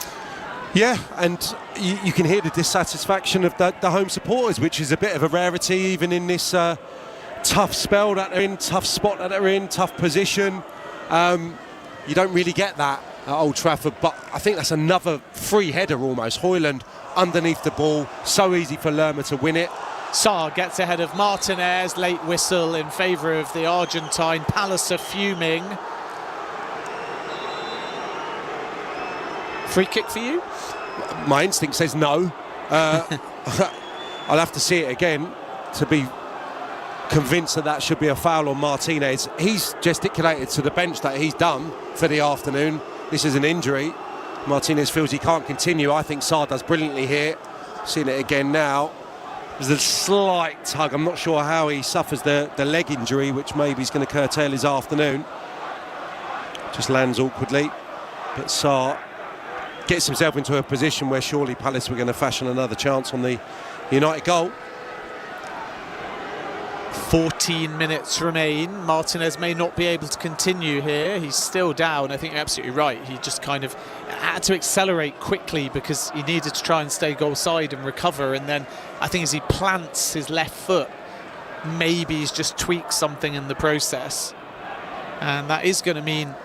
Yeah, and you can hear the dissatisfaction of the home supporters, which is a bit of a rarity even in this tough spell that they're in, tough spot that they're in, tough position. You don't really get that at Old Trafford, but I think that's another free header almost. Højlund underneath the ball, so easy for Lerma to win it. Sarr gets ahead of Martinez, late whistle in favour of the Argentine. Palace are fuming. Free kick for you? My instinct says no. I'll have to see it again to be convinced that should be a foul on Martinez. He's gesticulated to the bench that he's done for the afternoon. This is an injury. Martinez feels he can't continue. I think Sarr does brilliantly here. Seeing it again now. There's a slight tug. I'm not sure how he suffers the leg injury, which maybe is going to curtail his afternoon. Just lands awkwardly. But Sarr gets himself into a position where surely Palace were going to fashion another chance on the United goal. 14 minutes remain. Martinez may not be able to continue here. He's still down. I think you're absolutely right. He just kind of had to accelerate quickly because he needed to try and stay goal side and recover. And then I think as he plants his left foot, maybe he's just tweaked something in the process. And that is going to mean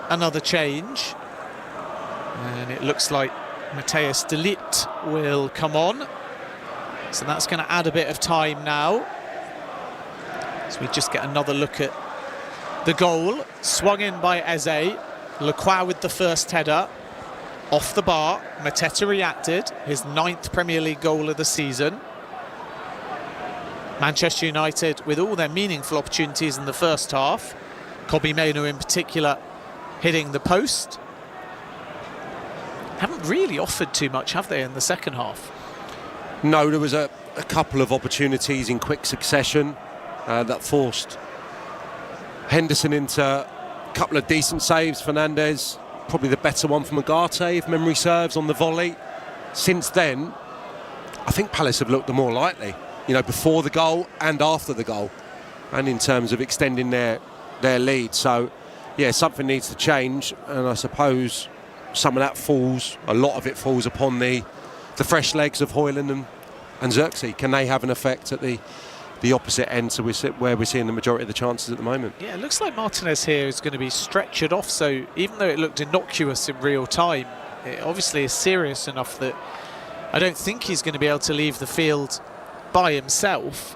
another change. And it looks like Matthijs de Ligt will come on. So that's going to add a bit of time now. So we just get another look at the goal. Swung in by Eze. Lacroix with the first header. Off the bar. Mateta reacted. His 9th Premier League goal of the season. Manchester United with all their meaningful opportunities in the first half. Kobbie Mainoo in particular hitting the post. Haven't really offered too much, have they, in the second half? No, there was a couple of opportunities in quick succession that forced Henderson into a couple of decent saves. Fernandes, probably the better one from Agate, if memory serves, on the volley. Since then, I think Palace have looked the more likely, you know, before the goal and after the goal, and in terms of extending their lead. So, yeah, something needs to change, and I suppose some of that falls, a lot of it falls upon the fresh legs of Højlund and Xerxes. Can they have an effect at the opposite end to where we're seeing the majority of the chances at the moment? Yeah, it looks like Martinez here is going to be stretchered off, so even though it looked innocuous in real time, it obviously is serious enough that I don't think he's going to be able to leave the field by himself.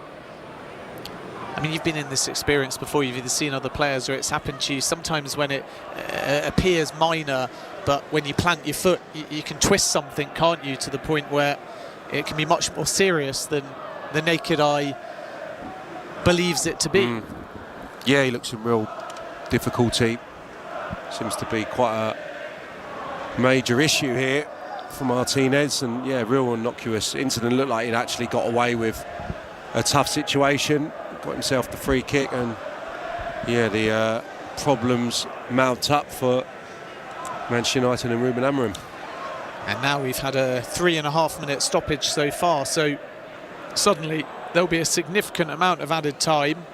I mean, you've been in this experience before. You've either seen other players or it's happened to you. Sometimes when it appears minor, but when you plant your foot, you can twist something, can't you, to the point where it can be much more serious than the naked eye believes it to be. Yeah, he looks in real difficulty. Seems to be quite a major issue here for Martinez, and yeah, real innocuous incident. Looked like he'd actually got away with a tough situation, got himself the free kick, and yeah, the problems mount up for Manchester United and Ruben Amorim. And now we've had a 3.5-minute stoppage so far, so suddenly there'll be a significant amount of added time.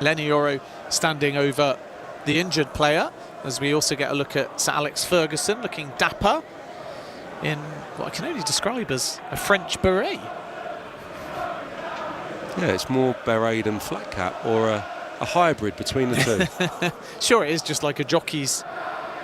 Lenny Yoro standing over the injured player, as we also get a look at Sir Alex Ferguson looking dapper in what I can only describe as a French beret. Yeah, it's more beret than flat cap, or a hybrid between the two. Sure, it is just like a jockey's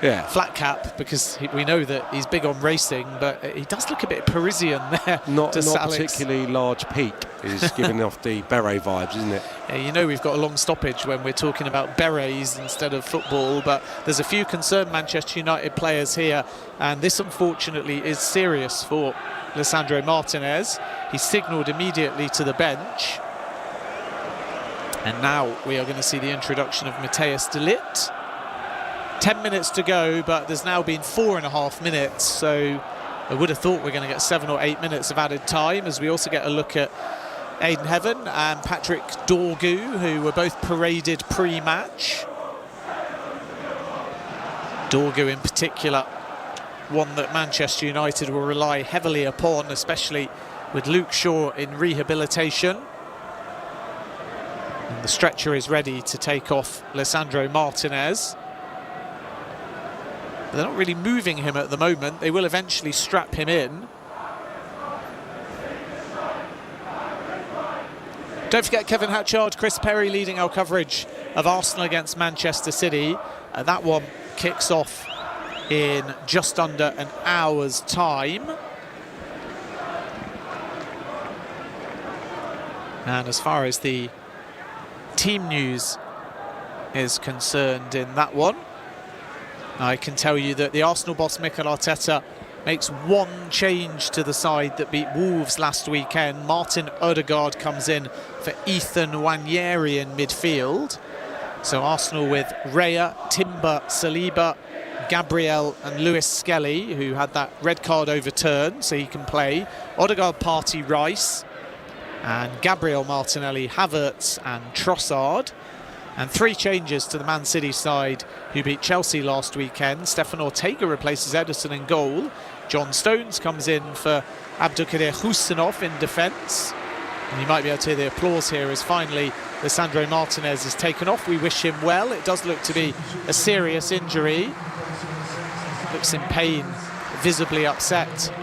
flat cap, because we know that he's big on racing, but he does look a bit Parisian there. Not particularly large peak is giving off the beret vibes, isn't it? Yeah, you know we've got a long stoppage when we're talking about berets instead of football, but there's a few concerned Manchester United players here, and this unfortunately is serious for Lisandro Martinez. He signalled immediately to the bench, and now we are going to see the introduction of Matthijs de Ligt. 10 minutes to go, but there's now been 4.5 minutes, so I would have thought we're going to get 7 or 8 minutes of added time, as we also get a look at Aidan Heaven and Patrick Dorgu, who were both paraded pre-match. Dorgu in particular, one that Manchester United will rely heavily upon, especially with Luke Shaw in rehabilitation. And the stretcher is ready to take off Lisandro Martinez. But they're not really moving him at the moment. They will eventually strap him in. Don't forget Kevin Hatchard, Chris Perry leading our coverage of Arsenal against Manchester City. That one kicks off in just under an hour's time. And as far as the team news is concerned in that one, I can tell you that the Arsenal boss Mikel Arteta makes one change to the side that beat Wolves last weekend. Martin Odegaard comes in for Ethan Nwaneri in midfield. So Arsenal with Raya, Timber, Saliba, Gabriel and Lewis Skelly, who had that red card overturned, so he can play. Odegaard, Partey, Rice, and Gabriel Martinelli, Havertz and Trossard. And 3 changes to the Man City side who beat Chelsea last weekend. Stefan Ortega replaces Ederson in goal. John Stones comes in for Abdulkadir Huseinov in defence. And you might be able to hear the applause here as finally Lisandro Martinez is taken off. We wish him well. It does look to be a serious injury. Looks in pain, visibly upset.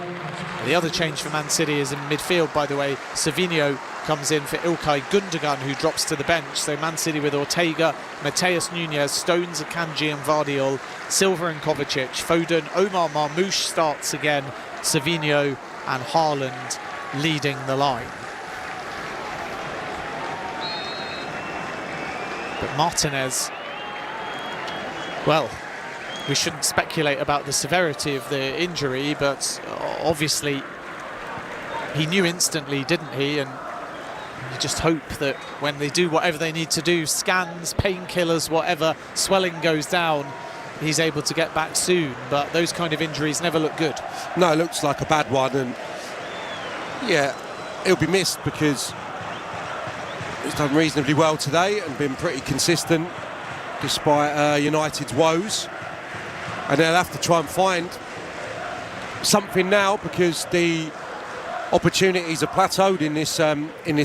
The other change for Man City is in midfield, by the way. Savinho comes in for Ilkay Gundogan, who drops to the bench. So Man City with Ortega, Mateus Nunes, Stones, Akanji and Vardiol, Silva and Kovacic, Foden, Omar Marmoush starts again, Savinho and Haaland leading the line. But Martinez, well, we shouldn't speculate about the severity of the injury, but obviously he knew instantly, didn't he? And you just hope that when they do whatever they need to do, scans, painkillers, whatever, swelling goes down, he's able to get back soon. But those kind of injuries never look good. No, it looks like a bad one, and yeah, he'll be missed because he's done reasonably well today and been pretty consistent despite United's woes. And they'll have to try and find something now because the opportunities are plateaued in this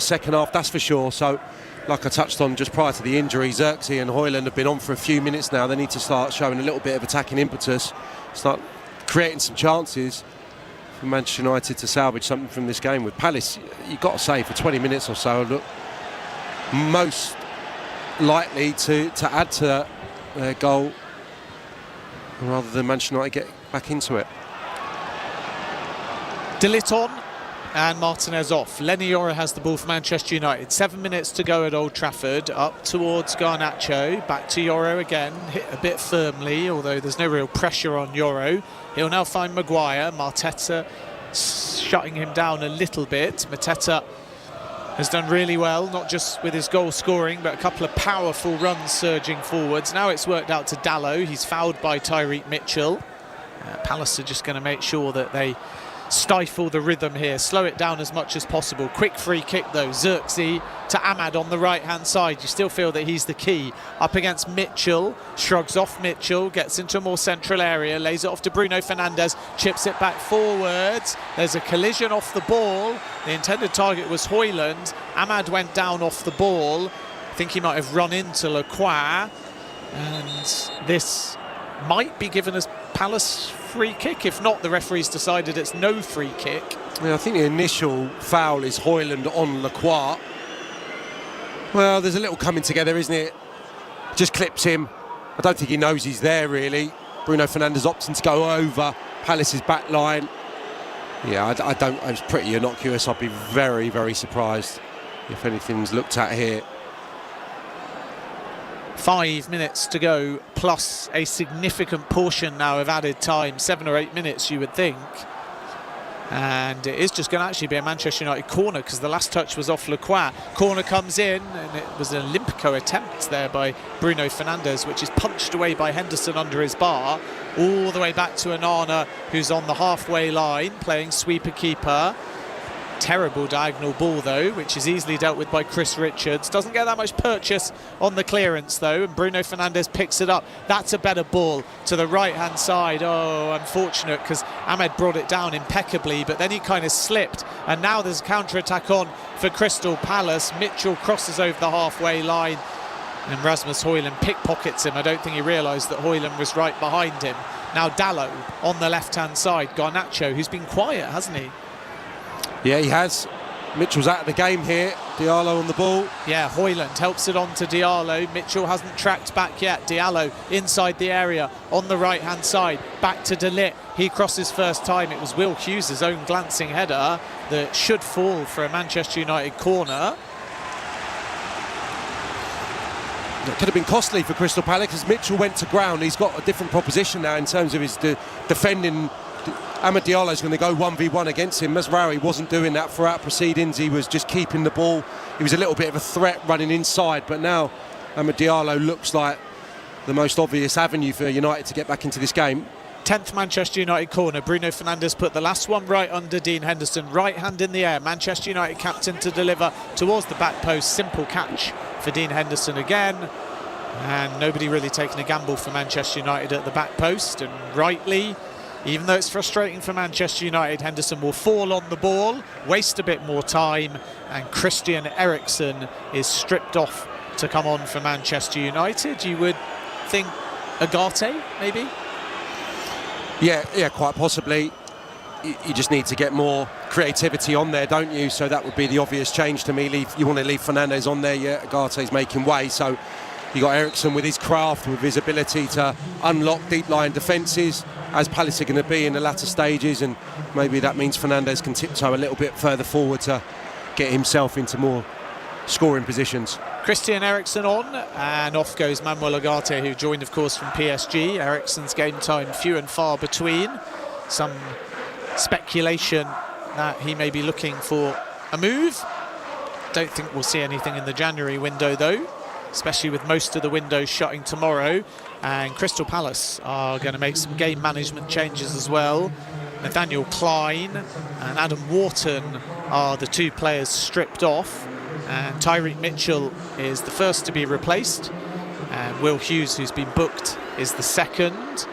second half, that's for sure. So, like I touched on just prior to the injury, Xerxes and Højlund have been on for a few minutes now. They need to start showing a little bit of attacking impetus, start creating some chances for Manchester United to salvage something from this game. With Palace, you've got to say, for 20 minutes or so, look most likely to add to their goal rather than Manchester United get back into it. De Ligt on and Martinez off. Lenny Yoro has the ball for Manchester United. 7 minutes to go at Old Trafford. Up towards Garnacho. Back to Yoro again. Hit a bit firmly, although there's no real pressure on Yoro. He'll now find Maguire. Mateta shutting him down a little bit. Mateta has done really well, not just with his goal scoring, but a couple of powerful runs surging forwards. Now it's worked out to Dalot. He's fouled by Tyreek Mitchell. Palace are just going to make sure that they stifle the rhythm here, slow it down as much as possible. Quick free kick though, Xerxes to Ahmad on the right hand side. You still feel that he's the key. Up against Mitchell, shrugs off Mitchell, gets into a more central area, lays it off to Bruno Fernandes, chips it back forwards. There's a collision off the ball. The intended target was Højlund. Ahmad went down off the ball. I think he might have run into Lacroix, and this might be given as Palace free kick. If not, the referee's decided it's no free kick. Yeah, I think the initial foul is Højlund on Lacroix. Well, there's a little coming together, isn't it? Just clips him. I don't think he knows he's there, really. Bruno Fernandes opting to go over Palace's back line. Yeah, I don't. It's pretty innocuous. I'd be very, very surprised if anything's looked at here. 5 minutes to go, plus a significant portion now of added time, 7 or 8 minutes you would think. And it is just going to actually be a Manchester United corner because the last touch was off Lacroix. Corner comes in and it was an Olympico attempt there by Bruno Fernandes, which is punched away by Henderson under his bar. All the way back to Onana, who's on the halfway line playing sweeper keeper. Terrible diagonal ball though, which is easily dealt with by Chris Richards. Doesn't get that much purchase on the clearance though, and Bruno Fernandes picks it up. That's a better ball to the right hand side. Oh, unfortunate, because Ahmed brought it down impeccably, but then he kind of slipped, and now there's a counter-attack on for Crystal Palace. Mitchell crosses over the halfway line and Rasmus Højlund pickpockets him. I don't think he realised that Højlund was right behind him. Now Dalot on the left hand side. Garnacho, who's been quiet, hasn't he? Yeah, he has. Mitchell's out of the game here. Diallo on the ball. Yeah, Højlund helps it on to Diallo. Mitchell hasn't tracked back yet. Diallo inside the area on the right hand side. Back to De Ligt. He crosses first time. It was Will Hughes' own glancing header that should fall for a Manchester United corner. It could have been costly for Crystal Palace because Mitchell went to ground. He's got a different proposition now in terms of his defending. Amad Diallo's going to go 1v1 against him. Mazraoui wasn't doing that throughout proceedings. He was just keeping the ball. He was a little bit of a threat running inside, but now Amad Diallo looks like the most obvious avenue for United to get back into this game. 10th Manchester United corner. Bruno Fernandes put the last one right under Dean Henderson. Right hand in the air. Manchester United captain to deliver towards the back post. Simple catch for Dean Henderson again. And nobody really taking a gamble for Manchester United at the back post. And rightly, even though it's frustrating for Manchester United, Henderson will fall on the ball, waste a bit more time, and Christian Eriksen is stripped off to come on for Manchester United. You would think Agate, maybe? Yeah, quite possibly. You just need to get more creativity on there, don't you? So that would be the obvious change to me. You want to leave Fernandes on there, yeah, Agate's making way, so you got Eriksen with his craft, with his ability to unlock deep-lying defences, as Palace are going to be in the latter stages, and maybe that means Fernandes can tiptoe a little bit further forward to get himself into more scoring positions. Christian Eriksen on, and off goes Manuel Ugarte, who joined, of course, from PSG. Eriksen's game time few and far between. Some speculation that he may be looking for a move. Don't think we'll see anything in the January window, though, especially with most of the windows shutting tomorrow. And Crystal Palace are going to make some game management changes as well. Nathaniel Klein and Adam Wharton are the two players stripped off, and Tyreek Mitchell is the first to be replaced, and Will Hughes, who's been booked, is the second.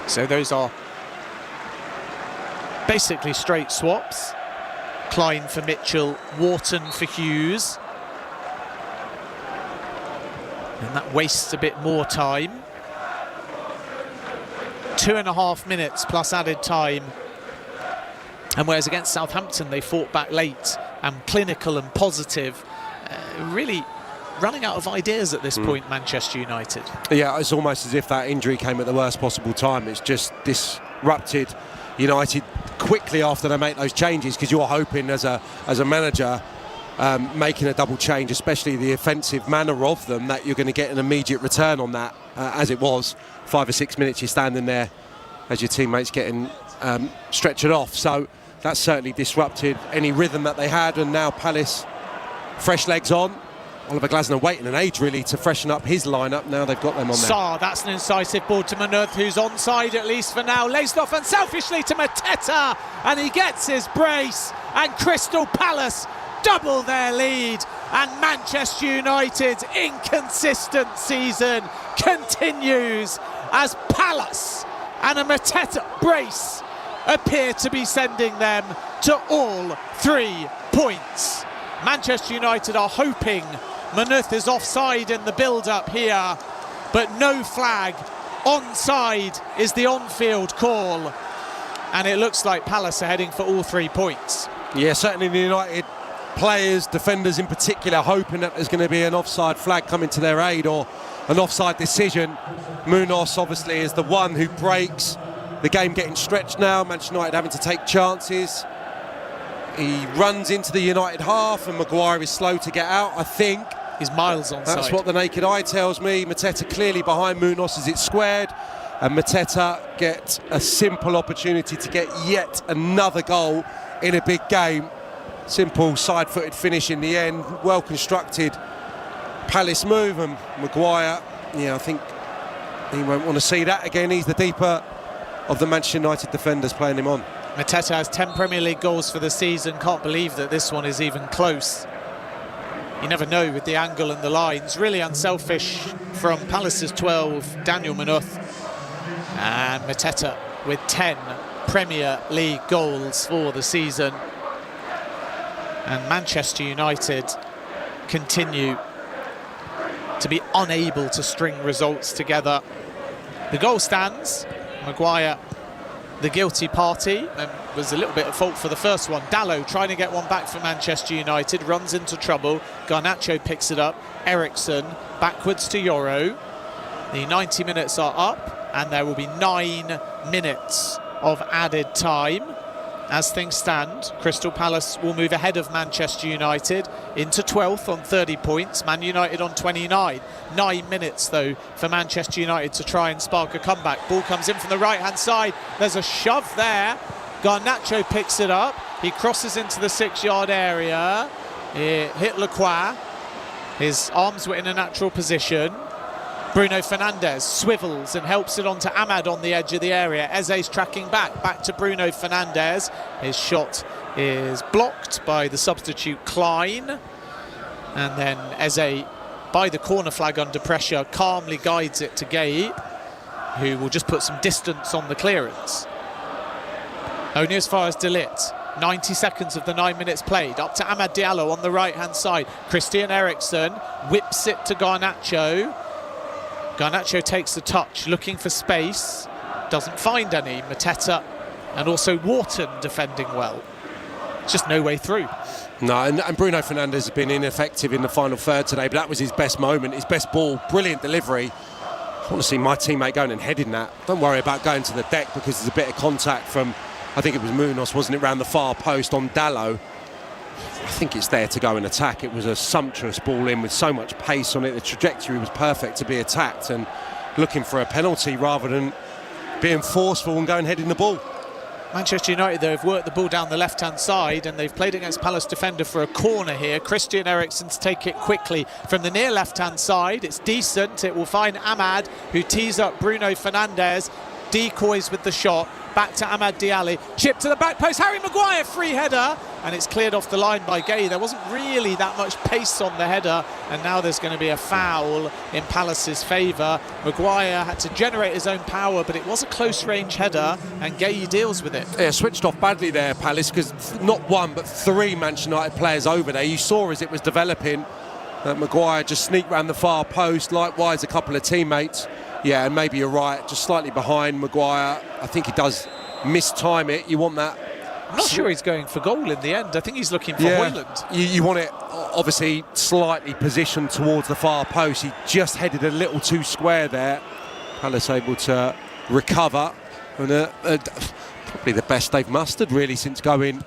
So those are basically straight swaps. Klein for Mitchell, Wharton for Hughes. And that wastes a bit more time. 2.5 minutes plus added time. And whereas against Southampton they fought back late and clinical and positive, really running out of ideas at this point, Manchester United. Yeah, it's almost as if that injury came at the worst possible time. It's just disrupted United quickly after they make those changes, because you're hoping as a manager, making a double change, especially the offensive manner of them, that you're going to get an immediate return on that. As it was, 5 or 6 minutes you're standing there as your teammates getting stretchered off. So that's certainly disrupted any rhythm that they had, and now Palace fresh legs on. Oliver Glasner waiting an age really to freshen up his lineup. Now they've got them on there. Sarr, that's an incisive ball to Manuth, who's onside at least for now. Laced off unselfishly to Mateta, and he gets his brace, and Crystal Palace double their lead, and Manchester United's inconsistent season continues as Palace and a Mateta brace appear to be sending them to all 3 points. Manchester United are hoping Manuth is offside in the build-up here, but no flag. Onside is the on-field call, and it looks like Palace are heading for all 3 points. Yeah, certainly the United players, defenders in particular, hoping that there's going to be an offside flag coming to their aid or an offside decision. Munoz obviously is the one who breaks. The game getting stretched now, Manchester United having to take chances. He runs into the United half and Maguire is slow to get out, I think. He's miles onside. That's what the naked eye tells me. Mateta clearly behind Munoz as it's squared, and Mateta gets a simple opportunity to get yet another goal in a big game. Simple side-footed finish in the end, well constructed Palace move, and Maguire, I think he won't want to see that again. He's the deeper of the Manchester United defenders playing him on. Mateta has 10 Premier League goals for the season. Can't believe that this one is even close. You never know with the angle and the lines. Really unselfish from Palace's 12, Daniel Manuth. And Mateta with 10 Premier League goals for the season. And Manchester United continue to be unable to string results together. The goal stands. Maguire, the guilty party, and was a little bit at fault for the first one. Dalot trying to get one back for Manchester United, runs into trouble. Garnacho picks it up. Eriksen backwards to Yoro. The 90 minutes are up, and there will be 9 minutes of added time. As things stand, Crystal Palace will move ahead of Manchester United into 12th on 30 points, Man United on 29. 9 minutes, though, for Manchester United to try and spark a comeback. Ball comes in from the right-hand side. There's a shove there. Garnacho picks it up. He crosses into the 6-yard area. It hit Lacroix. His arms were in a natural position. Bruno Fernandes swivels and helps it on to Ahmad on the edge of the area. Eze's tracking back to Bruno Fernandes. His shot is blocked by the substitute Klein. And then Eze, by the corner flag under pressure, calmly guides it to Gaye, who will just put some distance on the clearance. Only as far as De Ligt. 90 seconds of the 9 minutes played. Up to Amad Diallo on the right-hand side. Christian Eriksen whips it to Garnacho. Garnacho takes the touch, looking for space, doesn't find any. Mateta and also Wharton defending well. Just no way through. No, and Bruno Fernandes has been ineffective in the final third today, but that was his best moment, his best ball, brilliant delivery. I want to see my teammate going and heading that. Don't worry about going to the deck because there's a bit of contact from, I think it was Munoz, wasn't it, round the far post on Dalot. I think it's there to go and attack. It was a sumptuous ball in with so much pace on it. The trajectory was perfect to be attacked, and looking for a penalty rather than being forceful and going heading the ball. Manchester United, though, have worked the ball down the left-hand side, and they've played against Palace defender for a corner here. Christian Eriksen to take it quickly from the near left-hand side. It's decent. It will find Ahmad, who tees up Bruno Fernandes. Decoys with the shot. Back to Amad Diallo, chip to the back post, Harry Maguire, free header, and it's cleared off the line by Gaye. There wasn't really that much pace on the header, and now there's going to be a foul in Palace's favour. Maguire had to generate his own power, but it was a close range header, and Gaye deals with it. Yeah, switched off badly there, Palace, because not one but 3 Manchester United players over there. You saw as it was developing that Maguire just sneaked round the far post, likewise a couple of teammates. Yeah, and maybe you're right, just slightly behind Maguire. I think he does mistime it. You want that. I'm not sure he's going for goal in the end. I think he's looking for Højlund. You want it, obviously, slightly positioned towards the far post. He just headed a little too square there. Palace able to recover. And probably the best they've mustered, really, since going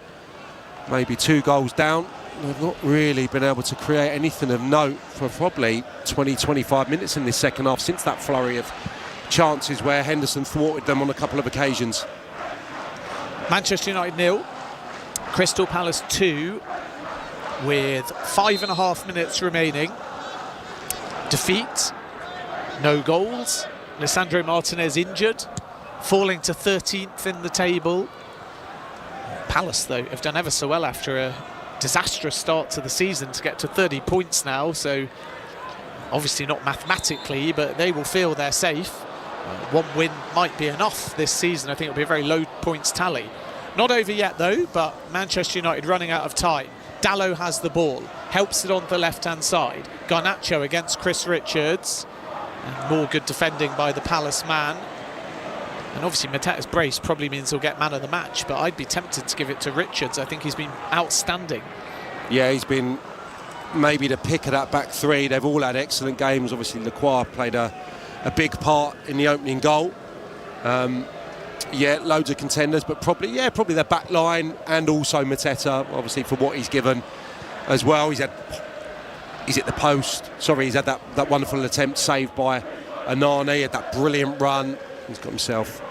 maybe 2 goals down. They've not really been able to create anything of note for probably 20-25 minutes in this second half since that flurry of chances where Henderson thwarted them on a couple of occasions. Manchester United 0, Crystal Palace 2, with 5.5 minutes remaining. Defeat, no goals. Lisandro Martinez injured, falling to 13th in the table. Palace, though, have done ever so well after a disastrous start to the season to get to 30 points now, so obviously not mathematically, but they will feel they're safe. One win might be enough this season. I think it'll be a very low points tally. Not over yet, though, but Manchester United running out of time. Dalot has the ball, helps it on the left-hand side. Garnacho against Chris Richards, and more good defending by the Palace man. And obviously Mateta's brace probably means he'll get man of the match, but I'd be tempted to give it to Richards. I think he's been outstanding. Yeah, he's been maybe the pick of that back 3. They've all had excellent games. Obviously Lacroix played a big part in the opening goal. Yeah, loads of contenders, but probably their back line, and also Mateta, obviously, for what he's given as well. He's at the post. Sorry, he's had that wonderful attempt saved by Anani. He had that brilliant run. He's got himself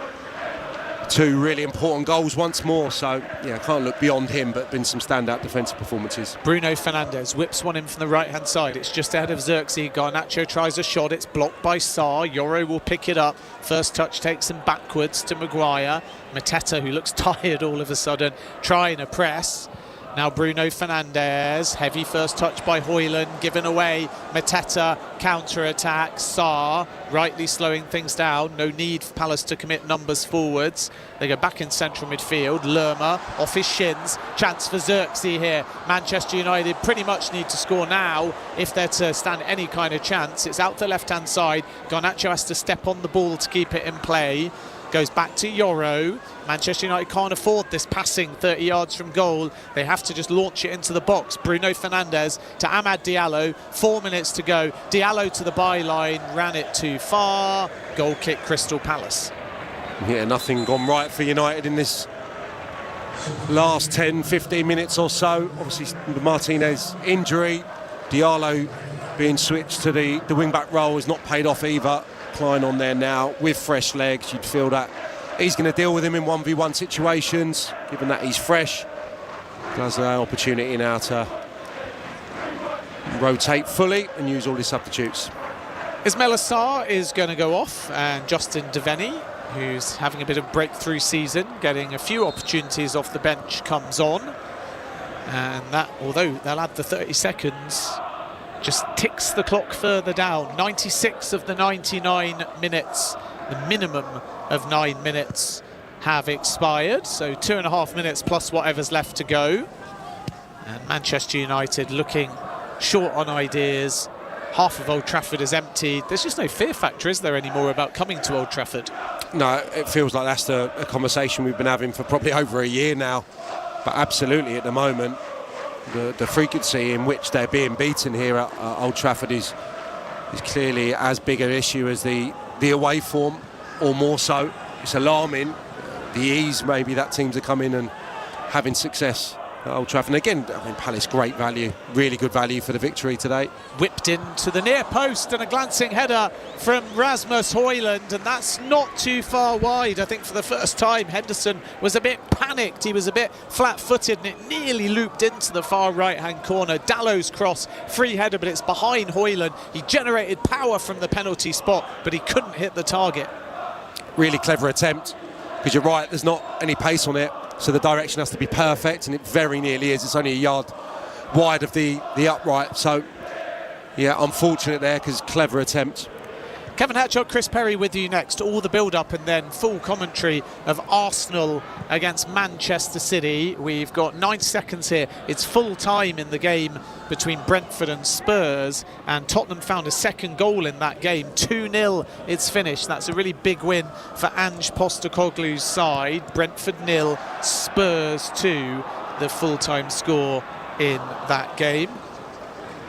2 really important goals once more, so yeah, can't look beyond him, but been some standout defensive performances. Bruno Fernandes whips one in from the right hand side. It's just ahead of Xerxes. Garnacho tries a shot, it's blocked by Sarr. Yoro will pick it up. First touch takes him backwards to Maguire. Mateta, who looks tired all of a sudden, trying to press. Now Bruno Fernandes, heavy first touch by Højlund, given away. Mateta, counter-attack. Sarr, rightly slowing things down. No need for Palace to commit numbers forwards. They go back in central midfield. Lerma off his shins. Chance for Xerxes here. Manchester United pretty much need to score now if they're to stand any kind of chance. It's out the left-hand side. Garnacho has to step on the ball to keep it in play. Goes back to Yoro. Manchester United can't afford this passing 30 yards from goal. They have to just launch it into the box. Bruno Fernandes to Amad Diallo. 4 minutes to go. Diallo to the byline. Ran it too far. Goal kick, Crystal Palace. Yeah, nothing gone right for United in this last 10-15 minutes or so. Obviously the Martinez injury, Diallo being switched to the wing-back role has not paid off either. Klein on there now with fresh legs. You'd feel that he's going to deal with him in 1v1 situations, given that he's fresh. Does an opportunity now to rotate fully and use all his substitutes. Ismaila Sarr is going to go off, and Justin Devaney, who's having a bit of breakthrough season, getting a few opportunities off the bench, comes on. And that, although they'll add the 30 seconds, just ticks the clock further down. 96 of the 99 minutes, the minimum of 9 minutes, have expired. So 2.5 minutes plus whatever's left to go. And Manchester United looking short on ideas. Half of Old Trafford is emptied. There's just no fear factor, is there, anymore about coming to Old Trafford? No, it feels like that's a conversation we've been having for probably over a year now. But absolutely, at the moment, the frequency in which they're being beaten here at Old Trafford is clearly as big an issue as the away form, or more so. It's alarming, the ease maybe that teams are coming and having success at Old Trafford. And again, I mean, Palace, great value, really good value for the victory today. Whipped into the near post and a glancing header from Rasmus Højlund, and that's not too far wide. I think for the first time Henderson was a bit panicked, he was a bit flat-footed, and it nearly looped into the far right-hand corner. Dallow's cross, free header, but it's behind Højlund. He generated power from the penalty spot, but he couldn't hit the target. Really clever attempt, because you're right, there's not any pace on it, so the direction has to be perfect, and it very nearly is. It's only a yard wide of the upright, so yeah, unfortunate there, because clever attempt. Kevin Hatchot, Chris Perry with you next. All the build-up and then full commentary of Arsenal against Manchester City. We've got 9 seconds here. It's full time in the game between Brentford and Spurs, and Tottenham found a second goal in that game. 2-0 it's finished. That's a really big win for Ange Postecoglou's side. Brentford 0, Spurs 2, the full-time score in that game.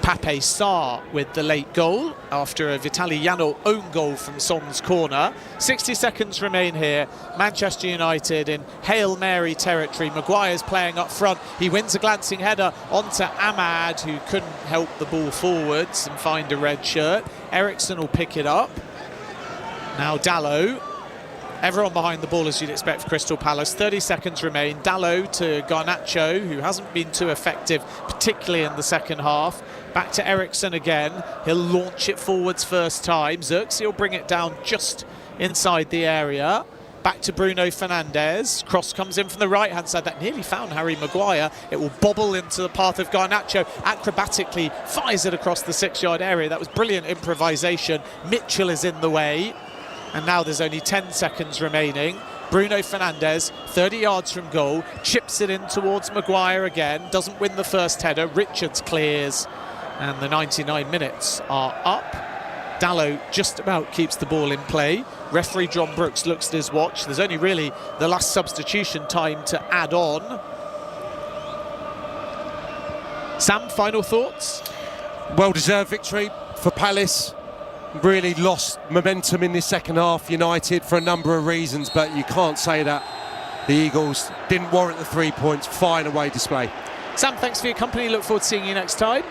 Pape Sarr with the late goal after a Vitaly Janot own goal from Son's corner. 60 seconds remain here. Manchester United in Hail Mary territory. Maguire's playing up front. He wins a glancing header onto Amad, who couldn't help the ball forwards and find a red shirt. Eriksen will pick it up. Now Dalot. Everyone behind the ball, as you'd expect for Crystal Palace. 30 seconds remain. Dalot to Garnacho, who hasn't been too effective, particularly in the second half. Back to Eriksen again. He'll launch it forwards first time. Xerxes will bring it down just inside the area. Back to Bruno Fernandes. Cross comes in from the right-hand side. That nearly found Harry Maguire. It will bobble into the path of Garnacho. Acrobatically fires it across the 6-yard area. That was brilliant improvisation. Mitchell is in the way. And now there's only 10 seconds remaining. Bruno Fernandes, 30 yards from goal, chips it in towards Maguire again, doesn't win the first header. Richards clears, and the 99 minutes are up. Dalot just about keeps the ball in play. Referee John Brooks looks at his watch. There's only really the last substitution time to add on. Sam, final thoughts? Well-deserved victory for Palace. Really lost momentum in this second half, United, for a number of reasons, but you can't say that the Eagles didn't warrant the 3 points. Fine away display. Sam, thanks for your company. Look forward to seeing you next time.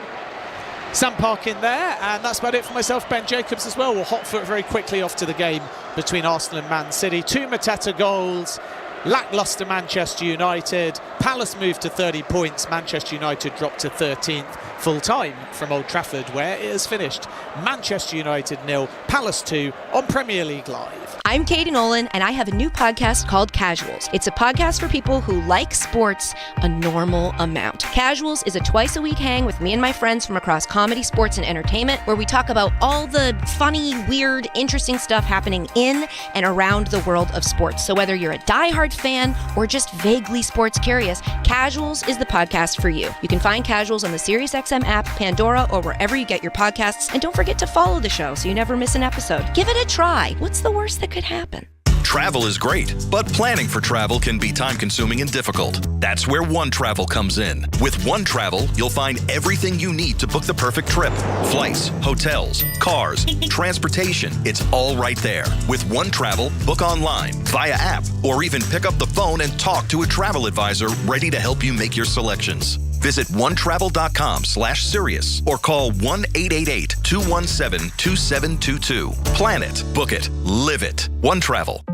Sam Park in there, and that's about it for myself. Ben Jacobs as well will hot foot very quickly off to the game between Arsenal and Man City. 2 Mateta goals, lacklustre Manchester United. Palace moved to 30 points, Manchester United dropped to 13th. Full time from Old Trafford, where it has finished Manchester United 0, Palace 2 on Premier League Live. I'm Katie Nolan, and I have a new podcast called Casuals. It's a podcast for people who like sports a normal amount. Casuals is a twice-a-week hang with me and my friends from across comedy, sports, and entertainment, where we talk about all the funny, weird, interesting stuff happening in and around the world of sports. So whether you're a diehard fan or just vaguely sports curious, Casuals is the podcast for you. You can find Casuals on the SiriusXM app, Pandora, or wherever you get your podcasts. And don't forget to follow the show so you never miss an episode. Give it a try. What's the worst that could happen? Travel is great, but planning for travel can be time-consuming and difficult. That's where One Travel comes in. With One Travel, you'll find everything you need to book the perfect trip. Flights, hotels, cars, transportation. It's all right there. With One Travel, book online, via app, or even pick up the phone and talk to a travel advisor ready to help you make your selections. Visit onetravel.com/Sirius or call 1-888-217-2722. Plan it, book it, live it. One Travel.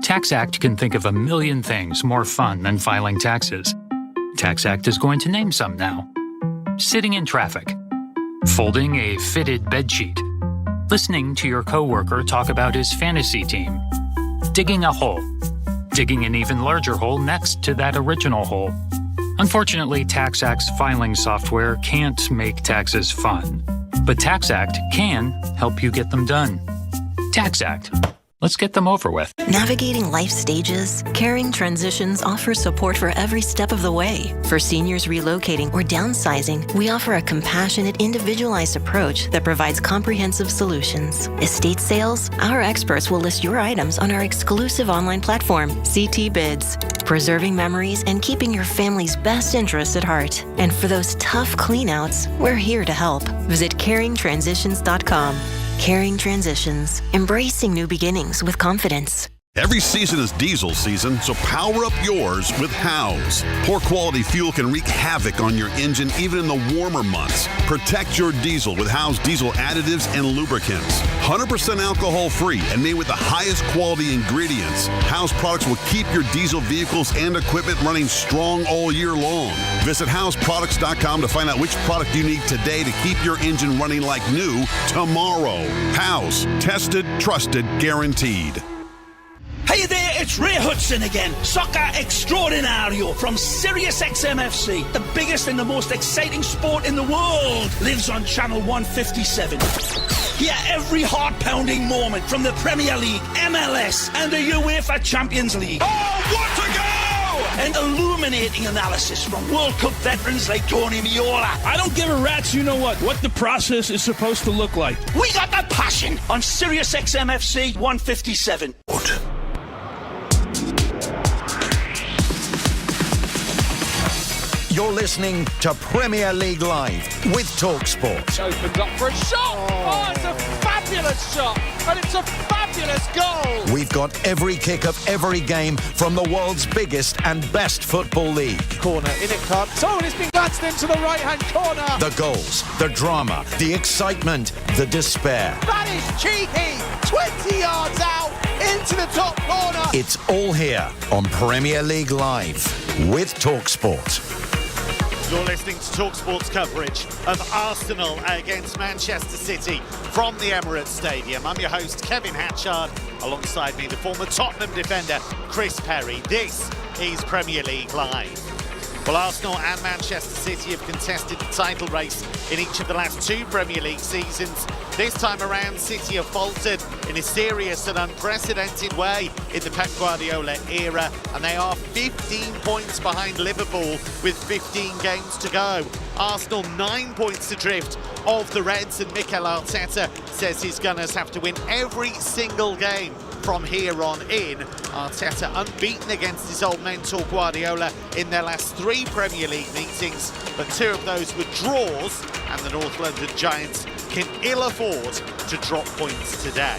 TaxAct can think of a million things more fun than filing taxes. TaxAct is going to name some now. Sitting in traffic. Folding a fitted bedsheet. Listening to your coworker talk about his fantasy team. Digging a hole. Digging an even larger hole next to that original hole. Unfortunately, TaxAct's filing software can't make taxes fun. But TaxAct can help you get them done. TaxAct. Let's get them over with. Navigating life stages, Caring Transitions offers support for every step of the way. For seniors relocating or downsizing, we offer a compassionate, individualized approach that provides comprehensive solutions. Estate sales, our experts will list your items on our exclusive online platform, CT Bids, preserving memories and keeping your family's best interests at heart. And for those tough cleanouts, we're here to help. Visit caringtransitions.com. Caring Transitions, embracing new beginnings with confidence. Every season is diesel season, so power up yours with House. Poor quality fuel can wreak havoc on your engine even in the warmer months. Protect your diesel with House diesel additives and lubricants. 100% alcohol free and made with the highest quality ingredients. House products will keep your diesel vehicles and equipment running strong all year long. Visit houseproducts.com to find out which product you need today to keep your engine running like new tomorrow. House, tested, trusted, guaranteed. Hey there, it's Ray Hudson again, soccer extraordinario from SiriusXM FC. The biggest and the most exciting sport in the world lives on channel 157. Hear every heart-pounding moment from the Premier League, MLS, and the UEFA Champions League. Oh, what a goal! And illuminating analysis from World Cup veterans like Tony Meola. I don't give a rat's what the process is supposed to look like. We got the passion on SiriusXM FC 157. You're listening to Premier League Live with TalkSport. Opens up for a shot. Oh, it's a fabulous shot. And it's a fabulous goal. We've got every kick of every game from the world's biggest and best football league. Corner, in it comes. Oh, and it's been glanced into the right-hand corner. The goals, the drama, the excitement, the despair. That is cheeky. 20 yards out into the top corner. It's all here on Premier League Live with TalkSport. You're listening to TalkSport's coverage of Arsenal against Manchester City from the Emirates Stadium. I'm your host, Kevin Hatchard. Alongside me, the former Tottenham defender, Chris Perry. This is Premier League Live. Well, Arsenal and Manchester City have contested the title race in each of the last 2 Premier League seasons. This time around, City have faltered in a serious and unprecedented way in the Pep Guardiola era, and they are 15 points behind Liverpool with 15 games to go. Arsenal 9 points adrift of the Reds, and Mikel Arteta says his Gunners have to win every single game from here on in. Arteta unbeaten against his old mentor Guardiola in their last 3 Premier League meetings, but 2 of those were draws, and the North London Giants can ill afford to drop points today.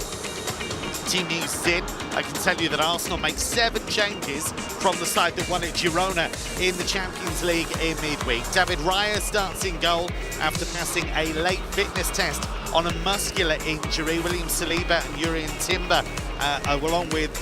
Team news in. I can tell you that Arsenal make 7 changes from the side that won at Girona in the Champions League in midweek. David Raya starts in goal after passing a late fitness test on a muscular injury. William Saliba and Jurrien Timber, along with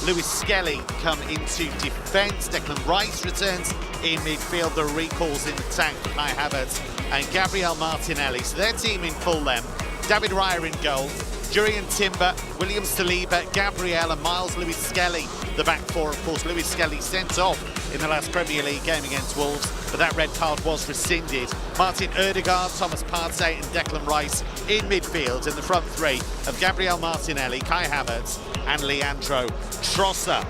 Lewis Skelly, come into defence. Declan Rice returns in midfield. The recalls in attack, Kai Havertz and Gabriel Martinelli. So their team in full then. David Raya in goal. Jurrien Timber, William Saliba, Gabriel and Miles Lewis Skelly, the back four. Of course, Lewis Skelly sent off in the last Premier League game against Wolves, but that red card was rescinded. Martin Ødegaard, Thomas Partey and Declan Rice in midfield, in the front three of Gabriel Martinelli, Kai Havertz and Leandro Trossard.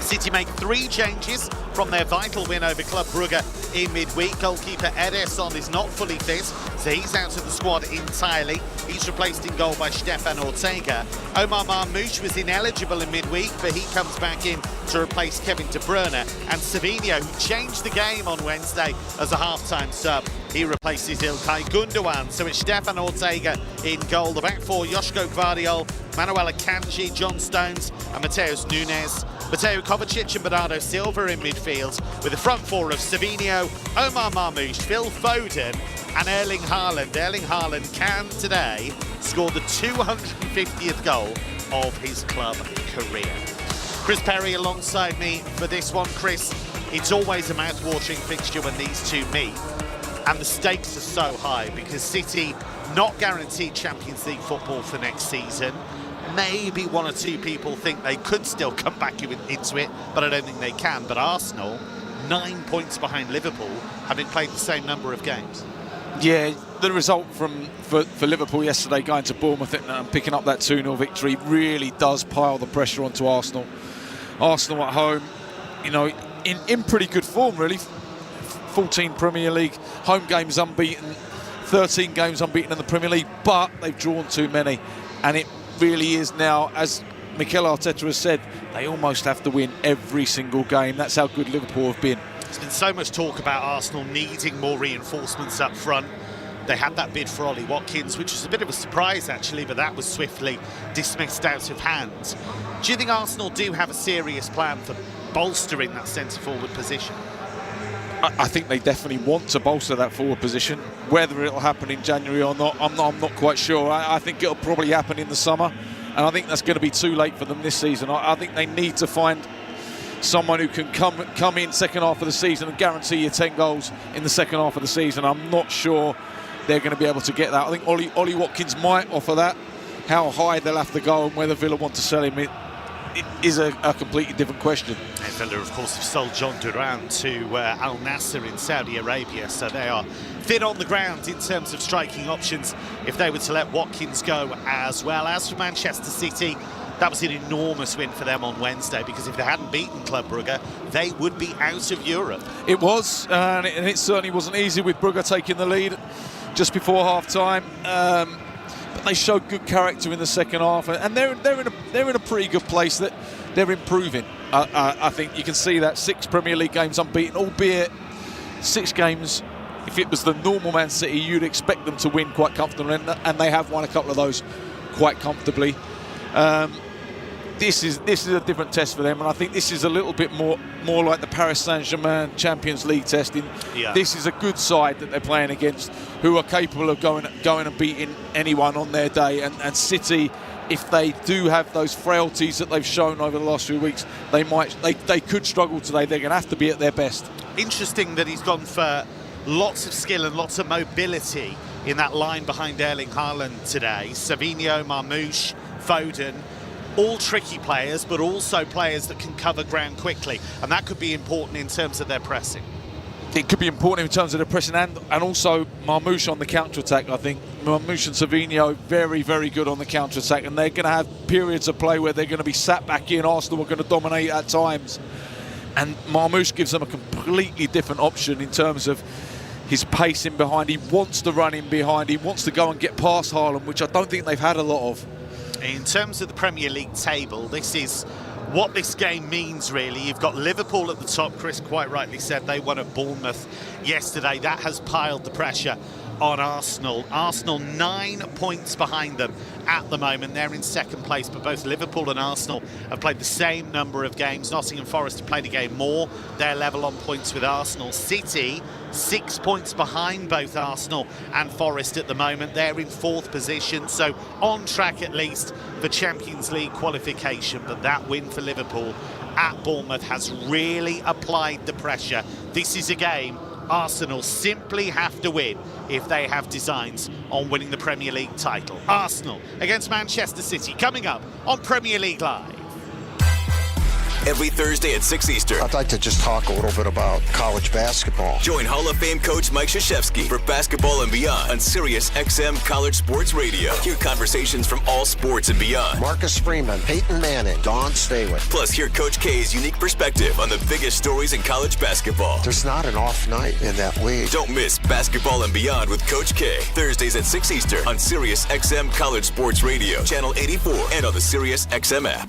City make 3 changes from their vital win over Club Brugge in midweek. Goalkeeper Ederson is not fully fit, so he's out of the squad entirely. He's replaced in goal by Stefan Ortega. Omar Marmoush was ineligible in midweek, but he comes back in to replace Kevin De Bruyne. And Savinho, who changed the game on Wednesday as a half-time sub, he replaces Ilkay Gundogan. So it's Stefan Ortega in goal. The back four, Joško Gvardiol, Manuel Akanji, John Stones and Mateus Nunes. Mateo Kovacic and Bernardo Silva in midfield, with the front four of Savinho, Omar Marmoush, Phil Foden and Erling Haaland. Erling Haaland can today score the 250th goal of his club career. Chris Perry alongside me for this one. Chris, it's always a mouth-watering fixture when these two meet, and the stakes are so high because City not guaranteed Champions League football for next season. Maybe 1 or 2 people think they could still come back into it, but I don't think they can. But Arsenal, 9 points behind Liverpool, having played the same number of games. Yeah, the result for Liverpool yesterday going to Bournemouth and picking up that 2-0 victory really does pile the pressure onto Arsenal. Arsenal at home, you know, in pretty good form really. 14 Premier League home games unbeaten, 13 games unbeaten in the Premier League, but they've drawn too many, and it really is now, as Mikel Arteta has said, they almost have to win every single game. That's how good Liverpool have been. There's been so much talk about Arsenal needing more reinforcements up front. They had that bid for Ollie Watkins, which was a bit of a surprise actually, but that was swiftly dismissed out of hand. Do you think Arsenal do have a serious plan for bolstering that centre-forward position? I think they definitely want to bolster that forward position. Whether it'll happen in January or not, I'm not quite sure. I think it'll probably happen in the summer, and I think that's going to be too late for them this season. I think they need to find someone who can come in second half of the season and guarantee you 10 goals in the second half of the season. I'm not sure they're going to be able to get that. I think Ollie Watkins might offer that. How high they'll have to go and whether Villa want to sell him, it is a completely different question. And Villa, of course, have sold John Duran to Al Nassr in Saudi Arabia, so they are thin on the ground in terms of striking options if they were to let Watkins go as well. As for Manchester City, that was an enormous win for them on Wednesday, because if they hadn't beaten Club Brugge, they would be out of Europe. It was, and it certainly wasn't easy with Brugge taking the lead just before half-time. But they showed good character in the second half, and they're in a pretty good place. That they're improving. I think you can see that 6 Premier League games unbeaten, albeit 6 games. If it was the normal Man City, you'd expect them to win quite comfortably, and they have won a couple of those quite comfortably. This is a different test for them, and I think this is a little bit more like the Paris Saint-Germain Champions League testing. Yeah. This is a good side that they're playing against, who are capable of going and beating anyone on their day. And City, if they do have those frailties that they've shown over the last few weeks, they could struggle today. They're going to have to be at their best. Interesting that he's gone for lots of skill and lots of mobility in that line behind Erling Haaland today. Savinho, Marmoush, Foden, all tricky players, but also players that can cover ground quickly, and that could be important in terms of their pressing. It could be important in terms of the pressing, and also Marmoush on the counter-attack. I think Marmoush and Savinho very, very good on the counter-attack, and they're going to have periods of play where they're going to be sat back in. Arsenal are going to dominate at times, and Marmoush gives them a completely different option in terms of his pace in behind. He wants to run in behind. He wants to go and get past Haaland, which I don't think they've had a lot of. In terms of the Premier League table, this is what this game means, really. You've got Liverpool at the top. Chris quite rightly said they won at Bournemouth yesterday. That has piled the pressure on Arsenal. Arsenal 9 points behind them at the moment. They're in second place, but both Liverpool and Arsenal have played the same number of games. Nottingham Forest have played a game more. They're level on points with Arsenal. City, 6 points behind both Arsenal and Forest at the moment. They're in fourth position, so on track at least for Champions League qualification. But that win for Liverpool at Bournemouth has really applied the pressure. This is a game Arsenal simply have to win if they have designs on winning the Premier League title. Arsenal against Manchester City coming up on Premier League Live. Every Thursday at 6 Eastern. I'd like to just talk a little bit about college basketball. Join Hall of Fame coach Mike Krzyzewski for Basketball and Beyond on Sirius XM College Sports Radio. Hear conversations from all sports and beyond. Marcus Freeman, Peyton Manning, Don Staley. Plus, hear Coach K's unique perspective on the biggest stories in college basketball. There's not an off night in that league. Don't miss Basketball and Beyond with Coach K. Thursdays at 6 Eastern on Sirius XM College Sports Radio, Channel 84, and on the Sirius XM app.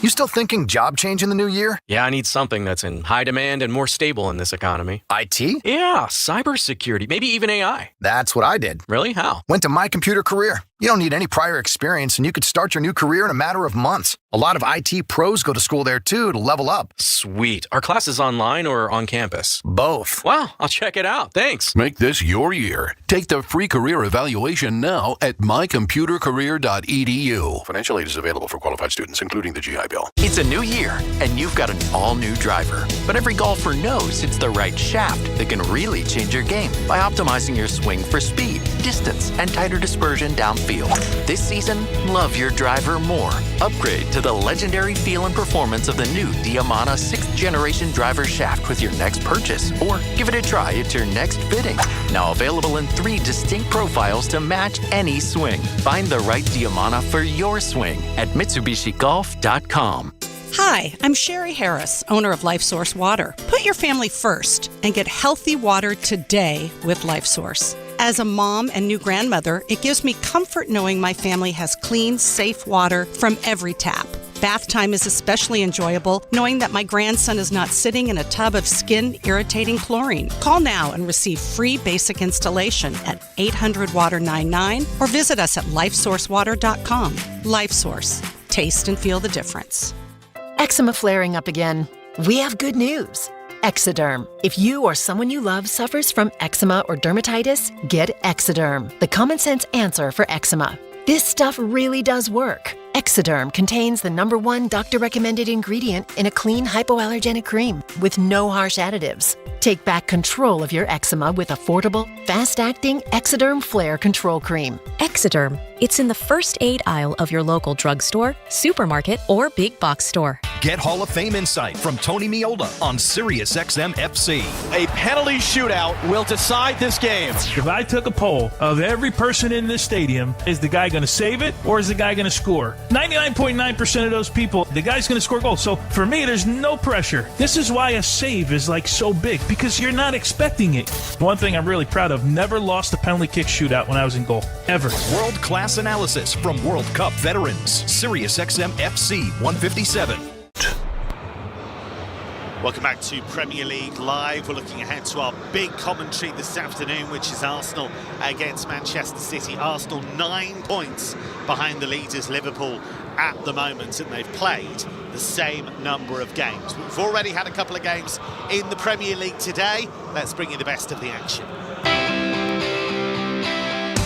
You still thinking job change in the new year? Yeah, I need something that's in high demand and more stable in this economy. IT? Yeah, cybersecurity, maybe even AI. That's what I did. Really? How? Went to My Computer Career. You don't need any prior experience, and you could start your new career in a matter of months. A lot of IT pros go to school there, too, to level up. Sweet. Are classes online or on campus? Both. Wow, I'll check it out. Thanks. Make this your year. Take the free career evaluation now at mycomputercareer.edu. Financial aid is available for qualified students, including the GI Bill. It's a new year, and you've got an all-new driver. But every golfer knows it's the right shaft that can really change your game by optimizing your swing for speed, distance, and tighter dispersion downfield. This season, love your driver more. Upgrade to the legendary feel and performance of the new Diamana 6th generation driver shaft with your next purchase, or give it a try at your next fitting. Now available in 3 distinct profiles to match any swing. Find the right Diamana for your swing at MitsubishiGolf.com. Hi, I'm Sherry Harris, owner of LifeSource Water. Put your family first and get healthy water today with LifeSource. As a mom and new grandmother, it gives me comfort knowing my family has clean, safe water from every tap. Bath time is especially enjoyable knowing that my grandson is not sitting in a tub of skin-irritating chlorine. Call now and receive free basic installation at 800-WATER-99 or visit us at lifesourcewater.com. LifeSource. Taste and feel the difference. Eczema flaring up again? We have good news. Exoderm. If you or someone you love suffers from eczema or dermatitis, get Exoderm, the common sense answer for eczema. This stuff really does work. Exoderm contains the #1 doctor-recommended ingredient in a clean hypoallergenic cream with no harsh additives. Take back control of your eczema with affordable, fast-acting Exoderm Flare Control Cream. Exoderm. It's in the first aid aisle of your local drugstore, supermarket, or big box store. Get Hall of Fame insight from Tony Miola on Sirius XM FC. A penalty shootout will decide this game. If I took a poll of every person in this stadium, is the guy going to save it or is the guy going to score? 99.9% of those people, the guy's going to score goals. So for me, there's no pressure. This is why a save is like so big, because you're not expecting it. One thing I'm really proud of, never lost a penalty kick shootout when I was in goal, ever. World-class analysis from World Cup veterans. Sirius XM FC 157. Welcome back to Premier League Live. We're looking ahead to our big commentary this afternoon, which is Arsenal against Manchester City. Arsenal 9 points behind the leaders Liverpool at the moment, and they've played the same number of games. We've already had a couple of games in the Premier League today. Let's bring you the best of the action.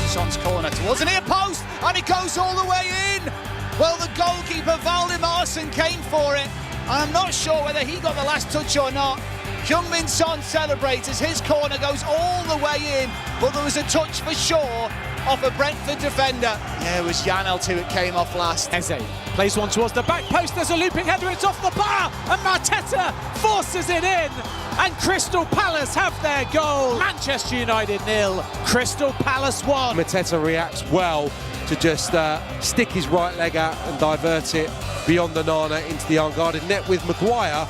Son's corner towards the near post, and it goes all the way in. Well, the goalkeeper Valdimarsson came for it. I'm not sure whether he got the last touch or not. Heung-min Son celebrates as his corner goes all the way in, but there was a touch for sure off a Brentford defender. Yeah, it was Janelt who it came off last. Eze plays one towards the back post. There's a looping header. It's off the bar, and Mateta forces it in. And Crystal Palace have their goal. Manchester United 0, Crystal Palace 1. Mateta reacts well to just stick his right leg out and divert it beyond the Nana into the unguarded net. With Maguire,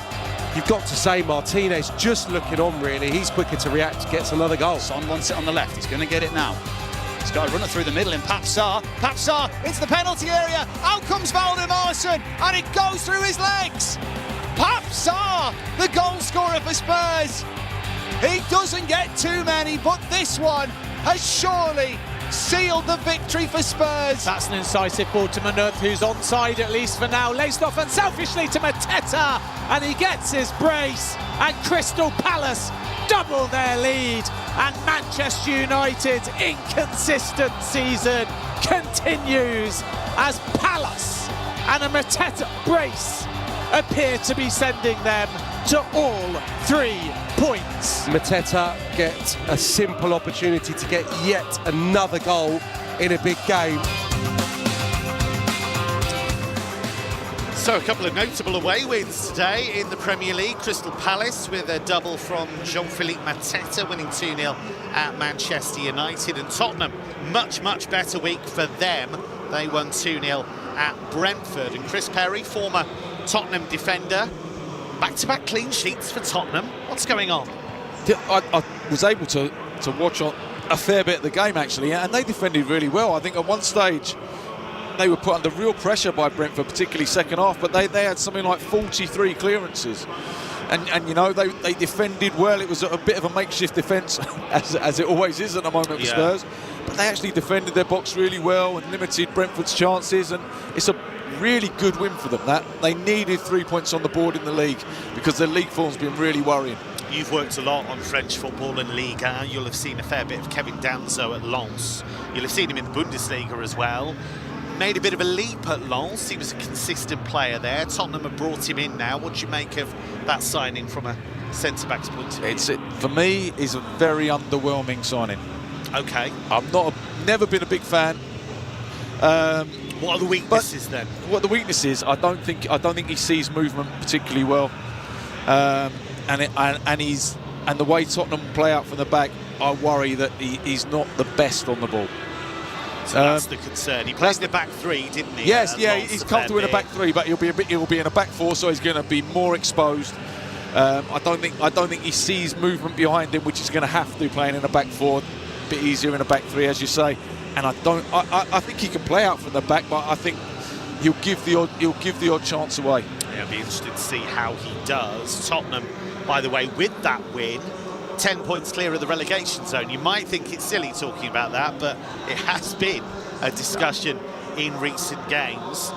you've got to say Martinez just looking on really. He's quicker to react, gets another goal. Son wants it on the left, he's going to get it now. He's got to run it through the middle in Pape Sarr. Pape Sarr into the penalty area. Out comes Valdimarsson, and it goes through his legs. Pape Sarr, the goal scorer for Spurs. He doesn't get too many, but this one has surely sealed the victory for Spurs. That's an incisive ball to Manuth, who's onside at least for now. Laced off unselfishly to Mateta, and he gets his brace. And Crystal Palace double their lead. And Manchester United's inconsistent season continues as Palace and a Mateta brace appear to be sending them to all 3 points. Mateta gets a simple opportunity to get yet another goal in a big game. So a couple of notable away wins today in the Premier League. Crystal Palace with a double from Jean-Philippe Mateta, winning 2-0 at Manchester United. And Tottenham, much better week for them. They won 2-0 at Brentford. And Chris Perry, former Tottenham defender, back-to-back clean sheets for Tottenham. What's going on? I was able to watch a fair bit of the game, actually, and they defended really well. I think at one stage they were put under real pressure by Brentford, particularly second half, but they had something like 43 clearances. And you know, they defended well. It was a bit of a makeshift defence, as it always is at the moment with Spurs. But they actually defended their box really well and limited Brentford's chances, and it's a really good win for them. That they needed 3 points on the board in the league because their league form's been really worrying. You've worked a lot on French football and Ligue 1. You'll have seen a fair bit of Kevin Danso at Lens. You'll have seen him in the Bundesliga as well. Made a bit of a leap at Lens. He was a consistent player there. Tottenham have brought him in now. What do you make of that signing from a centre-back's point of view? For me, is a very underwhelming signing. Okay. Never been a big fan. What are the weaknesses then? What the weakness is, I don't think he sees movement particularly well, and the way Tottenham play out from the back, I worry that he's not the best on the ball. So that's the concern. He plays in the back three, didn't he? Yes, he's comfortable in a back three, but he'll be in a back four, so he's going to be more exposed. I don't think he sees movement behind him, which he's going to have to playing in a back four. A bit easier in a back three, as you say. And I think he can play out from the back, but I think he'll give the odd chance away. Yeah, it'll be interesting to see how he does. Tottenham, by the way, with that win, 10 points clear of the relegation zone. You might think it's silly talking about that, but it has been a discussion in recent games.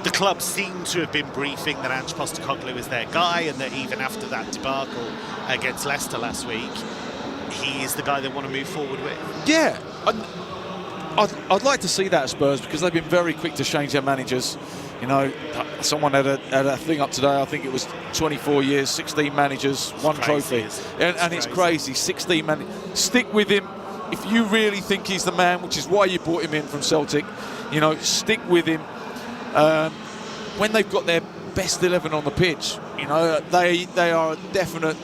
The club seem to have been briefing that Ange Postecoglou is their guy, and that even after that debacle against Leicester last week, he is the guy they want to move forward with. Yeah, I'd like to see that at Spurs, because they've been very quick to change their managers. You know, someone had a thing up today. I think it was 24 years, 16 managers, one trophy, and it's crazy. 16 managers. Stick with him if you really think he's the man, which is why you brought him in from Celtic. You know, stick with him. When they've got their best 11 on the pitch, you know, they are definite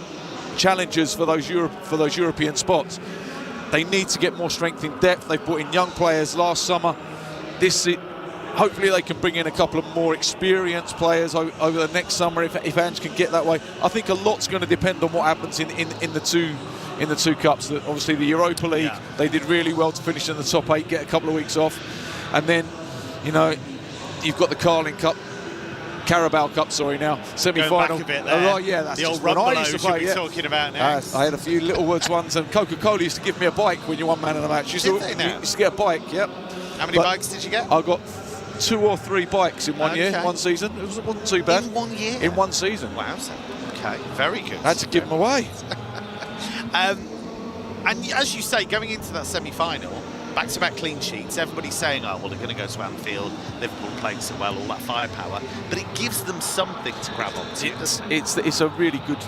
challengers for those European spots. They need to get more strength in depth. They brought in young players last summer. Hopefully they can bring in a couple of more experienced players over the next summer if Ange can get that way. I think a lot's going to depend on what happens in the two cups. Obviously the Europa League, they did really well to finish in the top 8, get a couple of weeks off, and then, you know, you've got the Carabao Cup, now, semi-final. That's the old what I used to play. Be talking about next. I had a few Littlewoods ones, and Coca-Cola used to give me a bike when you won man of the match. You used to get a bike, yep. How many bikes did you get? I got 2 or 3 bikes in one year, one season. It wasn't too bad. In 1 year? In one season. Wow. Okay, very good. I had to give them away. And as you say, going into that semi-final, back-to-back clean sheets, everybody's saying, oh, well, they're going to go to Anfield, Liverpool playing so well, all that firepower, but it gives them something to grab onto. It's a really good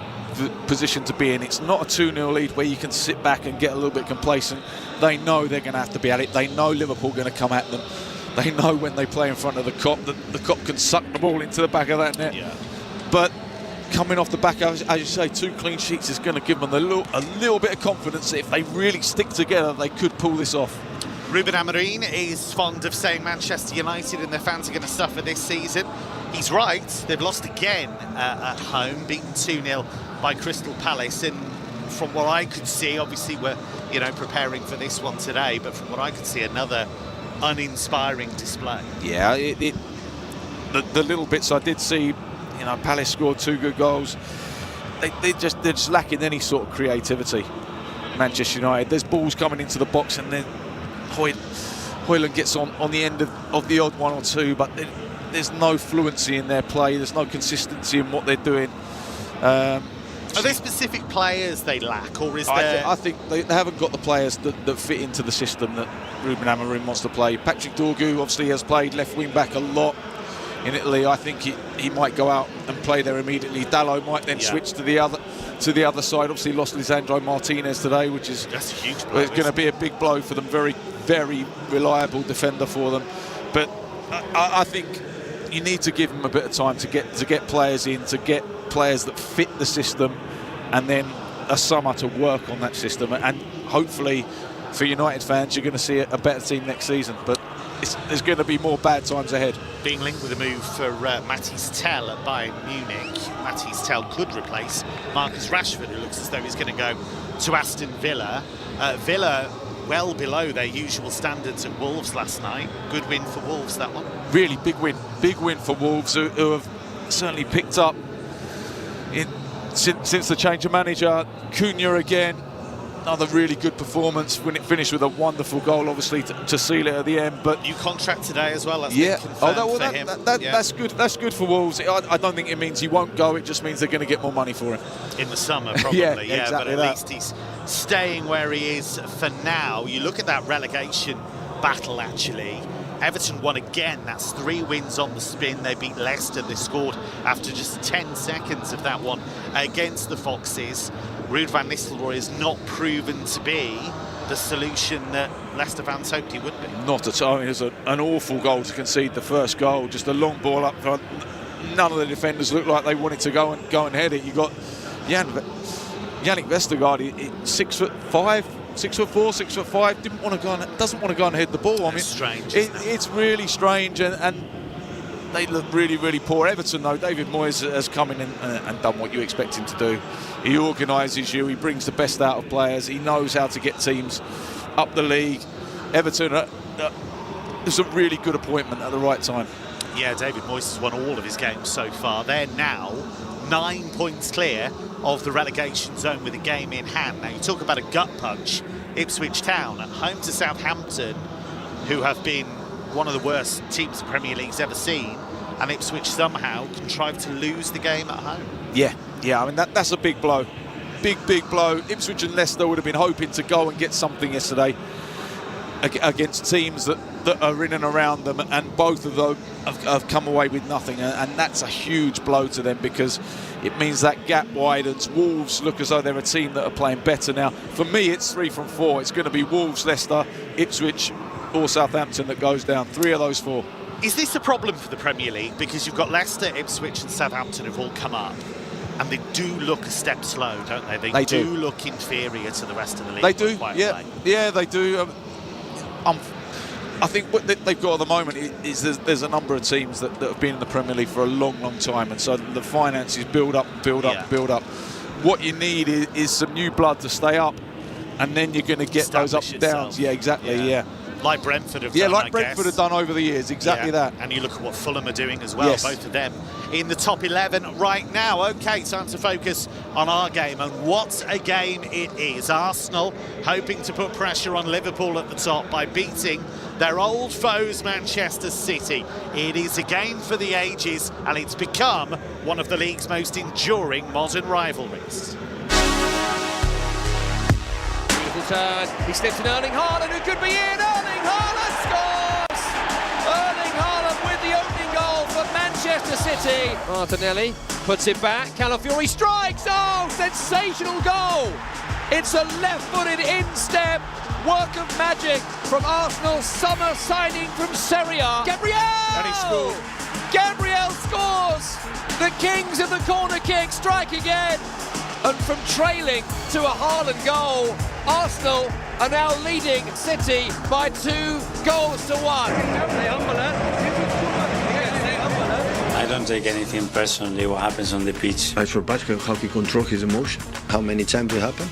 position to be in. It's not a 2-0 lead where you can sit back and get a little bit complacent. They know they're going to have to be at it. They know Liverpool are going to come at them. They know when they play in front of the Kop, that the Kop can suck the ball into the back of that net. Yeah. But coming off the back, as you say, 2 clean sheets is going to give them a little bit of confidence that if they really stick together, they could pull this off. Ruben Amorim is fond of saying Manchester United and their fans are going to suffer this season. He's right. They've lost again at home, beaten 2-0 by Crystal Palace. And from what I could see, obviously we're preparing for this one today, but from what I could see, another uninspiring display. Yeah, the little bits I did see, Palace scored 2 good goals. They're just lacking any sort of creativity. Manchester United. There's balls coming into the box, and then Højlund gets on the end of the odd one or two, but there's no fluency in their play. There's no consistency in what they're doing. Are there specific players they lack, or is there... I think they haven't got the players that fit into the system that Ruben Amorim wants to play. Patrick Dorgu obviously has played left wing back a lot in Italy. I think he might go out and play there immediately. Dalot might then switch to the other side. Obviously lost Lisandro Martinez today, which is that's a huge blow. It's going to be a big blow for them. Very, very reliable defender for them. But I think you need to give them a bit of time to get players in, to get players that fit the system, and then a summer to work on that system. And hopefully for United fans, you're going to see a better team next season. But there's going to be more bad times ahead. Being linked with a move for Mathys Tel at Bayern Munich. Mathys Tel could replace Marcus Rashford, who looks as though he's going to go to Aston Villa. Villa well below their usual standards at Wolves last night. Good win for Wolves, that one. Really big win for Wolves, who have certainly picked up since the change of manager. Cunha again, another really good performance when it finished with a wonderful goal, obviously to seal it at the end. But new contract today as well. That's that's good. That's good for Wolves. I don't think it means he won't go. It just means they're going to get more money for him in the summer, probably. Exactly but at least he's staying where he is for now. You look at that relegation battle. Actually, Everton won again. That's 3 wins on the spin. They beat Leicester. They scored after just 10 seconds of that one against the Foxes. Ruud van Nistelrooy has not proven to be the solution that Leicester fans hoped he would be. Not at all. It was an awful goal to concede the first goal. Just a long ball up front. None of the defenders looked like they wanted to go and head it. You got Yannick Vestergaard, 6'5", 6'4", 6'5", doesn't want to go and head the ball. I mean, strange. It's really strange, and they look really, really poor. Everton, though, David Moyes has come in and done what you expect him to do. He organises you. He brings the best out of players. He knows how to get teams up the league. Everton is a really good appointment at the right time. Yeah, David Moyes has won all of his games so far. They're now 9 points clear of the relegation zone with a game in hand. Now, you talk about a gut punch. Ipswich Town at home to Southampton, who have been one of the worst teams the Premier League's ever seen, and Ipswich somehow contrived to lose the game at home. Yeah, I mean, that's a big blow. Big blow. Ipswich and Leicester would have been hoping to go and get something yesterday against teams that are in and around them, and both of them have come away with nothing, and that's a huge blow to them, because it means that gap widens. Wolves look as though they're a team that are playing better now. For me, it's 3 from 4. It's going to be Wolves, Leicester, Ipswich or Southampton that goes down. 3 of those 4. Is this a problem for the Premier League? Because you've got Leicester, Ipswich and Southampton who've all come up, and they do look a step slow, don't they? They do look inferior to the rest of the league. They do, yeah, they do. I think what they've got at the moment is there's a number of teams that have been in the Premier League for a long time, and so the finances build up. What you need is some new blood to stay up, and then you're going to get those ups and downs. Yeah, exactly, yeah. Like Brentford have done, like Brentford have done over the years, exactly that. And you look at what Fulham are doing as well, both of them in the top 11 right now. OK, time to focus on our game, and what a game it is. Arsenal hoping to put pressure on Liverpool at the top by beating their old foes Manchester City. It is a game for the ages, and it's become one of the league's most enduring modern rivalries. Turn. He slips in Erling Haaland, who could be in. Erling Haaland scores! Erling Haaland with the opening goal for Manchester City. Martinelli puts it back. Calafiori strikes. Oh, sensational goal! It's a left-footed instep. Work of magic from Arsenal's summer signing from Serie A. Gabriel! And he scored. Gabriel scores! The Kings of the corner kick strike again. And from trailing to a Haaland goal, Arsenal are now leading City by 2 goals to 1. I don't take anything personally what happens on the pitch. I surprised how he controls his emotion. How many times it happened?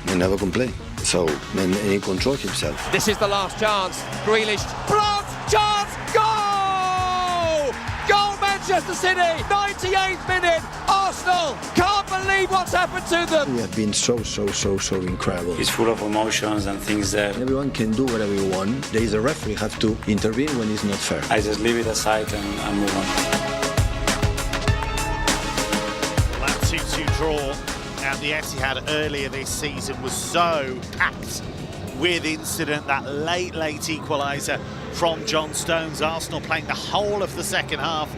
He never complained. So, and he controls himself. This is the last chance. Grealish, plants, chance, goal! Goal, Manchester Manchester City, 98th minute. Arsenal can't believe what's happened to them. We have been so incredible. It's full of emotions and things that Everyone can do whatever you want. There is a referee have to intervene when it's not fair. I just leave it aside and move on. That 2-2 draw at the Etihad earlier this season was so packed with incident. That late equaliser from John Stones. Arsenal playing the whole of the second half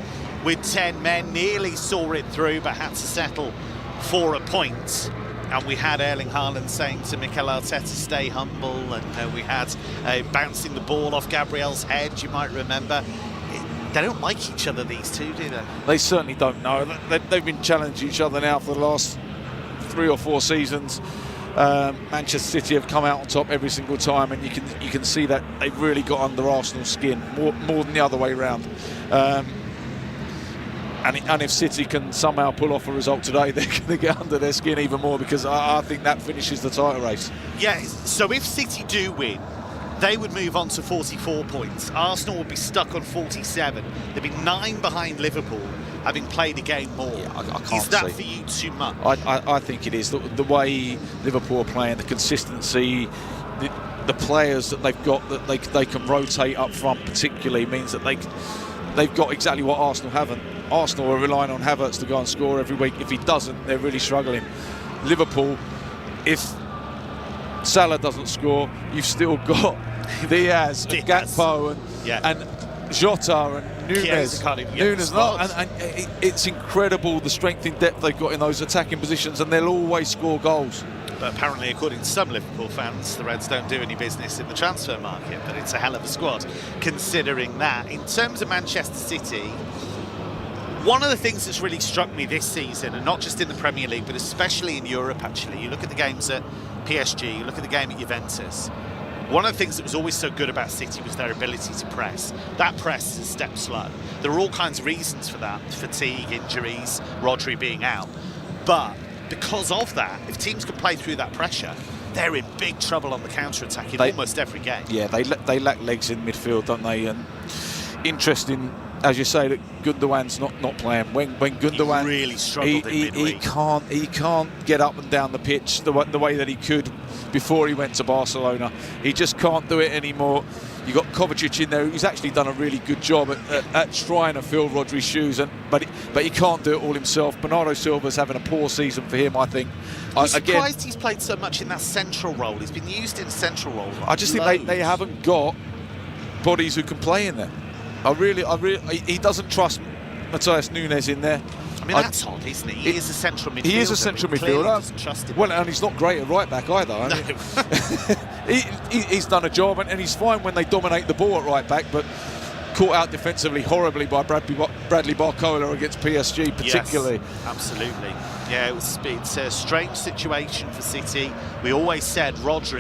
with 10 men, nearly saw it through but had to settle for a point. And we had Erling Haaland saying to Mikel Arteta, stay humble, and we had bouncing the ball off Gabriel's head, you might remember. They don't like each other, these two, do they? They certainly don't know. They've been challenging each other now for the last 3 or 4 seasons. Manchester City have come out on top every single time, and you can see that they've really got under Arsenal's skin more than the other way round. And if City can somehow pull off a result today, they're going to get under their skin even more, because I think that finishes the title race. Yeah, so if City do win, they would move on to 44 points. Arsenal would be stuck on 47. They'd be 9 behind Liverpool, having played a game more. Yeah, I can't is that see. for you too much? I think it is. The way Liverpool are playing, the consistency, the players that they've got that they can rotate up front particularly means that they've got exactly what Arsenal haven't. Arsenal are relying on Havertz to go and score every week. If he doesn't, they're really struggling. Liverpool, if Salah doesn't score, you've still got Diaz and Gakpo and Jota and Nunes. It's incredible the strength in depth they've got in those attacking positions, and they'll always score goals. But apparently, according to some Liverpool fans, the Reds don't do any business in the transfer market, but it's a hell of a squad considering that. In terms of Manchester City, one of the things that's really struck me this season, and not just in the Premier League, but especially in Europe actually, you look at the games at PSG, you look at the game at Juventus, one of the things that was always so good about City was their ability to press. That press is a step slow. There are all kinds of reasons for that, fatigue, injuries, Rodri being out. But because of that, if teams can play through that pressure, they're in big trouble on the counter-attack in almost every game. Yeah, they lack legs in midfield, don't they? And interesting, as you say, that Gundogan's not playing. When Gundogan, he really struggled in midweek. He can't get up and down the pitch the way that he could before he went to Barcelona. He just can't do it anymore. You've got Kovacic in there, who's actually done a really good job at trying to fill Rodri's shoes, but he can't do it all himself. Bernardo Silva's having a poor season for him, I think. I'm surprised he's played so much in that central role. He's been used in a central role. I just think they haven't got bodies who can play in there. He doesn't trust Matthias Nunes in there. I mean, that's odd, isn't he? He is a central midfielder. He is a central midfielder. Doesn't trust him. Well, and he's not great at right back either. I mean, he's done a job, and he's fine when they dominate the ball at right back, but caught out defensively horribly by Bradley Barcola against PSG particularly. Yes, absolutely. Yeah, it's a strange situation for City. We always said Rodri